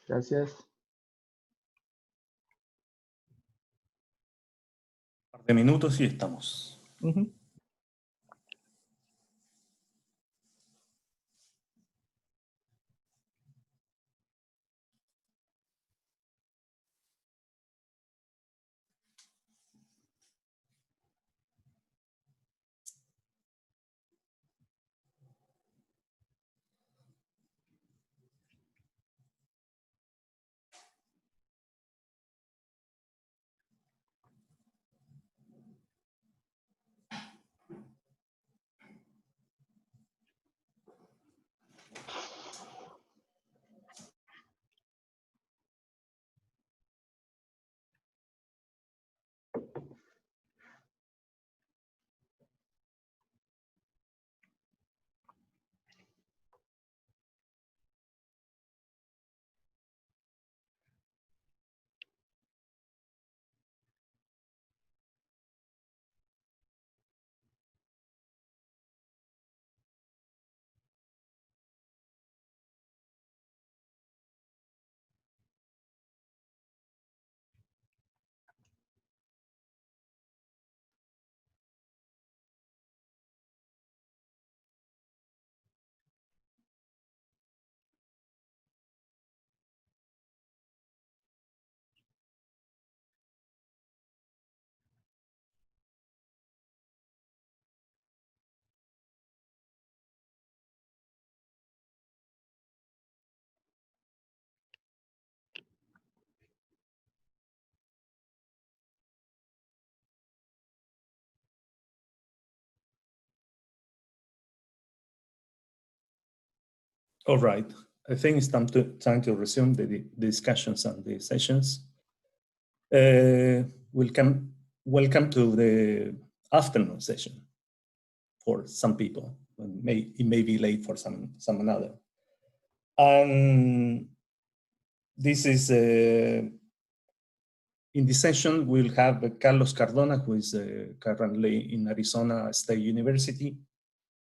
Gracias. Un par de minutos y estamos. All right. I think it's time to resume the discussions and the sessions. Welcome to the afternoon session for some people. It may be late for some another. And this is, in this session, we'll have Carlos Cardona, who is currently in Arizona State University,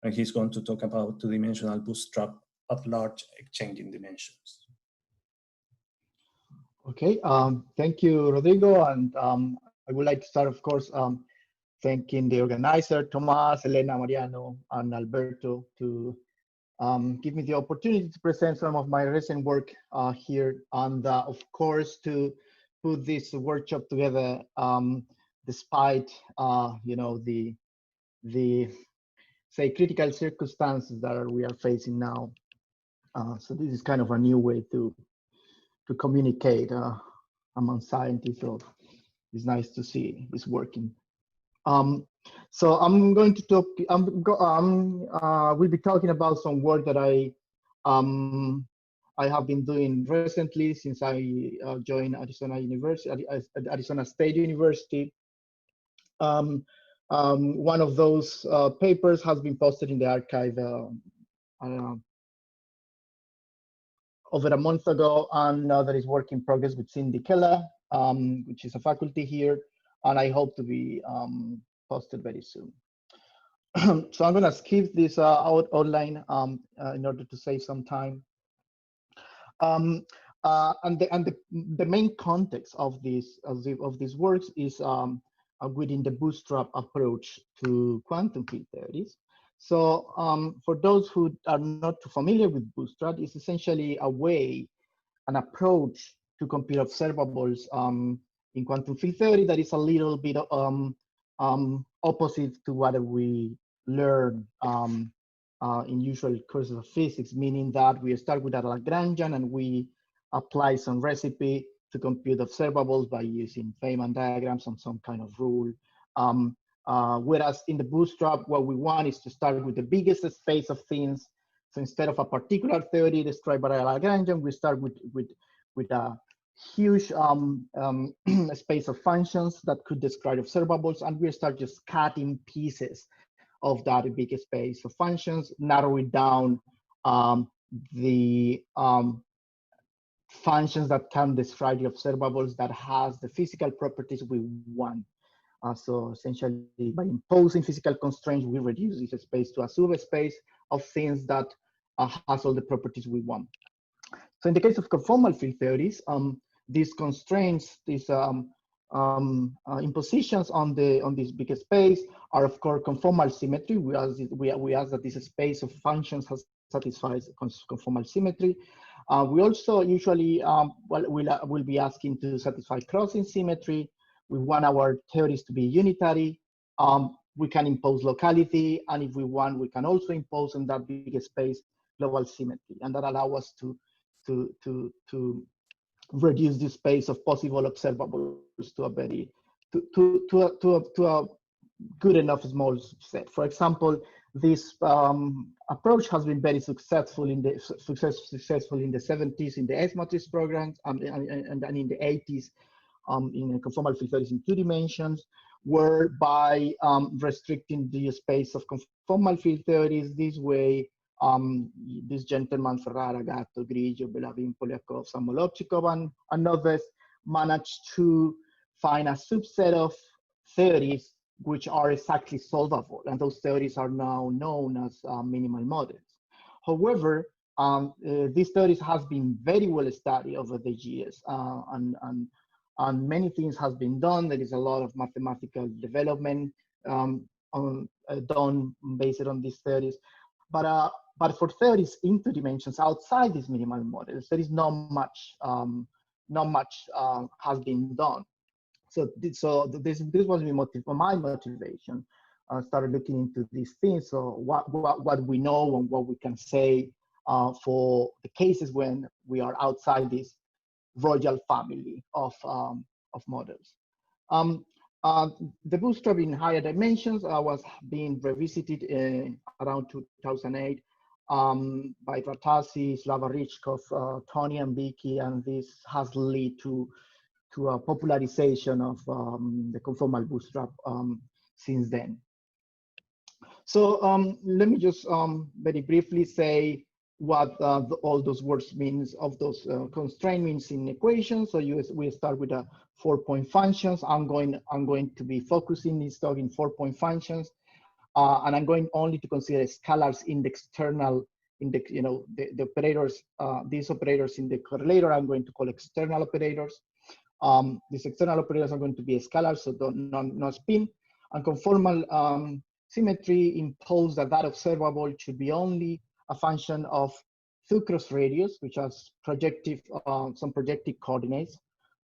and he's going to talk about two-dimensional bootstrap at large exchanging dimensions. Okay, thank you, Rodrigo. And I would like to start, of course, thanking the organizer, Tomas, Elena, Mariano, and Alberto, to give me the opportunity to present some of my recent work here, and of course, to put this workshop together despite, you know, the say critical circumstances that we are facing now. So this is kind of a new way to communicate among scientists. So it's nice to see it's working. So I'm going to talk. We'll be talking about some work that I have been doing recently since I joined Arizona University, Arizona State University. One of those papers has been posted in the archive I don't know, over a month ago, and that is work in progress with Cindy Keller, which is a faculty here, and I hope to be posted very soon. So I'm going to skip this outline in order to save some time. And the main context of these works is within the bootstrap approach to quantum field theories. So for those who are not too familiar with bootstrap, it's essentially a way, an approach to compute observables in quantum field theory that is a little bit opposite to what we learn in usual courses of physics, meaning that we start with a Lagrangian and we apply some recipe to compute observables by using Feynman diagrams and some kind of rule. Whereas in the bootstrap, what we want is to start with the biggest space of things. So instead of a particular theory described by a Lagrangian, we start with a huge space of functions that could describe observables, and we start just cutting pieces of that big space of functions, narrowing down the functions that can describe the observables that has the physical properties we want. So essentially, by imposing physical constraints, we reduce this space to a subspace of things that has all the properties we want. So in the case of conformal field theories, these constraints, these impositions on this big space are of course conformal symmetry. We ask that this space of functions satisfies conformal symmetry. We also usually will be asking to satisfy crossing symmetry. We want our theories to be unitary. We can impose locality, and if we want, we can also impose on that big space global symmetry, and that allows us to reduce the space of possible observables to a very to a good enough small set. For example, this approach has been very successful in the 70s in the S-matrix programs and in the 80s in conformal field theories in 2 dimensions, whereby restricting the space of conformal field theories this way. This gentleman, Ferrara, Gatto, Grigio, Belavin, Polyakov, Samolotchikov, and others managed to find a subset of theories which are exactly solvable, and those theories are now known as minimal models. However, these theories has been very well studied over the years, and many things has been done. There is a lot of mathematical development done based on these theories, but for theories in 2 dimensions outside these minimal models, there is not much has been done. So this was my motivation. I started looking into these things. So what we know and what we can say for the cases when we are outside this royal family of models. The bootstrap in higher dimensions was being revisited around 2008 by Ratassi, Slava-Richkov, Tony and Vicky, and this has led to a popularization of the conformal bootstrap since then. So let me just very briefly say what all those words means of those constraint means in equations. So we start with a 4-point functions. I'm going to be focusing this talk in 4-point functions, and I'm going only to consider scalars in the external, the operators, these operators in the correlator. I'm going to call external operators. These external operators are going to be scalars, so no spin. And conformal symmetry impose that observable should be only a function of 2 cross radius, which has some projective coordinates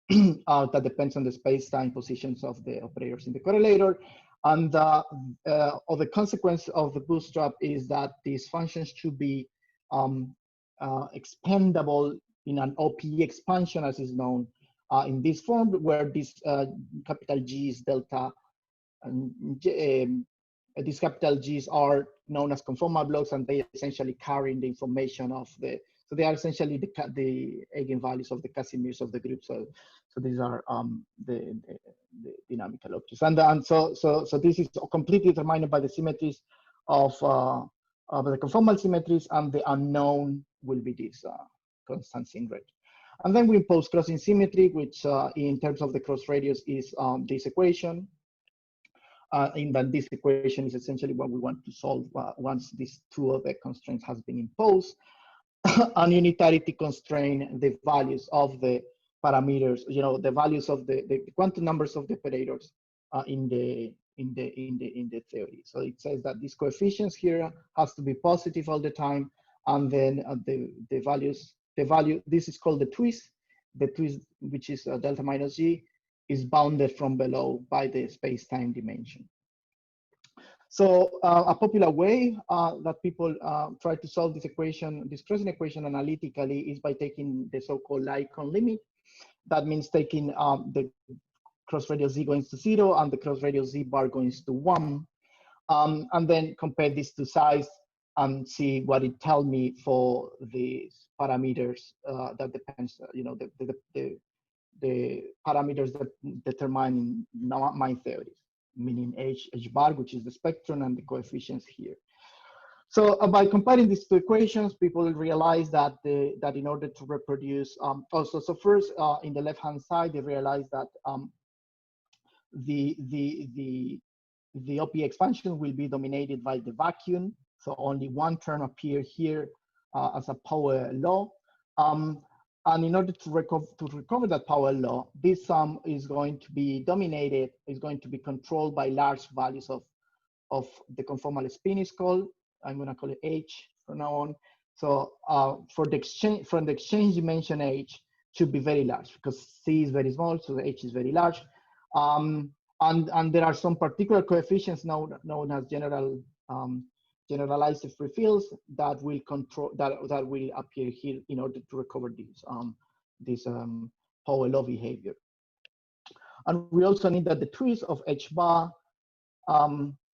that depends on the space-time positions of the operators in the correlator. And the consequence of the bootstrap is that these functions should be expandable in an OPE expansion, as is known in this form, where this capital G is delta, and these capital G's are known as conformal blocks, and they essentially carry the information of so they are essentially the eigenvalues of the Casimirs of the group. So these are the dynamical objects, and so this is completely determined by the symmetries of the conformal symmetries, and the unknown will be this constant sign rate. And then we impose crossing symmetry, which in terms of the cross radius is this equation. in that this equation is essentially what we want to solve once these two of the constraints has been imposed. And unitarity constrain the values of the parameters, the values of the quantum numbers of the operators in the theory. So it says that these coefficients here has to be positive all the time, and then the value, this is called the twist, which is delta minus G, is bounded from below by the space-time dimension. So a popular way that people try to solve this equation, this crossing equation analytically, is by taking the so-called icon limit. That means taking the cross radius Z going to 0 and the cross radius Z bar going to 1. And then compare these two sides and see what it tells me for the parameters that depends, the parameters that determine my theories, meaning H bar, which is the spectrum, and the coefficients here. So by comparing these two equations, people realize that that in order to reproduce, so first in the left-hand side, they realize that the OP expansion will be dominated by the vacuum. So only one term appear here as a power law. And in order to recover that power law, this sum is going to be dominated, is going to be controlled by large values of the conformal spin is called. I'm going to call it H from now on. So from the exchange dimension H should be very large because C is very small, so the H is very large. And there are some particular coefficients known as generalized free fields that will control that will appear here in order to recover this power law behavior. And we also need that the twist of H bar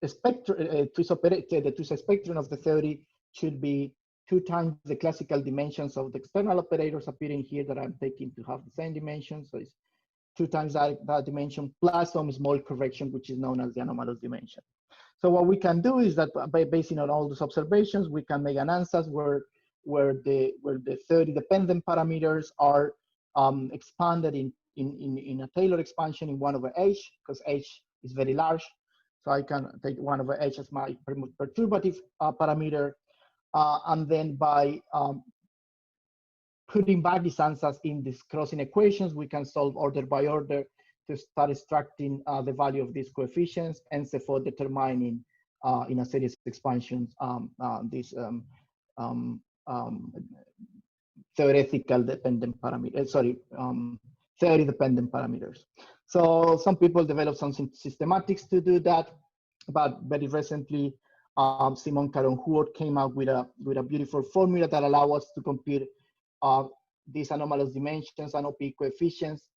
the twist spectrum of the theory should be 2 times the classical dimensions of the external operators appearing here that I'm taking to have the same dimension. So it's 2 times that dimension plus some small correction, which is known as the anomalous dimension. So what we can do is that by basing on all those observations, we can make an answer where the theory dependent parameters are expanded in a Taylor expansion in 1 over H, because H is very large. So I can take 1 over H as my perturbative parameter. And then by putting back these answers in these crossing equations, we can solve order by order to start extracting the value of these coefficients, and so for determining in a series of expansions these theoretical dependent parameters, theory dependent parameters. So some people develop some systematics to do that, but very recently, Simon Caron-Huort came out with a beautiful formula that allows us to compute these anomalous dimensions and OP coefficients,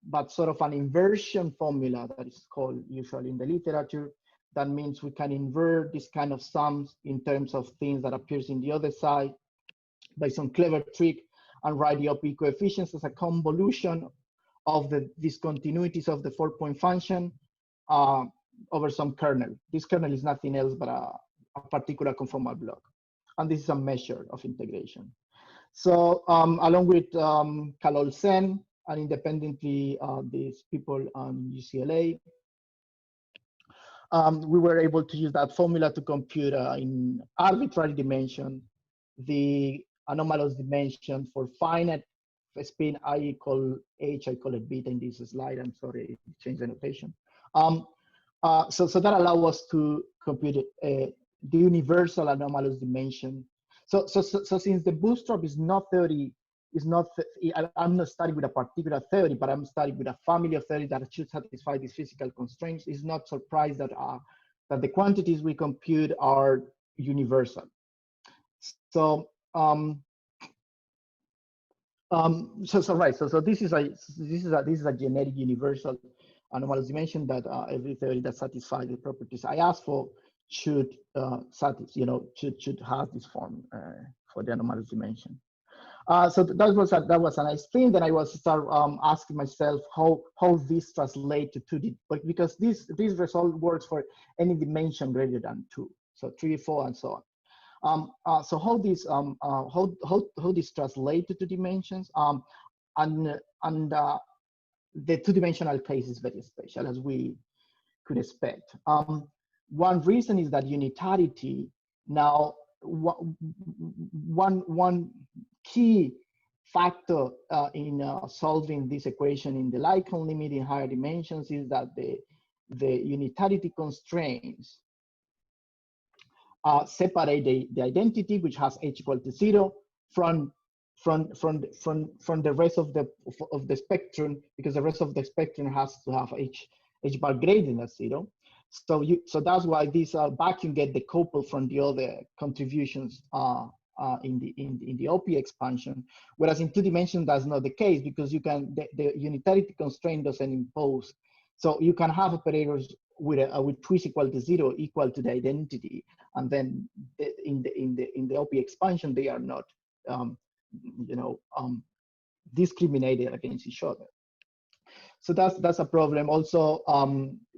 but sort of an inversion formula that is called usually in the literature. That means we can invert this kind of sums in terms of things that appears in the other side by some clever trick, and write the OP coefficients as a convolution of the discontinuities of the 4-point function over some kernel. This kernel is nothing else but a particular conformal block. And this is a measure of integration. So along with Kalol Sen and independently these people on UCLA, we were able to use that formula to compute in arbitrary dimension the anomalous dimension for finite spin. I call H, I call it beta in this slide. I'm sorry, I changed the notation. So that allows us to compute the universal anomalous dimension. So since the bootstrap is not theory, I'm not studying with a particular theory, but I'm studying with a family of theories that should satisfy these physical constraints. It's not surprised that that the quantities we compute are universal. So so this is a generic universal anomalous dimension that every theory that satisfies the properties I asked for should should have this form for the anomalous dimension. So that was a nice thing. Then I was asking myself how this translates to 2D, but because this result works for any dimension greater than 2, so 3, 4, and so on. So how this translates to 2 dimensions, and the 2-dimensional case is very special, as we could expect. One reason is that unitarity. Now, one key factor in solving this equation in the Lycon limit in higher dimensions is that the unitarity constraints separate the identity, which has h equal to 0, from the rest of the spectrum, because the rest of the spectrum has to have h bar greater than 0. So that's why this vacuum get decoupled from the other contributions in the OP expansion, whereas in 2 dimensions that's not the case, because you can the unitarity constraint doesn't impose. So you can have operators with twist equal to 0 equal to the identity, and then in the OP expansion they are not discriminated against each other. So that's a problem. Also,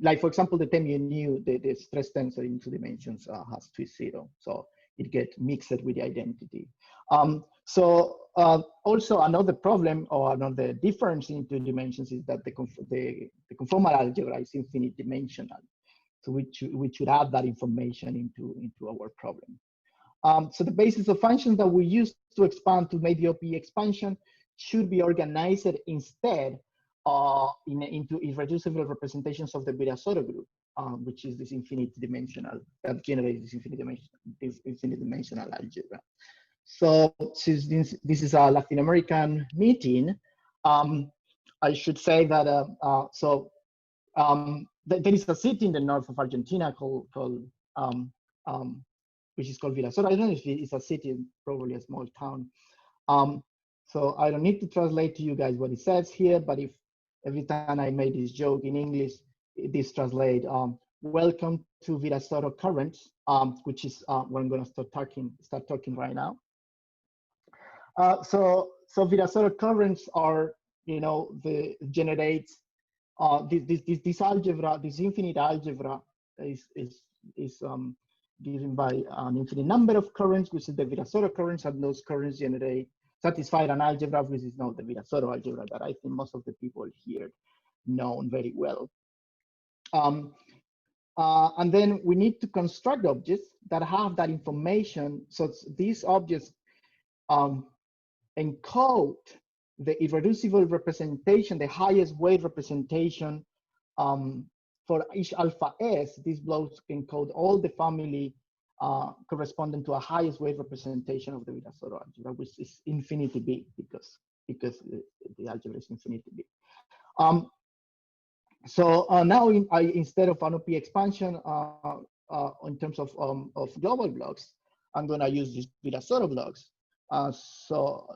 like for example, the time you knew the stress tensor in 2 dimensions has twist 0, so it gets mixed with the identity. Also another problem or another difference in 2 dimensions is that the conformal algebra is infinite dimensional. So we should add that information into our problem. So the basis of functions that we use to expand to make the OP expansion should be organized instead into irreducible representations of the Virasoro group, which is this infinite dimensional, that generates this infinite dimensional algebra. So since this is a Latin American meeting, I should say that there is a city in the north of Argentina called which is called Virasoro. I don't know if it's a city, probably a small town. So I don't need to translate to you guys what it says here, but if every time I made this joke in English, this translate, welcome to Virasoro Currents, which is what I'm gonna start talking right now. So Virasoro Currents are, generates this algebra, this infinite algebra is given by an infinite number of currents, which is the Virasoro currents, and those currents satisfy an algebra, which is now the Virasoro algebra that I think most of the people here know very well. And then we need to construct objects that have that information. So these objects encode the irreducible representation, the highest weight representation for each alpha S. These blocks encode all the family corresponding to a highest weight representation of the Virasoro algebra, which is infinity big because the algebra is infinity big. So now instead of an OP expansion in terms of global blocks, I'm going to use these Virasoro blocks. So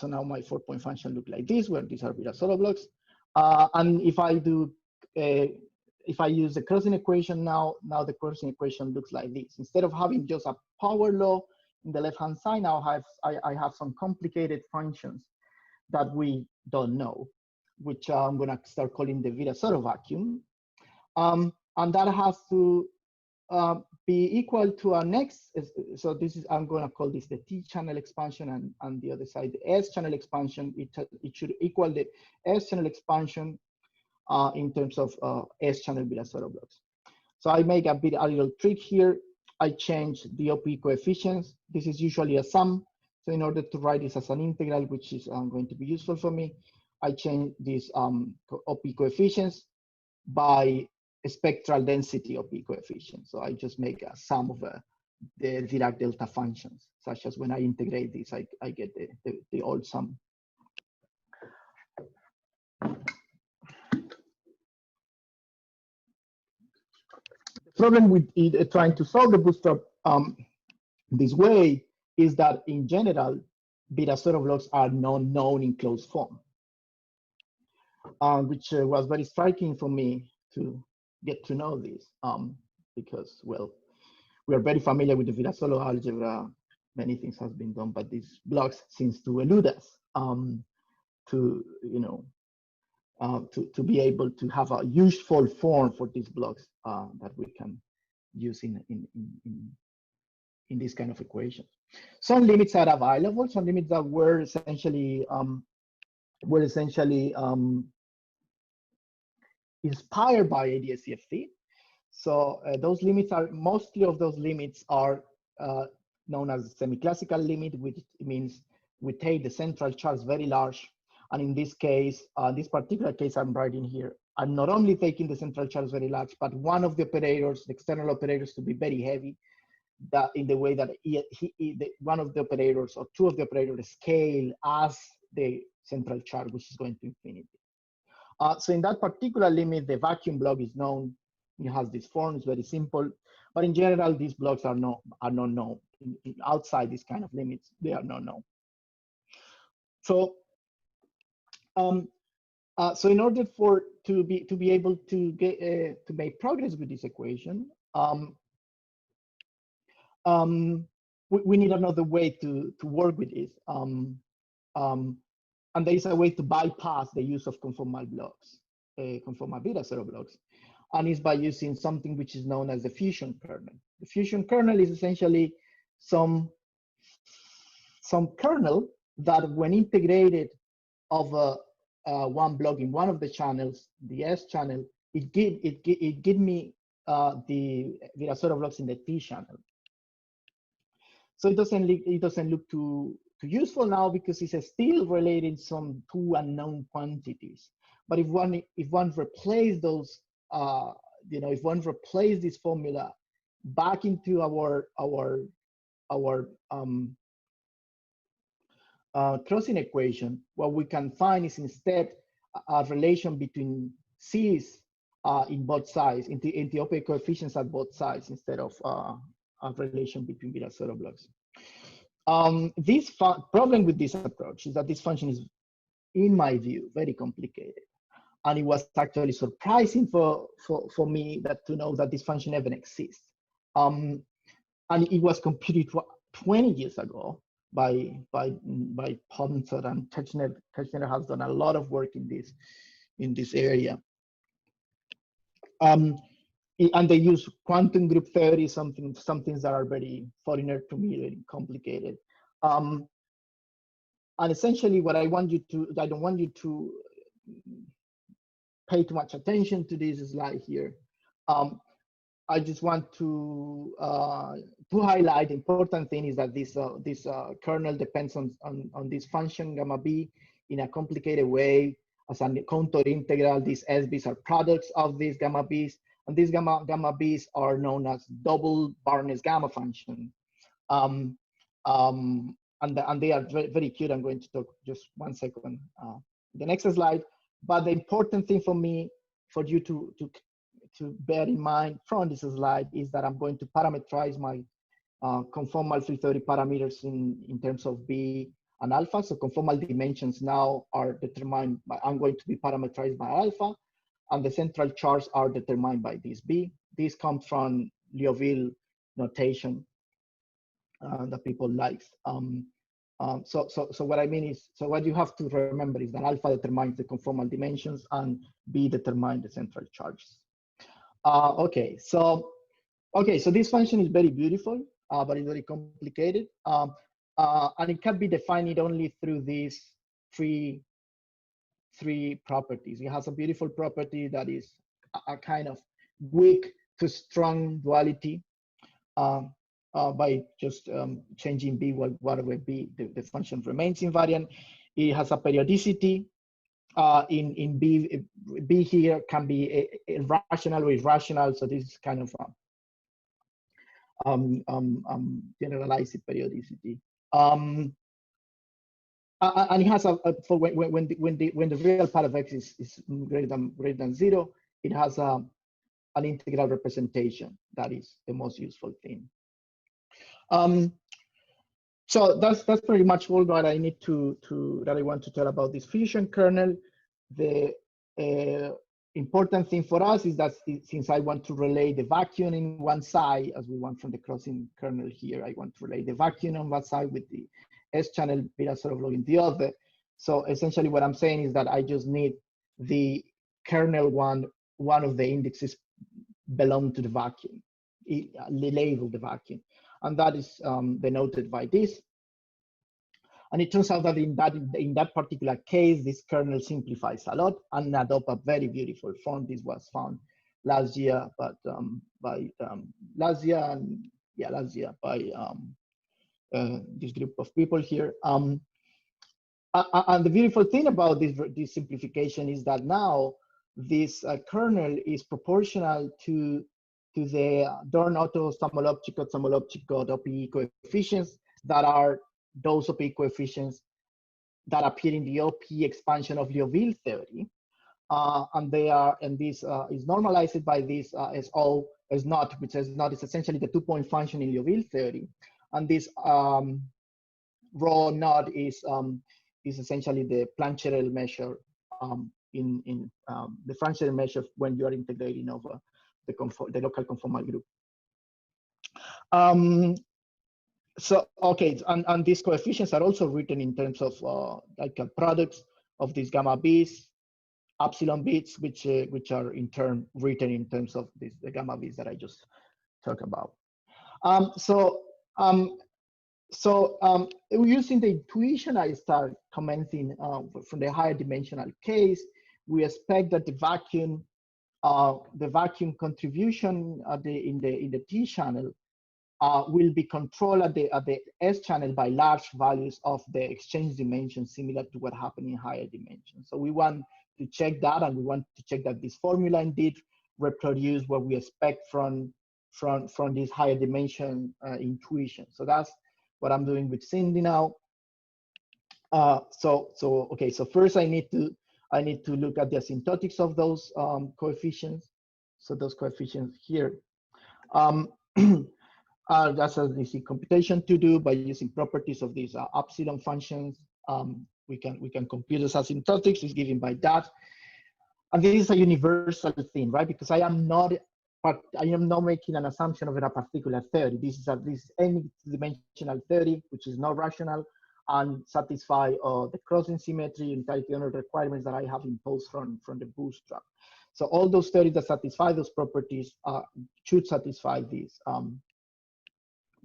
now my 4-point function look like this, where these are Virasoro blocks. And if I use the crossing equation now the crossing equation looks like this. Instead of having just a power law in the left-hand side, now I have some complicated functions that we don't know, which I'm going to start calling the Virasoro vacuum. And that has to be equal to our next, so this is, I'm going to call this the T channel expansion, and the other side, the S channel expansion. It should equal the S channel expansion in terms of S channel Virasoro blocks. So I make a little trick here. I change the OP coefficients. This is usually a sum. So in order to write this as an integral, which is going to be useful for me, I change these OP coefficients by a spectral density OP coefficient. So I just make a sum of the Dirac delta functions, such as when I integrate this, I get the old sum. The problem with trying to solve the bootstrap this way is that in general, Virasoro blocks are not known in closed form, which was very striking for me to get to know this, because, well, we are very familiar with the Virasoro algebra. Many things have been done, but these blocks seems to elude us to be able to have a useful form for these blocks that we can use in this kind of equations. Some limits are available. Some limits that were essentially inspired by ADS-CFT. So those limits are, mostly of those limits are known as semi-classical limit, which means we take the central charge very large. And in this case, this particular case I'm writing here, I'm not only taking the central charge very large, but one of the operators, the external operators, to be very heavy, that in the way that one of the operators or two of the operators scale as the central charge, which is going to infinity. So in that particular limit, the vacuum block is known. It has this form, it's very simple. But in general, these blocks are not known. Outside this kind of limits, they are not known. So, so in order to be able to get to make progress with this equation, we need another way to work with this. And there is a way to bypass the use of conformal blocks, conformal beta zero blocks, and it's by using something which is known as the fusion kernel. The fusion kernel is essentially some kernel that, when integrated of one block in one of the channels, the S channel, it give me the beta zero blocks in the T channel. So it doesn't look too useful now, because it's still relating some two unknown quantities. But if one replace those, if one replace this formula back into our crossing equation, what we can find is instead a relation between C's in both sides, in the opaque coefficients at both sides, instead of a relation between beta zero blocks. This problem with this approach is that this function is, in my view, very complicated. And it was actually surprising for me to know that this function even exists. And it was computed 20 years ago by Ponser and Techner. Techner has done a lot of work in this area. And they use quantum group theory, some things that are very foreigner to me, very complicated. And essentially, what I want you to, I don't want you to pay too much attention to this slide here. I just want to highlight the important thing is that this kernel depends on this function gamma b in a complicated way as a contour integral. These SBs are products of these gamma b's, and these gamma b's are known as double Barnes gamma function. And they are very, very cute. I'm going to talk just 1 second, the next slide. But the important thing for me, for you to bear in mind from this slide, is that I'm going to parameterize my conformal field theory parameters in terms of B and alpha. So conformal dimensions now are determined by, I'm going to be parameterized by alpha, and the central charges are determined by this B. This comes from Liouville notation that people like. So what I mean is, so what you have to remember is that alpha determines the conformal dimensions and B determines the central charges. Okay, so this function is very beautiful, but it's very complicated, and it can be defined only through these three properties. It has a beautiful property that is a kind of weak to strong duality. By just changing B, whatever B, the function remains invariant. It has a periodicity. In B here can be rational or irrational, so this is kind of generalized periodicity. And it has for when the real part of X is greater than 0, it has an integral representation. That is the most useful thing. So that's pretty much all that I need that I want to tell about this fusion kernel. The important thing for us is that since I want to relay the vacuum in one side, as we want from the crossing kernel here, I want to relay the vacuum on one side with the S channel beta zero log in the other. So essentially what I'm saying is that I just need the kernel one of the indexes belong to the vacuum, label the vacuum. And that is denoted by this. And it turns out that in that particular case, this kernel simplifies a lot and adopt a very beautiful form. This was found last year, but by last year by this group of people here. And the beautiful thing about this simplification is that now this kernel is proportional to the Dorn-Otto Samolobchikov OPE coefficients that are those OPE coefficients that appear in the OPE expansion of Liouville theory. And this is normalized by this SO S naught, which is not is essentially the 2-point function in Liouville theory. And this rho naught is essentially the Plancherel measure in the Plancherel measure when you are integrating over the local conformal group. So okay, and these coefficients are also written in terms of like products of these gamma b's, epsilon bits, which are in turn written in terms of the gamma b's that I just talked about. Using the intuition I start commenting from the higher dimensional case, we expect that the vacuum contribution in the T channel will be controlled at the S channel by large values of the exchange dimension, similar to what happened in higher dimensions. So we want to check that, and we want to check that this formula indeed reproduce what we expect from this higher dimension intuition. So that's what I'm doing with Cindy now. Okay, so first I need to look at the asymptotics of those coefficients. So those coefficients here. That's an easy computation to do by using properties of these epsilon functions. We can compute those asymptotics. Is given by that, and this is a universal thing, right? Because I am not making an assumption of a particular theory. This is any dimensional theory which is not rational and satisfy the crossing symmetry, unitarity honor requirements that I have imposed from the bootstrap. So all those theories that satisfy those properties should satisfy these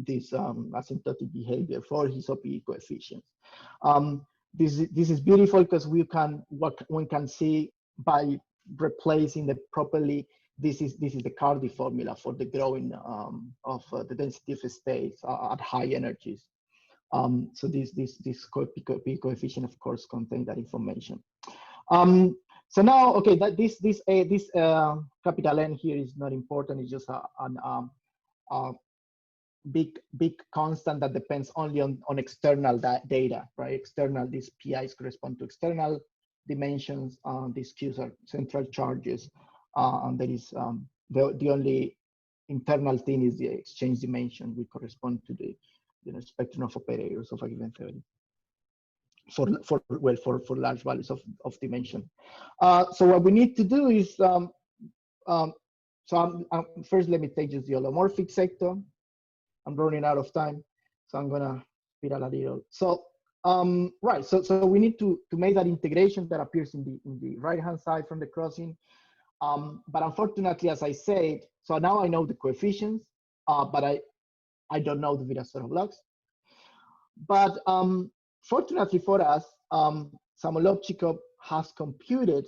asymptotic behavior for his OPE coefficients. This is beautiful because what one can see by replacing the properly. This is the Cardy formula for the growing of the density of states at high energies. So this OPE coefficient, of course, contains that information. So now, okay, that this capital N here is not important. It's just a big constant that depends only on external data, right? External, these PIs correspond to external dimensions. These Qs are central charges, and there is the only internal thing is the exchange dimension, which correspond to the spectrum of operators of a given theory for large values of dimension. So what we need to do is first let me take just the holomorphic sector. I'm running out of time, so I'm gonna speed up a little. So right, so we need to make that integration that appears in the right hand side from the crossing. But unfortunately, as I said, so now I know the coefficients, but I don't know the Virasoro blocks. But fortunately for us, Samolobchikov has computed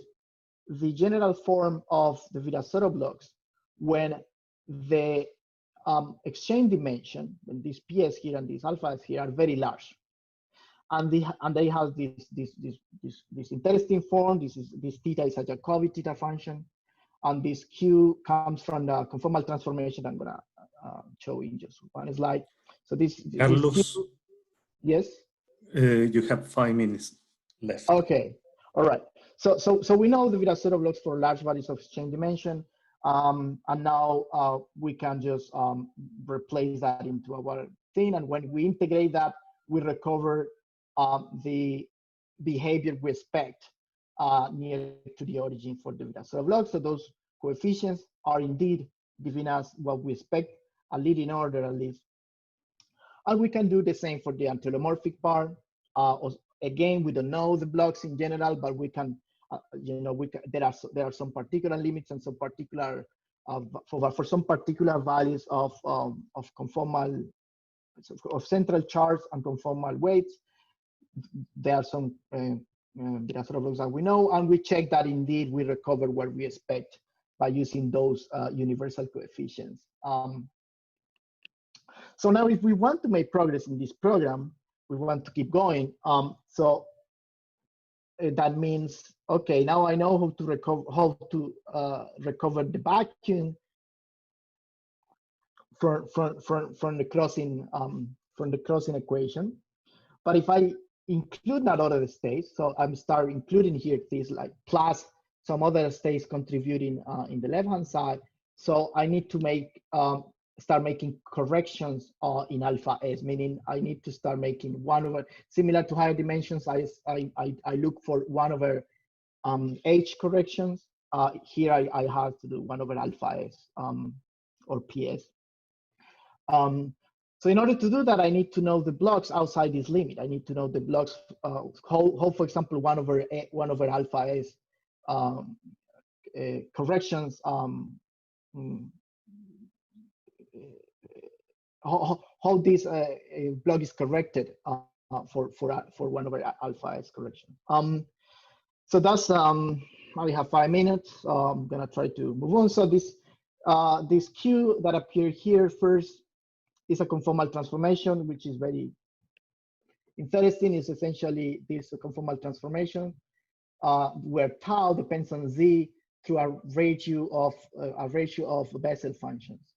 the general form of the Virasoro blocks when the exchange dimension, when these PS here and these alphas here are very large, and they have this interesting form. This theta is a Jacobi theta function, and this Q comes from the conformal transformation I'm gonna show in just one slide. So this Carlos, Q, yes. You have 5 minutes left. Okay, all right. So we know the Virasoro blocks for large values of exchange dimension. And now we can just replace that into our thing. And when we integrate that, we recover the behavior we expect near to the origin for the Virasoro blocks. So those coefficients are indeed giving us what we expect, a leading order at least. And we can do the same for the antelomorphic part. Again, we don't know the blocks in general, but we can. There are some particular limits and some particular for some particular values of conformal of central charge and conformal weights. there are some Virasoro blocks that we know, and we check that indeed we recover what we expect by using those universal coefficients. So now if we want to make progress in this program, we want to keep going. So that means, okay, now I know how to recover the vacuum from the crossing equation. But if I include that other states, so I'm start including here things like plus some other states contributing in the left-hand side. So I need to make start making corrections in alpha s, meaning I need to start making 1 over, similar to higher dimensions, I look for 1 over h corrections. Here I have to do 1 over alpha s or ps. So in order to do that, I need to know the blocks outside this limit. I need to know the blocks, how for example, 1 over alpha s corrections, how this block is corrected for 1 over alpha s correction. So that's I have 5 minutes. I'm gonna try to move on. So this Q that appear here first is a conformal transformation, which is very interesting. Is essentially this conformal transformation where tau depends on z through a ratio of Bessel functions.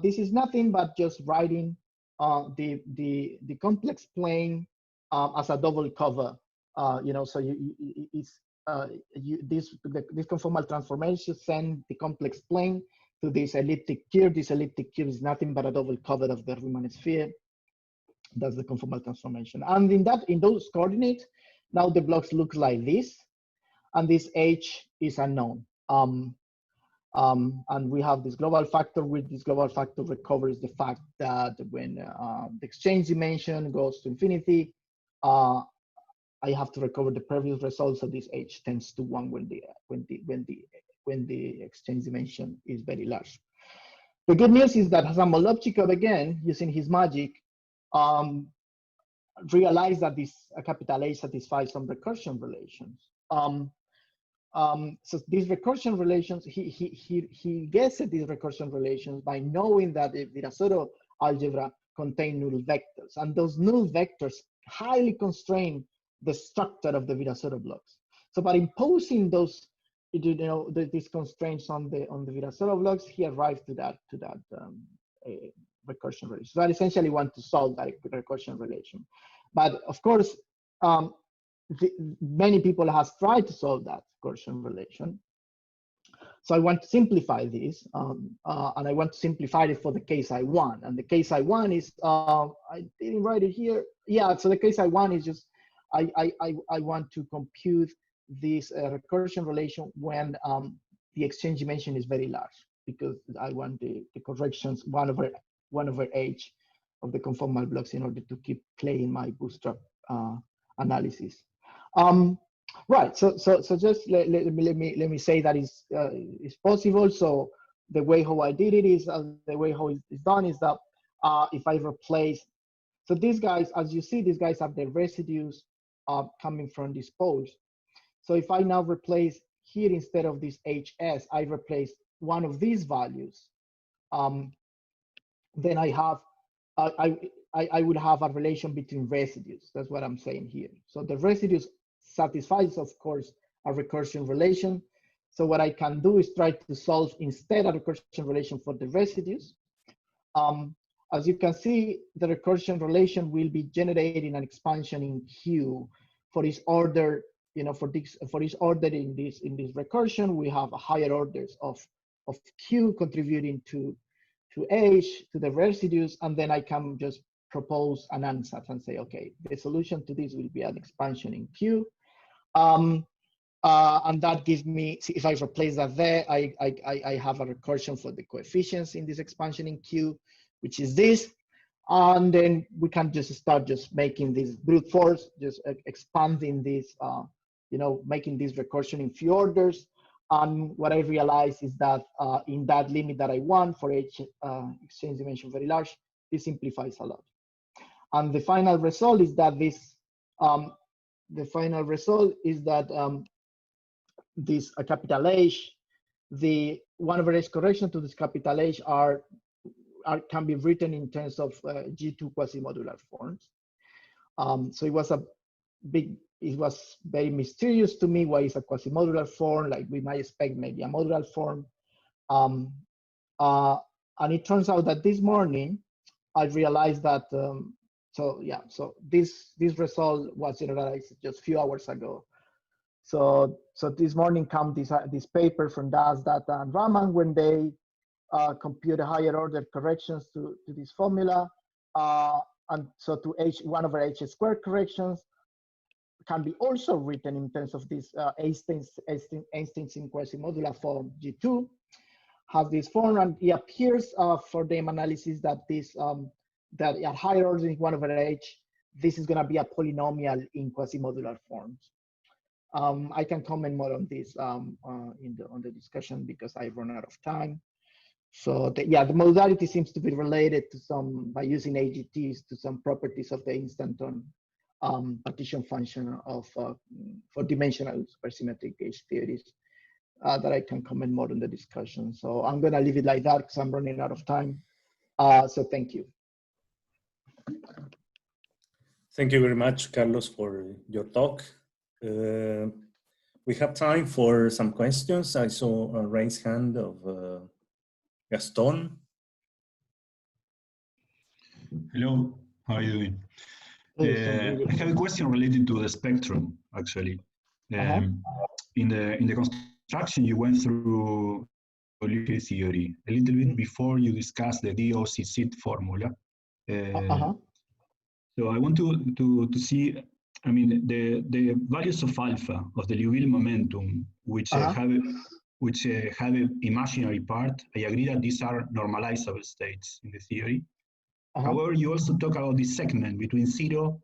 This is nothing but just writing the complex plane as a double cover. So this conformal transformation send the complex plane to this elliptic curve. This elliptic curve is nothing but a double cover of the Riemann sphere. That's the conformal transformation. And in those coordinates, now the blocks look like this, and this h is unknown. And we have this global factor. With this global factor recovers the fact that when the exchange dimension goes to infinity, I have to recover the previous result. So this h tends to 1 when the exchange dimension is very large. The good news is that LAWGH code, again, using his magic, realized that this capital H satisfies some recursion relations. So these recursion relations, he guessed these recursion relations by knowing that the Virasoro algebra contain null vectors, and those null vectors highly constrain the structure of the Virasoro blocks. So by imposing those, these constraints on the Virasoro blocks, he arrived to that recursion relation. So I essentially want to solve that recursion relation, but of course, many people have tried to solve that recursion relation. So I want to simplify this, and I want to simplify it for the case I want. And the case I want is, I didn't write it here. Yeah, so the case I want is just, I want to compute this recursion relation when the exchange dimension is very large, because I want the corrections 1 over h of the conformal blocks in order to keep playing my bootstrap analysis. Right. So just let me say that is possible. So the way how I did it is the way how it's done is that if I replace, so these guys, as you see, these guys have the residues coming from this pose. So if I now replace here, instead of this hs, I replace one of these values, then I have I would have a relation between residues. That's what I'm saying here. So the residues satisfies, of course, a recursion relation. So what I can do is try to solve instead a recursion relation for the residues. As you can see, the recursion relation will be generating an expansion in Q for this order. For this order in this recursion, we have higher orders of Q contributing to H, to the residues, and then I can just propose an ansatz and say, okay, the solution to this will be an expansion in Q. And that gives me, if I replace that there, I have a recursion for the coefficients in this expansion in Q, which is this. And then we can just start just making this brute force, just expanding this, making this recursion in few orders. And what I realized is that in that limit that I want for H exchange dimension very large, this simplifies a lot. And the final result is that this the final result is that this capital H, the 1/h correction to this capital H can be written in terms of G2 quasi-modular forms. So it was very mysterious to me why it's a quasi-modular form, like we might expect maybe a modular form. And it turns out that this morning, I realized that, so this result was generalized just a few hours ago. So this morning come this paper from Das, Data, and Raman when they compute higher order corrections to this formula. And so to H1/h² corrections can be also written in terms of this Einstein quasi-modular form G2 has this form, and it appears for them analysis that this that at higher order than 1/h, this is going to be a polynomial in quasi-modular forms. I can comment more on this on the discussion because I run out of time. So the modality seems to be related to some, by using AGTs, to some properties of the instanton partition function of for dimensional supersymmetric gauge theories that I can comment more on the discussion. So I'm going to leave it like that because I'm running out of time. So thank you. Thank you very much, Carlos, for your talk. We have time for some questions. I saw a raised hand of Gaston. Hello, how are you doing? I have a question related to the spectrum, actually. In the construction, you went through LAWGH theory a little bit before you discussed the DOCZ formula. So I want to see, I mean, the values of alpha of the Liouville momentum, which have an imaginary part. I agree that these are normalizable states in the theory. However, you also talk about this segment between 0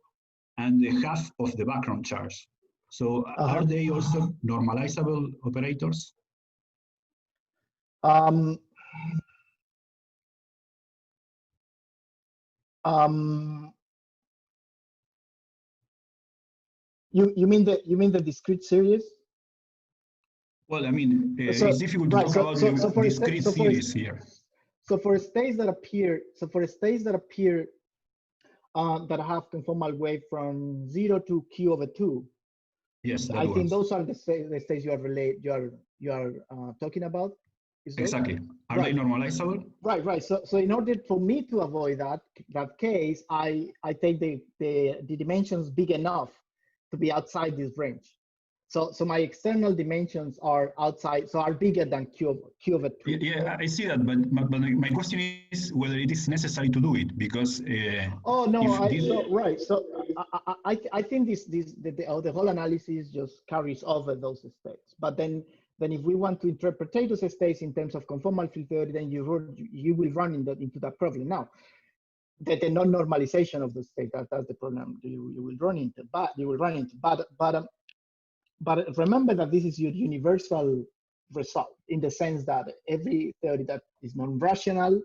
and the half of the background charge. So are they also normalizable operators? You mean the discrete series? Well, I mean, it's difficult to talk about the discrete series here. So for states that appear, that have conformal wave from 0 to Q/2. Yes, I think those are the states you are talking about. Exactly. Are they normalizable? Right. So in order for me to avoid that case, I take the dimensions big enough to be outside this range. So my external dimensions are outside, so are bigger than Q/2. Yeah, I see that, but my question is whether it is necessary to do it, because oh no, right. So I think the whole analysis just carries over those states. But then if we want to interpret those states in terms of conformal field theory, then you will run into that problem. Now, the non-normalization of the state, that's the problem you will run into. But remember that this is your universal result, in the sense that every theory that is non-rational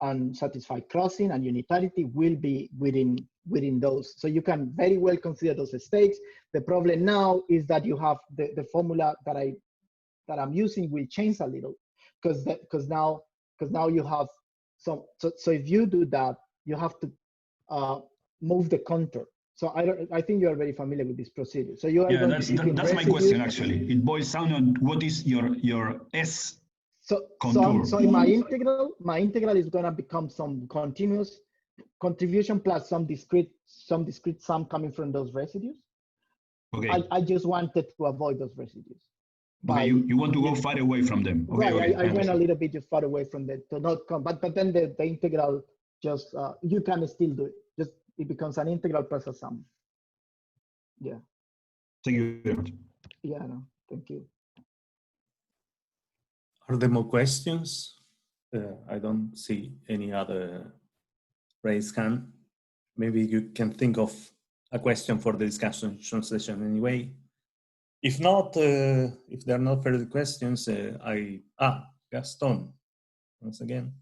and satisfy crossing and unitarity will be within those. So you can very well consider those states. The problem now is that you have the formula that I'm using will change a little, because now you have so if you do that, you have to move the contour. So I think you are very familiar with this procedure. So you are going that's my question, actually. It boils down on what is your S contour. So in my integral is going to become some continuous contribution plus some discrete sum coming from those residues. Okay. I just wanted to avoid those residues. Okay, you want to go far away from them. Okay, right, okay, I went a little bit just far away from them to not come, but then the integral just you can still do it. Just it becomes an integral plus a sum. Yeah. Thank you very much. Yeah, no, thank you. Are there more questions? I don't see any other raised hand. Maybe you can think of a question for the discussion session anyway. If not, if there are no further questions, Gaston, once again.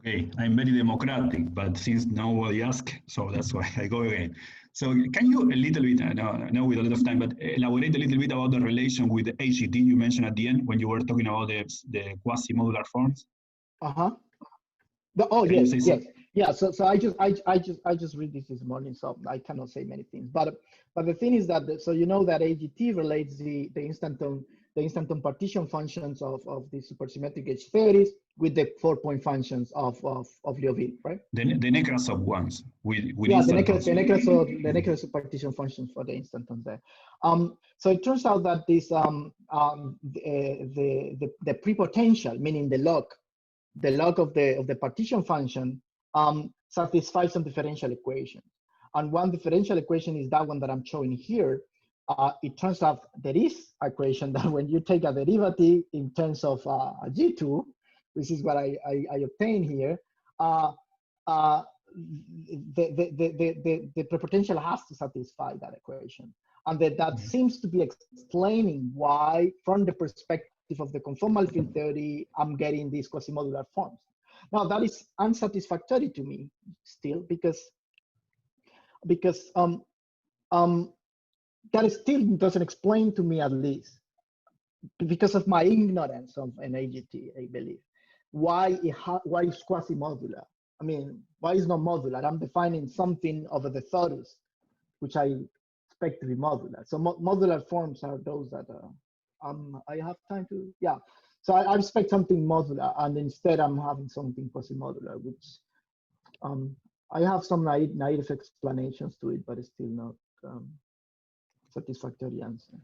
Okay, I'm very democratic, but since nobody asked, so that's why I go again. So can you a little bit, no, with a lot of time, but elaborate a little bit about the relation with the HGT you mentioned at the end when you were talking about the quasi-modular forms? Oh, Can yes, you say yes. something? Yeah, so I just read this morning, so I cannot say many things. But the thing is that so you know that AGT relates the instanton partition functions of the supersymmetric H theories with the 4-point functions of LAWGH, right? The Nekrasov ones with yeah, the instantons. Nekrasov partition functions for the instantons there. So it turns out that this the prepotential, meaning the log of the partition function satisfies some differential equation. And one differential equation is that one that I'm showing here. It turns out there is a equation that when you take a derivative in terms of G2, which is what I obtain here, the prepotential has to satisfy that equation. And that seems to be explaining why, from the perspective of the conformal field theory, I'm getting these quasi-modular forms. Now that is unsatisfactory to me still because that still doesn't explain to me, at least because of my ignorance of an AGT, I believe, why it's quasi-modular. I mean, why is not modular? I'm defining something over the torus, which I expect to be modular. So modular forms are those that I have time to, yeah. So I expect something modular, and instead I'm having something quasi-modular, which I have some naive explanations to it, but it's still not satisfactory answer.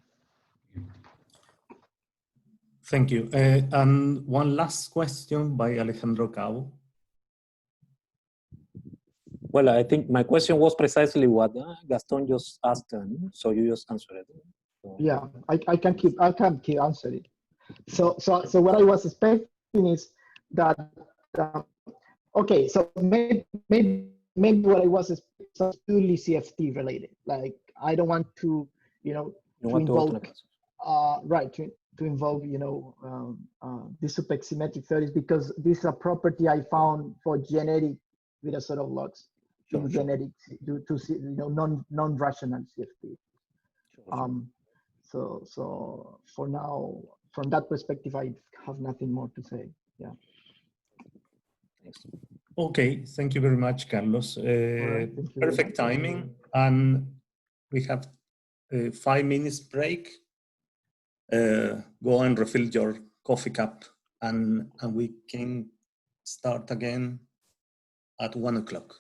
Thank you. And one last question by Alejandro Cabo. Well, I think my question was precisely what Gaston just asked, so you just answered it. So. Yeah, I can keep answering. So what I was expecting is that okay, so maybe what I was expecting is purely CFT related. Like I don't want to, to invoke right to invoke these supersymmetric theories, because this is a property I found for genetic with a sort of logs in genetics due to non-rational CFT. So for now, from that perspective, I have nothing more to say. Yeah. Thanks. Okay, thank you very much, Carlos. Perfect timing, and we have a 5 minutes break. Go and refill your coffee cup, and we can start again at 1 o'clock.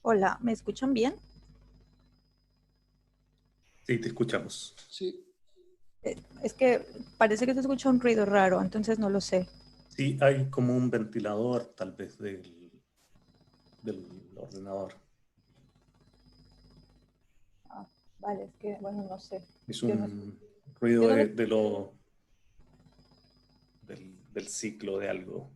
Hola, ¿me escuchan bien? Sí, te escuchamos. Sí. Es que parece que se escucha un ruido raro, entonces no lo sé. Sí, hay como un ventilador tal vez del ordenador. Ah, vale, es que, bueno, no sé. Es Yo un ruido yo no del ciclo de algo.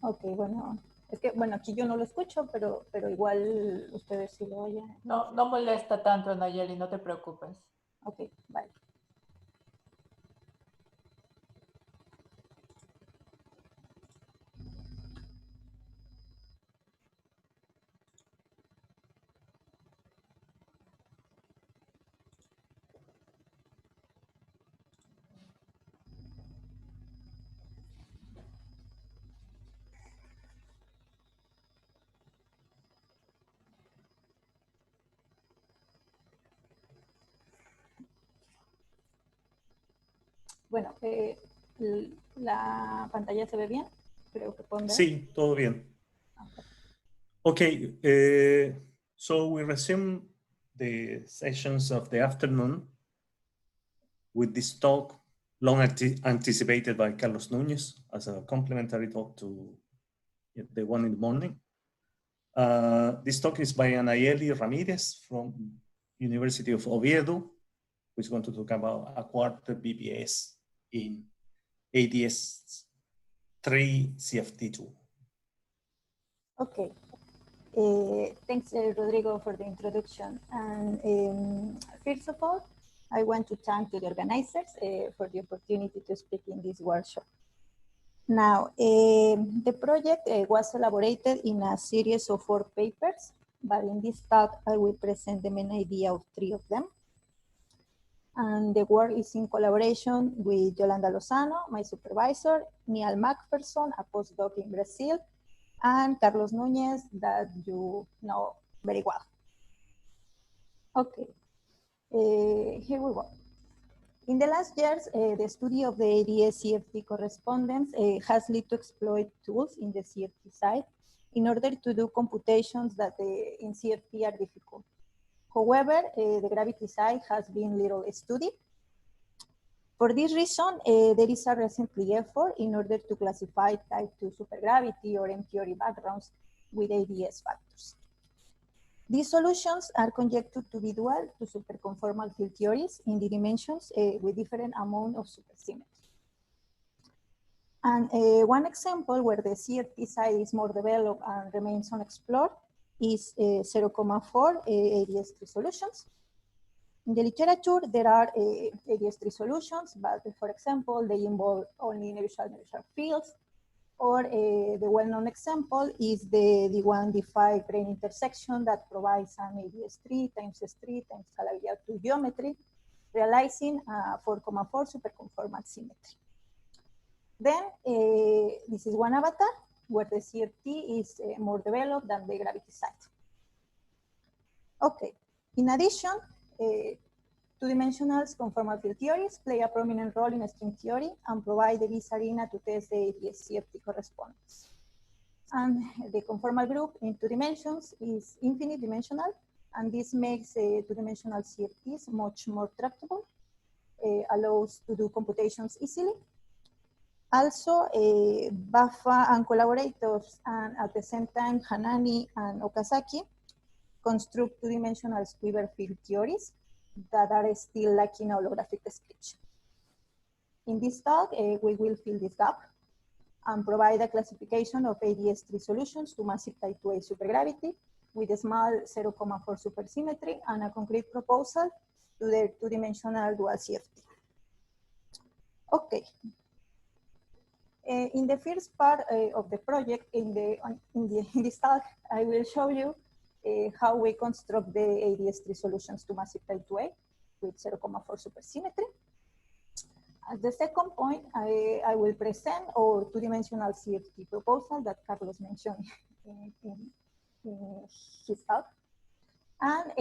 Ok, bueno, es que, bueno, aquí yo no lo escucho, pero igual ustedes sí lo oyen. No, no molesta tanto, Nayeli, no te preocupes. Ok, vale. Bueno, la pantalla se ve bien, creo que pueden ver. Sí, todo bien. Okay, so we resume the sessions of the afternoon with this talk, long anticipated by Carlos Núñez as a complementary talk to the one in the morning. This talk is by Anayeli Ramirez from University of Oviedo, who is going to talk about a quarter BPS in ADS 3 CFT2. Okay. Thanks, Rodrigo, for the introduction. And first of all, I want to thank the organizers for the opportunity to speak in this workshop. Now, the project was elaborated in a series of 4 papers, but in this talk, I will present the main idea of 3 of them. And the work is in collaboration with Yolanda Lozano, my supervisor, Neal Macpherson, a postdoc in Brazil, and Carlos Núñez, that you know very well. Okay, here we go. In the last years, the study of the ADS-CFT correspondence has led to exploit tools in the CFT side in order to do computations that in CFT are difficult. However, the gravity side has been little studied. For this reason, there is a recently effort in order to classify type 2 supergravity or M-theory backgrounds with ADS factors. These solutions are conjectured to be dual to superconformal field theories in the dimensions with different amount of supersymmetry. And one example where the CFT side is more developed and remains unexplored is 0,4 ADS3 solutions. In the literature, there are ADS3 solutions, but for example, they involve only neutral fields, or the well-known example is the D1, D5 brain intersection that provides an ADS3 times S3 times scalability 2 geometry, realizing a 4,4 superconformal symmetry. Then this is one avatar where the CFT is more developed than the gravity side. Okay, in addition, two-dimensional conformal field theories play a prominent role in string theory and provide the Gibbs arena to test the ADS-CFT correspondence. And the conformal group in 2 dimensions is infinite dimensional, and this makes two-dimensional CFTs much more tractable, allows to do computations easily. Also, Baffa and collaborators, and at the same time, Hanani and Okazaki, construct two-dimensional squiver field theories that are still lacking holographic description. In this talk, we will fill this gap and provide a classification of ADS3 solutions to massive type 2A supergravity with a small 0,4 supersymmetry and a concrete proposal to their two-dimensional dual CFT. Okay. In the first part of the project, in this talk, I will show you how we construct the ADS3 solutions to massive type 2A with 0,4 supersymmetry. At the second point, I will present our two-dimensional CFT proposal that Carlos mentioned in his talk, and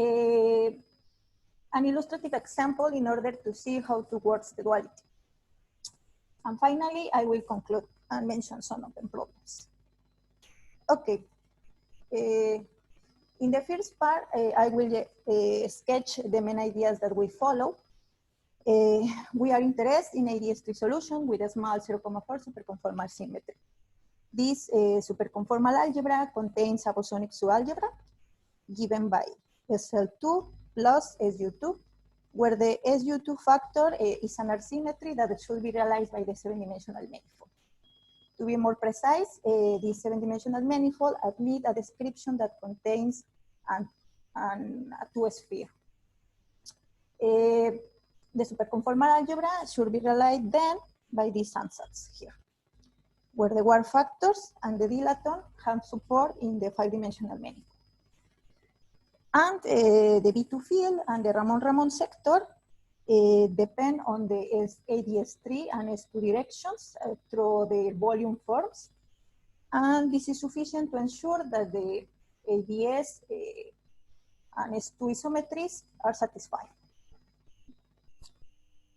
an illustrative example in order to see how to work the duality. And finally, I will conclude and mention some of the problems. Okay. In the first part, I will sketch the main ideas that we follow. We are interested in ADS3 solution with a small 0,4 superconformal symmetry. This superconformal algebra contains a bosonic subalgebra given by SL2 plus SU2, where the SU2 factor is an R-symmetry that should be realized by the 7-dimensional manifold. To be more precise, the 7-dimensional manifold admits a description that contains a two-sphere. The superconformal algebra should be realized then by these ansatz here, where the WARP factors and the dilaton have support in the 5-dimensional manifold. And the B2 field and the Ramon-Ramon sector depend on the ADS3 and S2 directions through the volume forms. And this is sufficient to ensure that the ADS and S2 isometries are satisfied.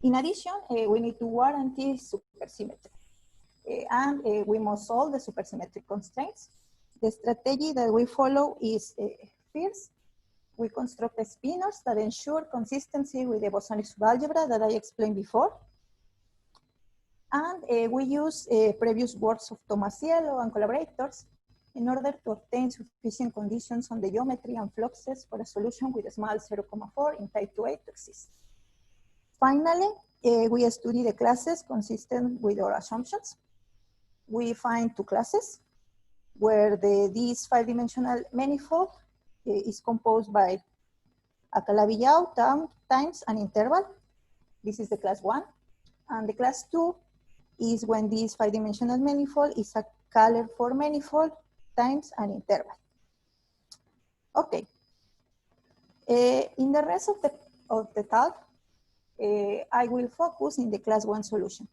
In addition, we need to guarantee supersymmetry. And we must solve the supersymmetric constraints. The strategy that we follow is first, we construct spinors that ensure consistency with the bosonic subalgebra that I explained before. And we use previous works of Tomasiello and collaborators in order to obtain sufficient conditions on the geometry and fluxes for a solution with a small 0,4 in type 2A to exist. Finally, we study the classes consistent with our assumptions. We find two classes where this 5-dimensional manifold is composed by a Calabi-Yau times an interval. This is the class 1. And the class 2 is when this 5-dimensional manifold is a Kähler-4 manifold times an interval. Okay. In the rest of the talk, I will focus in the class 1 solution.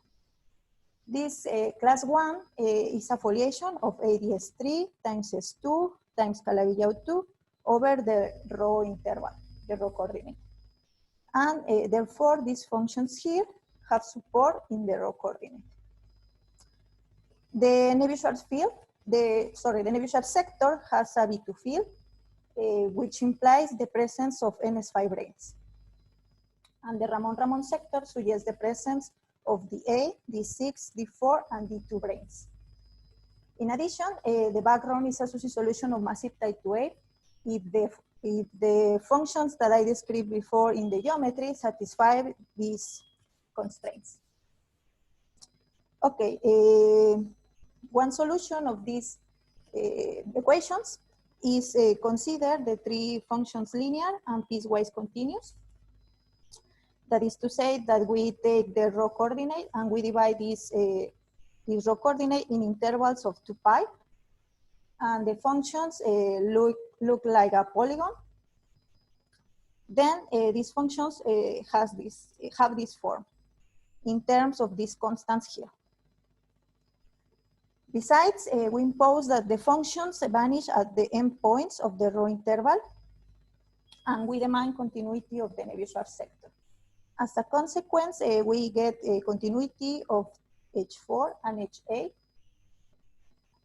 This class 1 is a foliation of ADS3 times S2 times Calabi-Yau 2 over the rho interval, the rho coordinate. And therefore, these functions here have support in the rho coordinate. The Nevius field, the Nevius sector has a B2 field, which implies the presence of NS5 branes. And the Ramon-Ramon sector suggests the presence of the A, D6, D4, and D2 branes. In addition, the background is a SUSY solution of massive type 2A if the functions that I described before in the geometry satisfy these constraints. Okay, one solution of these equations is consider the three functions linear and piecewise continuous. That is to say that we take the rho coordinate and we divide this rho coordinate in intervals of 2 pi. And the functions look like a polygon. Then these functions have this form in terms of these constants here. Besides, we impose that the functions vanish at the endpoints of the rho interval, and we demand continuity of the Nevius sector. As a consequence, we get a continuity of H4 and H8.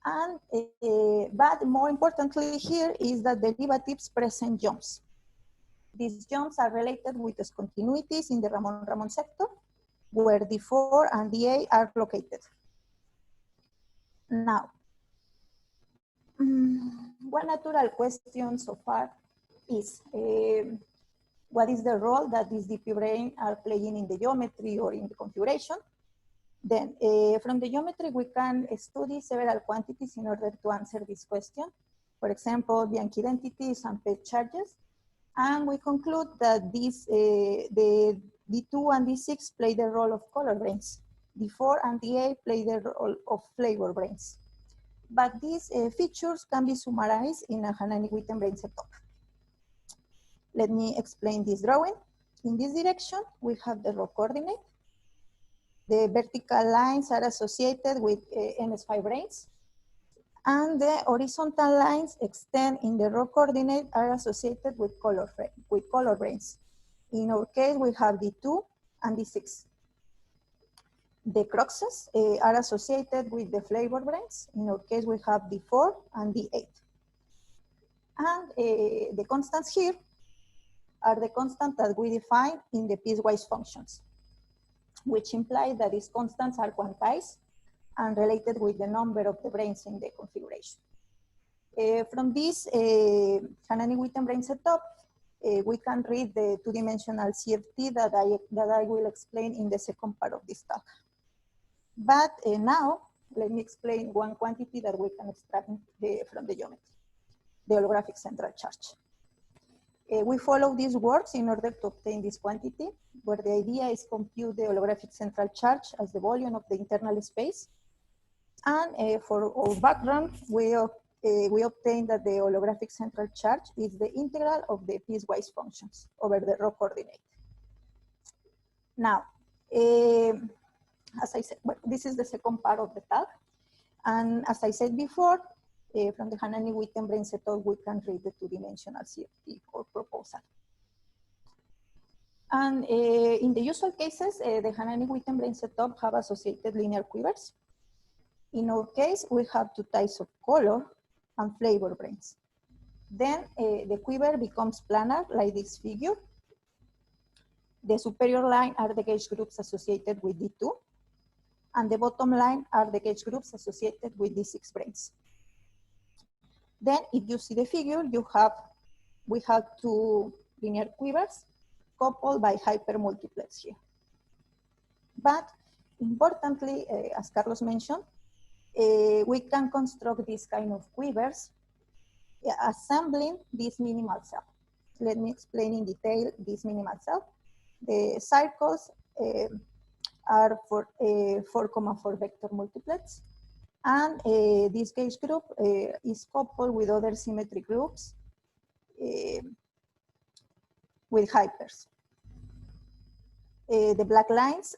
And, but more importantly here is that derivatives present jumps. These jumps are related with discontinuities in the Ramon-Ramon sector, where D4 and DA are located. Now, one natural question so far is, what is the role that these DP branes are playing in the geometry or in the configuration? Then from the geometry, we can study several quantities in order to answer this question. For example, Bianchi identities and page charges. And we conclude that these, the D2 and D6 play the role of color branes. D4 and D8 play the role of flavor branes. But these features can be summarized in a Hanani-Witten brane setup. Let me explain this drawing. In this direction, we have the rho coordinate. The vertical lines are associated with NS5 branes. And the horizontal lines extend in the rho coordinate are associated with color branes. In our case, we have D2 and D6. The cruxes are associated with the flavor brains. In our case, we have D4 and D8. And the constants here are the constants that we define in the piecewise functions, which imply that these constants are quantized and related with the number of the brains in the configuration. From this Hanani-Witten brain setup, we can read the two-dimensional CFT that I will explain in the second part of this talk. But now, let me explain one quantity that we can extract from the geometry, the holographic central charge. We follow these works in order to obtain this quantity, where the idea is compute the holographic central charge as the volume of the internal space. And for our background, we obtain that the holographic central charge is the integral of the piecewise functions over the raw coordinate. Now, as I said, well, this is the second part of the talk. And as I said before, from the Hanani-Witten brain setup, we can read the two-dimensional CFT or proposal. And in the usual cases, the Hanani-Witten brain setup have associated linear quivers. In our case, we have two types of color and flavor brains. Then the quiver becomes planar, like this figure. The superior line are the gauge groups associated with D2, and the bottom line are the gauge groups associated with D6 brains. Then, if you see the figure, we have two linear quivers coupled by hypermultiplex here. But importantly, as Carlos mentioned, we can construct this kind of quivers assembling this minimal cell. Let me explain in detail this minimal cell. The circles are for 4,4 vector multiplets. And this gauge group is coupled with other symmetry groups with hypers. The black lines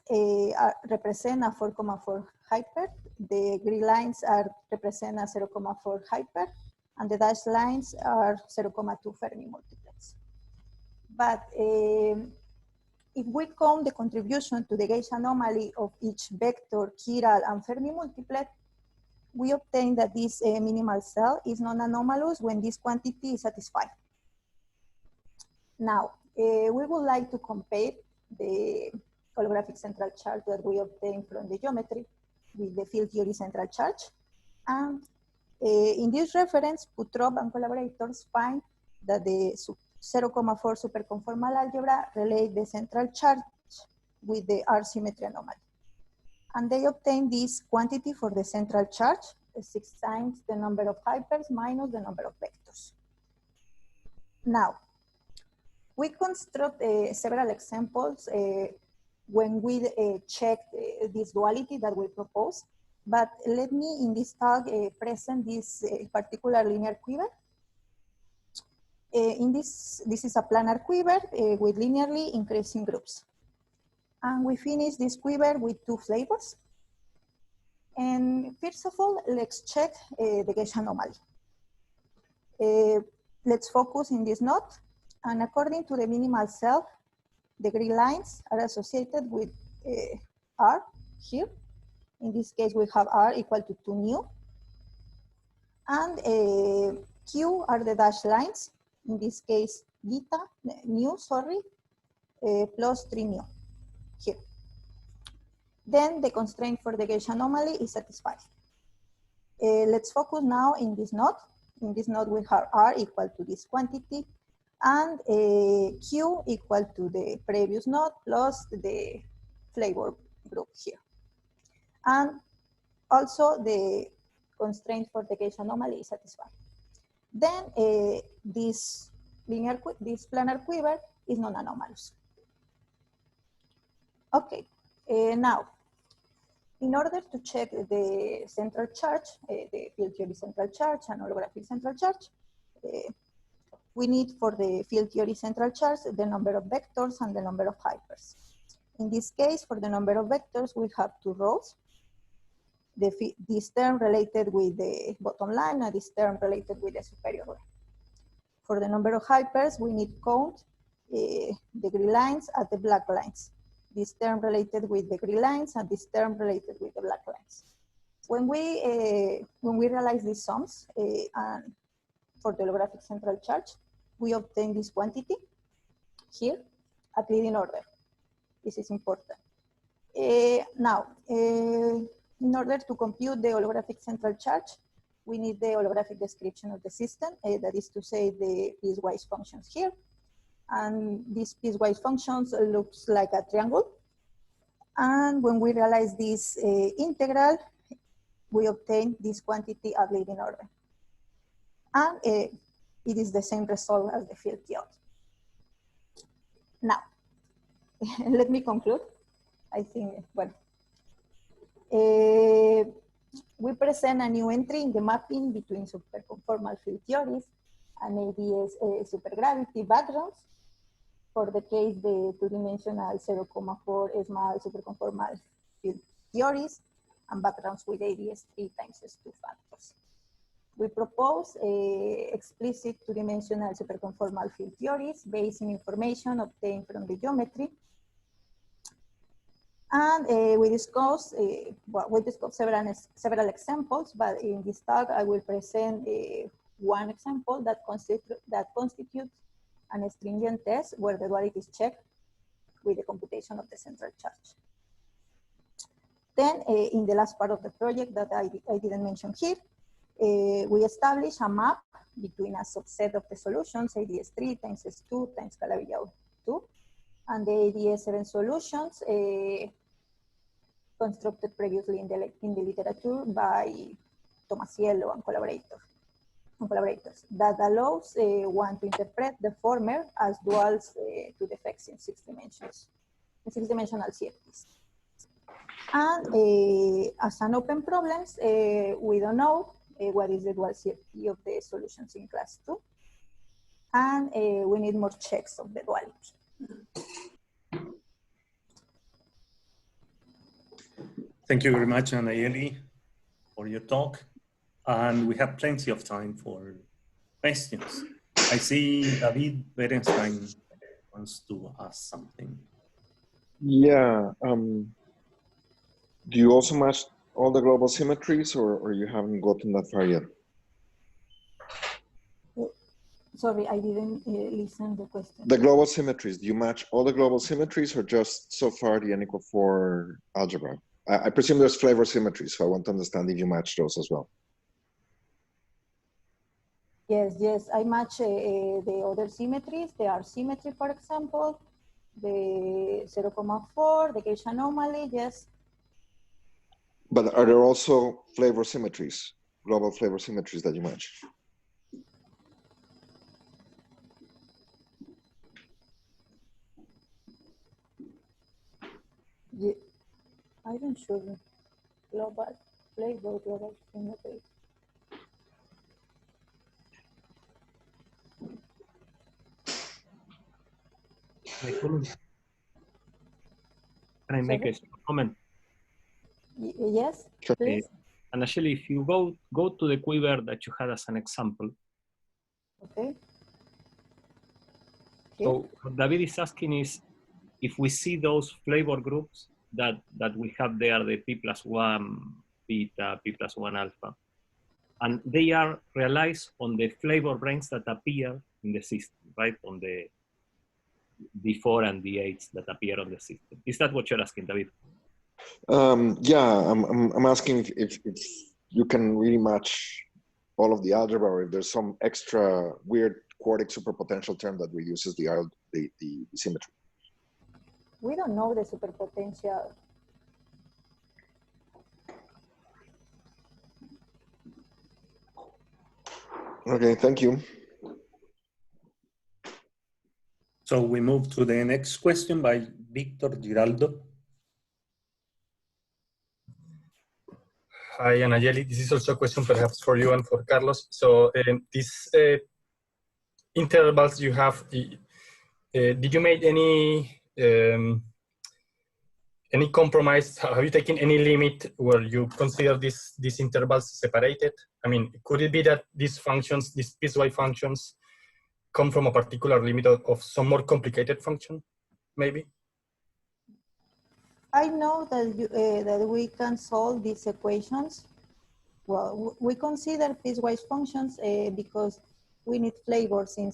represent a 4,4 hyper. The green lines represent a 0,4 hyper. And the dashed lines are 0,2 Fermi multiplets. But if we count the contribution to the gauge anomaly of each vector, chiral, and Fermi multiplet, we obtain that this minimal cell is non-anomalous when this quantity is satisfied. Now, we would like to compare the holographic central charge that we obtain from the geometry with the field theory central charge. And in this reference, Putrop and collaborators find that the 0,4 superconformal algebra relate the central charge with the R symmetry anomaly. And they obtain this quantity for the central charge, 6 times the number of hypers minus the number of vectors. Now, we construct several examples when we check this duality that we propose, but let me in this talk present this particular linear quiver. This is a planar quiver with linearly increasing groups. And we finish this quiver with two flavors. And first of all, let's check the gauge anomaly. Let's focus in this node. And according to the minimal cell, the green lines are associated with R here. In this case, we have R equal to 2 nu. And Q are the dashed lines. In this case, nu, plus 3 nu here. Then the constraint for the gauge anomaly is satisfied. Let's focus now in this node. In this node, we have R equal to this quantity and Q equal to the previous node plus the flavor group here. And also the constraint for the gauge anomaly is satisfied. Then this planar quiver is non-anomalous. Okay, now, in order to check the central charge, the field theory central charge and holographic central charge, we need for the field theory central charge the number of vectors and the number of hypers. In this case, for the number of vectors, we have two rows. This term related with the bottom line and this term related with the superior line. For the number of hypers, we need count the green lines at the black lines. this term related with the green lines and this term related with the black lines. When we realize these sums and for the holographic central charge, we obtain this quantity here at leading order. This is important. Now, in order to compute the holographic central charge, we need the holographic description of the system, that is to say the piecewise functions here. And these piecewise functions looks like a triangle. And when we realize this integral, we obtain this quantity at leading order. And it is the same result as the field theory. Now, let me conclude. I think, well, we present a new entry in the mapping between superconformal field theories and ADS supergravity backgrounds. For the case, the two-dimensional 0,4 small superconformal field theories and backgrounds with ADS 3 times S2 factors. We propose explicit two-dimensional superconformal field theories based on information obtained from the geometry. And we discuss several examples, but in this talk I will present one example that constitutes an stringent test where the duality is checked with the computation of the central charge. Then in the last part of the project that I didn't mention here, we establish a map between a subset of the solutions, ADS3 times S2 times Calabi-Yau 2, and the ADS7 solutions constructed previously in the literature by Tomasiello and collaborators that allows one to interpret the former as duals to defects in 6 dimensions, in 6-dimensional CFTs. And as an open problems, we don't know what is the dual CFT of the solutions in class 2. And we need more checks of the duality. Thank you very much, Anayeli, for your talk. And we have plenty of time for questions. I see David Berenstein wants to ask something. Yeah. Do you also match all the global symmetries, or you haven't gotten that far yet? Sorry, I didn't listen to the question. The global symmetries, do you match all the global symmetries or just so far the n=4 algebra? I presume there's flavor symmetries, so I want to understand if you match those as well. Yes, I match the other symmetries, the R symmetry, for example, the 0,4, the gauge anomaly, yes. But are there also flavor symmetries, global flavor symmetries that you match? Yeah, I don't sure. Global flavor, global symmetry. Can I make a comment? Yes, please. And actually, if you go to the quiver that you had as an example. Okay. So what David is asking is, if we see those flavor groups that we have there, the p+1 beta, p+1 alpha, and they are realized on the flavor branes that appear in the system, right? On the D4 and D8s that appear on the system. Is that what you're asking, David? Yeah, I'm asking if you can really match all of the algebra, or if there's some extra weird quartic superpotential term that we use as the symmetry. We don't know the superpotential. Okay, thank you. So we move to the next question by Victor Giraldo. Hi, Anayeli. This is also a question perhaps for you and for Carlos. So these intervals you have, did you make any compromise? Have you taken any limit where you consider these intervals separated? I mean, could it be that these functions, these piecewise functions, come from a particular limit of some more complicated function, maybe? I know that that we can solve these equations. Well, we consider piecewise functions because we need flavors in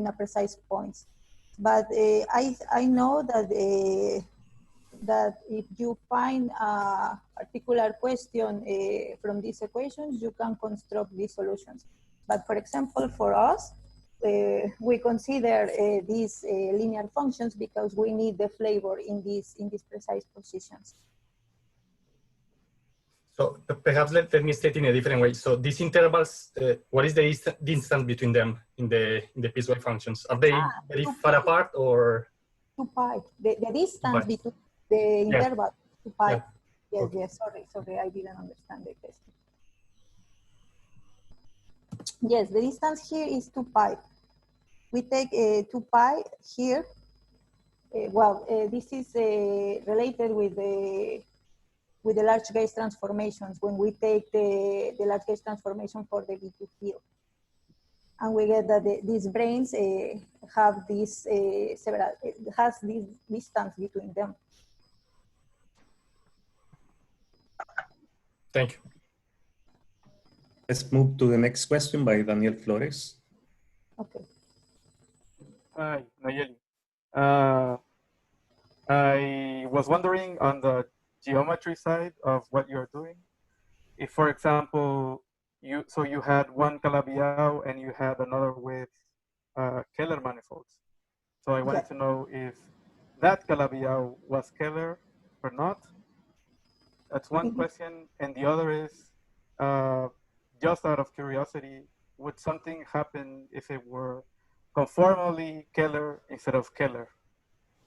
a precise points. But I know that that if you find a particular question from these equations, you can construct these solutions. But for example, for us, we consider these linear functions because we need the flavor in these precise positions. So perhaps let me state in a different way. So these intervals, what is the distance between them in the piecewise functions? Are they very far apart or? 2 pi. The distance between the interval, 2 pi. Yeah. Yes, Okay. yes, sorry, I didn't understand the question. Yes, the distance here is 2 pi. We take 2 pi here. This is related with the large gauge transformations when we take the large gauge transformation for the V2 field. And we get that these branes have this has this distance between them. Thank you. Let's move to the next question by Daniel Flores. Okay. Hi, Nayeli. I was wondering on the geometry side of what you're doing. If, for example, you had one Calabi-Yau and you had another with Keller manifolds. So I wanted to know if that Calabi-Yau was Keller or not. That's one question. And the other is, just out of curiosity, would something happen if it were conformally Keller instead of Keller?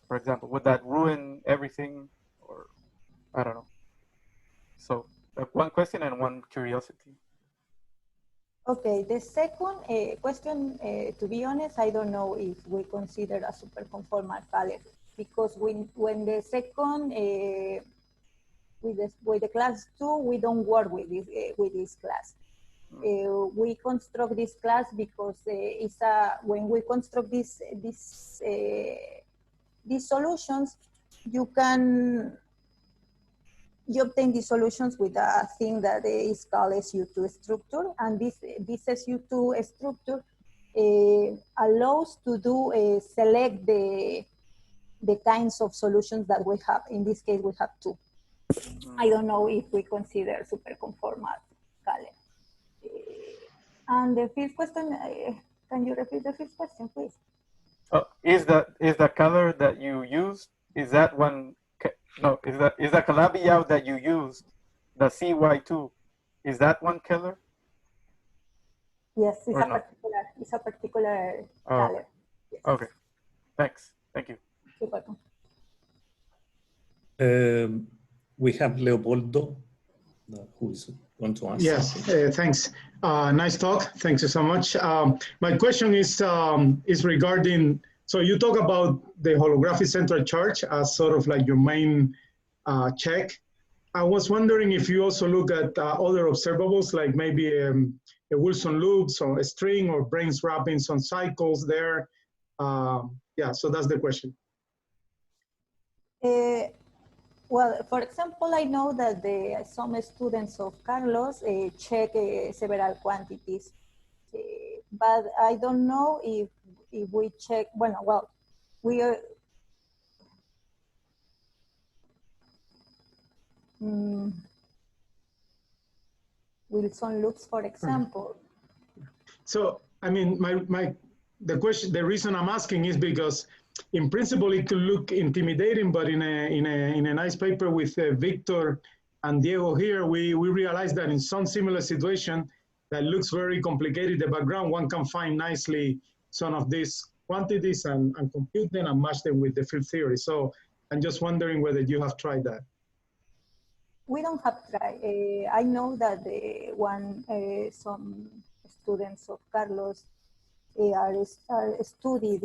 For example, would that ruin everything, or I don't know? So one question and one curiosity. Okay, the second question, to be honest, I don't know if we consider a superconformal color, because when the second with the class 2, we don't work with this class. We construct this class because when we construct these solutions, you obtain these solutions with a thing that is called SU2 structure, and this SU2 structure allows to select the kinds of solutions that we have. In this case, we have 2. I don't know if we consider superconformal color. And the fifth question, can you repeat the fifth question, please? Is the color that you used, is that one? No, is the Calabi-Yau that you used, the CY2, is that one Keller? Yes, it's a particular color. Yes. Okay, thanks. Thank you. You're welcome. We have Leopoldo, who is going to ask. Yes, thanks. Nice talk. Thank you so much. My question is regarding, so you talk about the holographic central charge as sort of like your main check. I was wondering if you also look at other observables, like maybe a Wilson loops or a string or brains wrapping some cycles there. Yeah, so that's the question. Well, for example, I know that some students of Carlos check several quantities, but I don't know if we check, we are, Wilson loops, for example. So, I mean, the reason I'm asking is because in principle, it could look intimidating, but in a nice paper with Victor and Diego here, we realized that in some similar situation that looks very complicated, the background, one can find nicely some of these quantities and compute them and match them with the field theory. So I'm just wondering whether you have tried that. We don't have tried. I know that some students of Carlos are study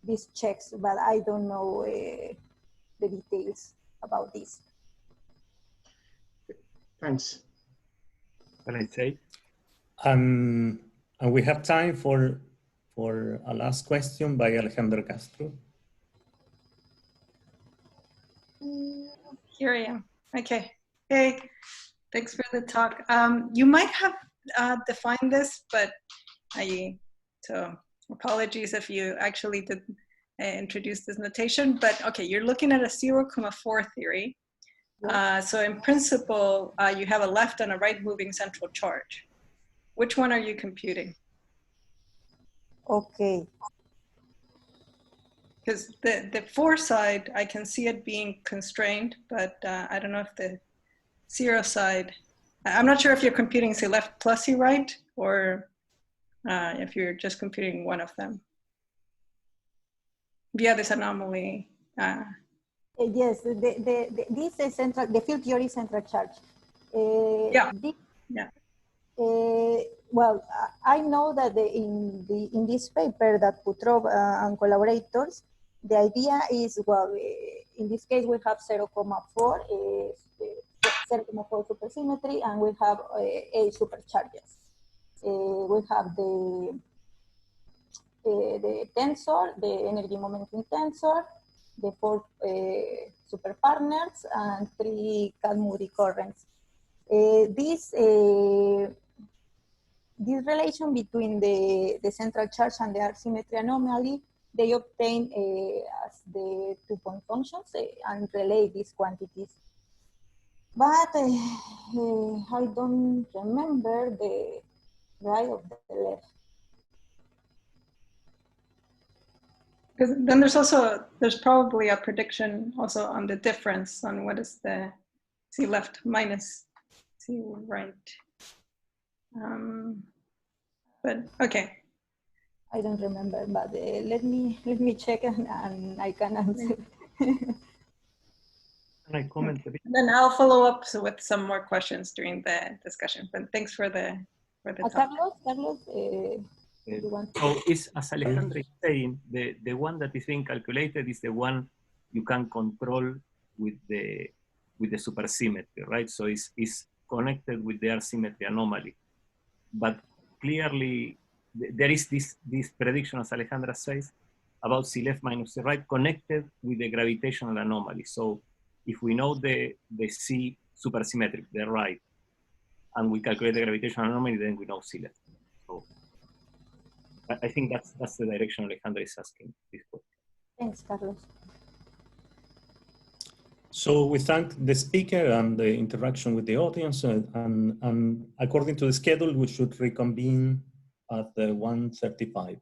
these checks, but I don't know the details about this. Thanks. Can I say? And we have time for a last question by Alejandro Castro. Here I am. Okay. Hey, thanks for the talk. You might have defined this, but so apologies if you actually did introduce this notation, but okay, you're looking at a 0,4 theory. So in principle, you have a left and a right moving central charge. Which one are you computing? Okay. Because the 4 side, I can see it being constrained, but I don't know if the 0 side, I'm not sure if you're computing, say, left plus C right, or if you're just computing one of them. Via this anomaly. Yes, this is central, the field theory central charge. Yeah. Well, I know that in this paper that Putrov and collaborators, the idea is, well, in this case we have 0,4 supersymmetry, and we have A supercharges. We have the tensor, the energy momentum tensor, the 4 super partners, and 3 Cat-Moody currents. This relation between the central charge and the arc-symmetry anomaly, they obtain as the 2-point functions and relate these quantities. But I don't remember the right of the left. Because then there's probably a prediction also on the difference on what is the C left minus C right. But okay. I don't remember, but let me check and I can answer. Can I comment a bit? Then I'll follow up with some more questions during the discussion. But thanks for the talk. Carlos, so is, as Alejandra is saying, the one that is being calculated is the one you can control with the supersymmetry, right? So it's connected with the arc-symmetry anomaly. But clearly, there is this prediction, as Alejandra says, about C left minus C right connected with the gravitational anomaly. So if we know the C supersymmetric, the right, and we calculate the gravitational anomaly, then we know C left. So I think that's the direction Alejandra is asking this question. Thanks, Carlos. So we thank the speaker and the interaction with the audience, and according to the schedule, we should reconvene at 1:35.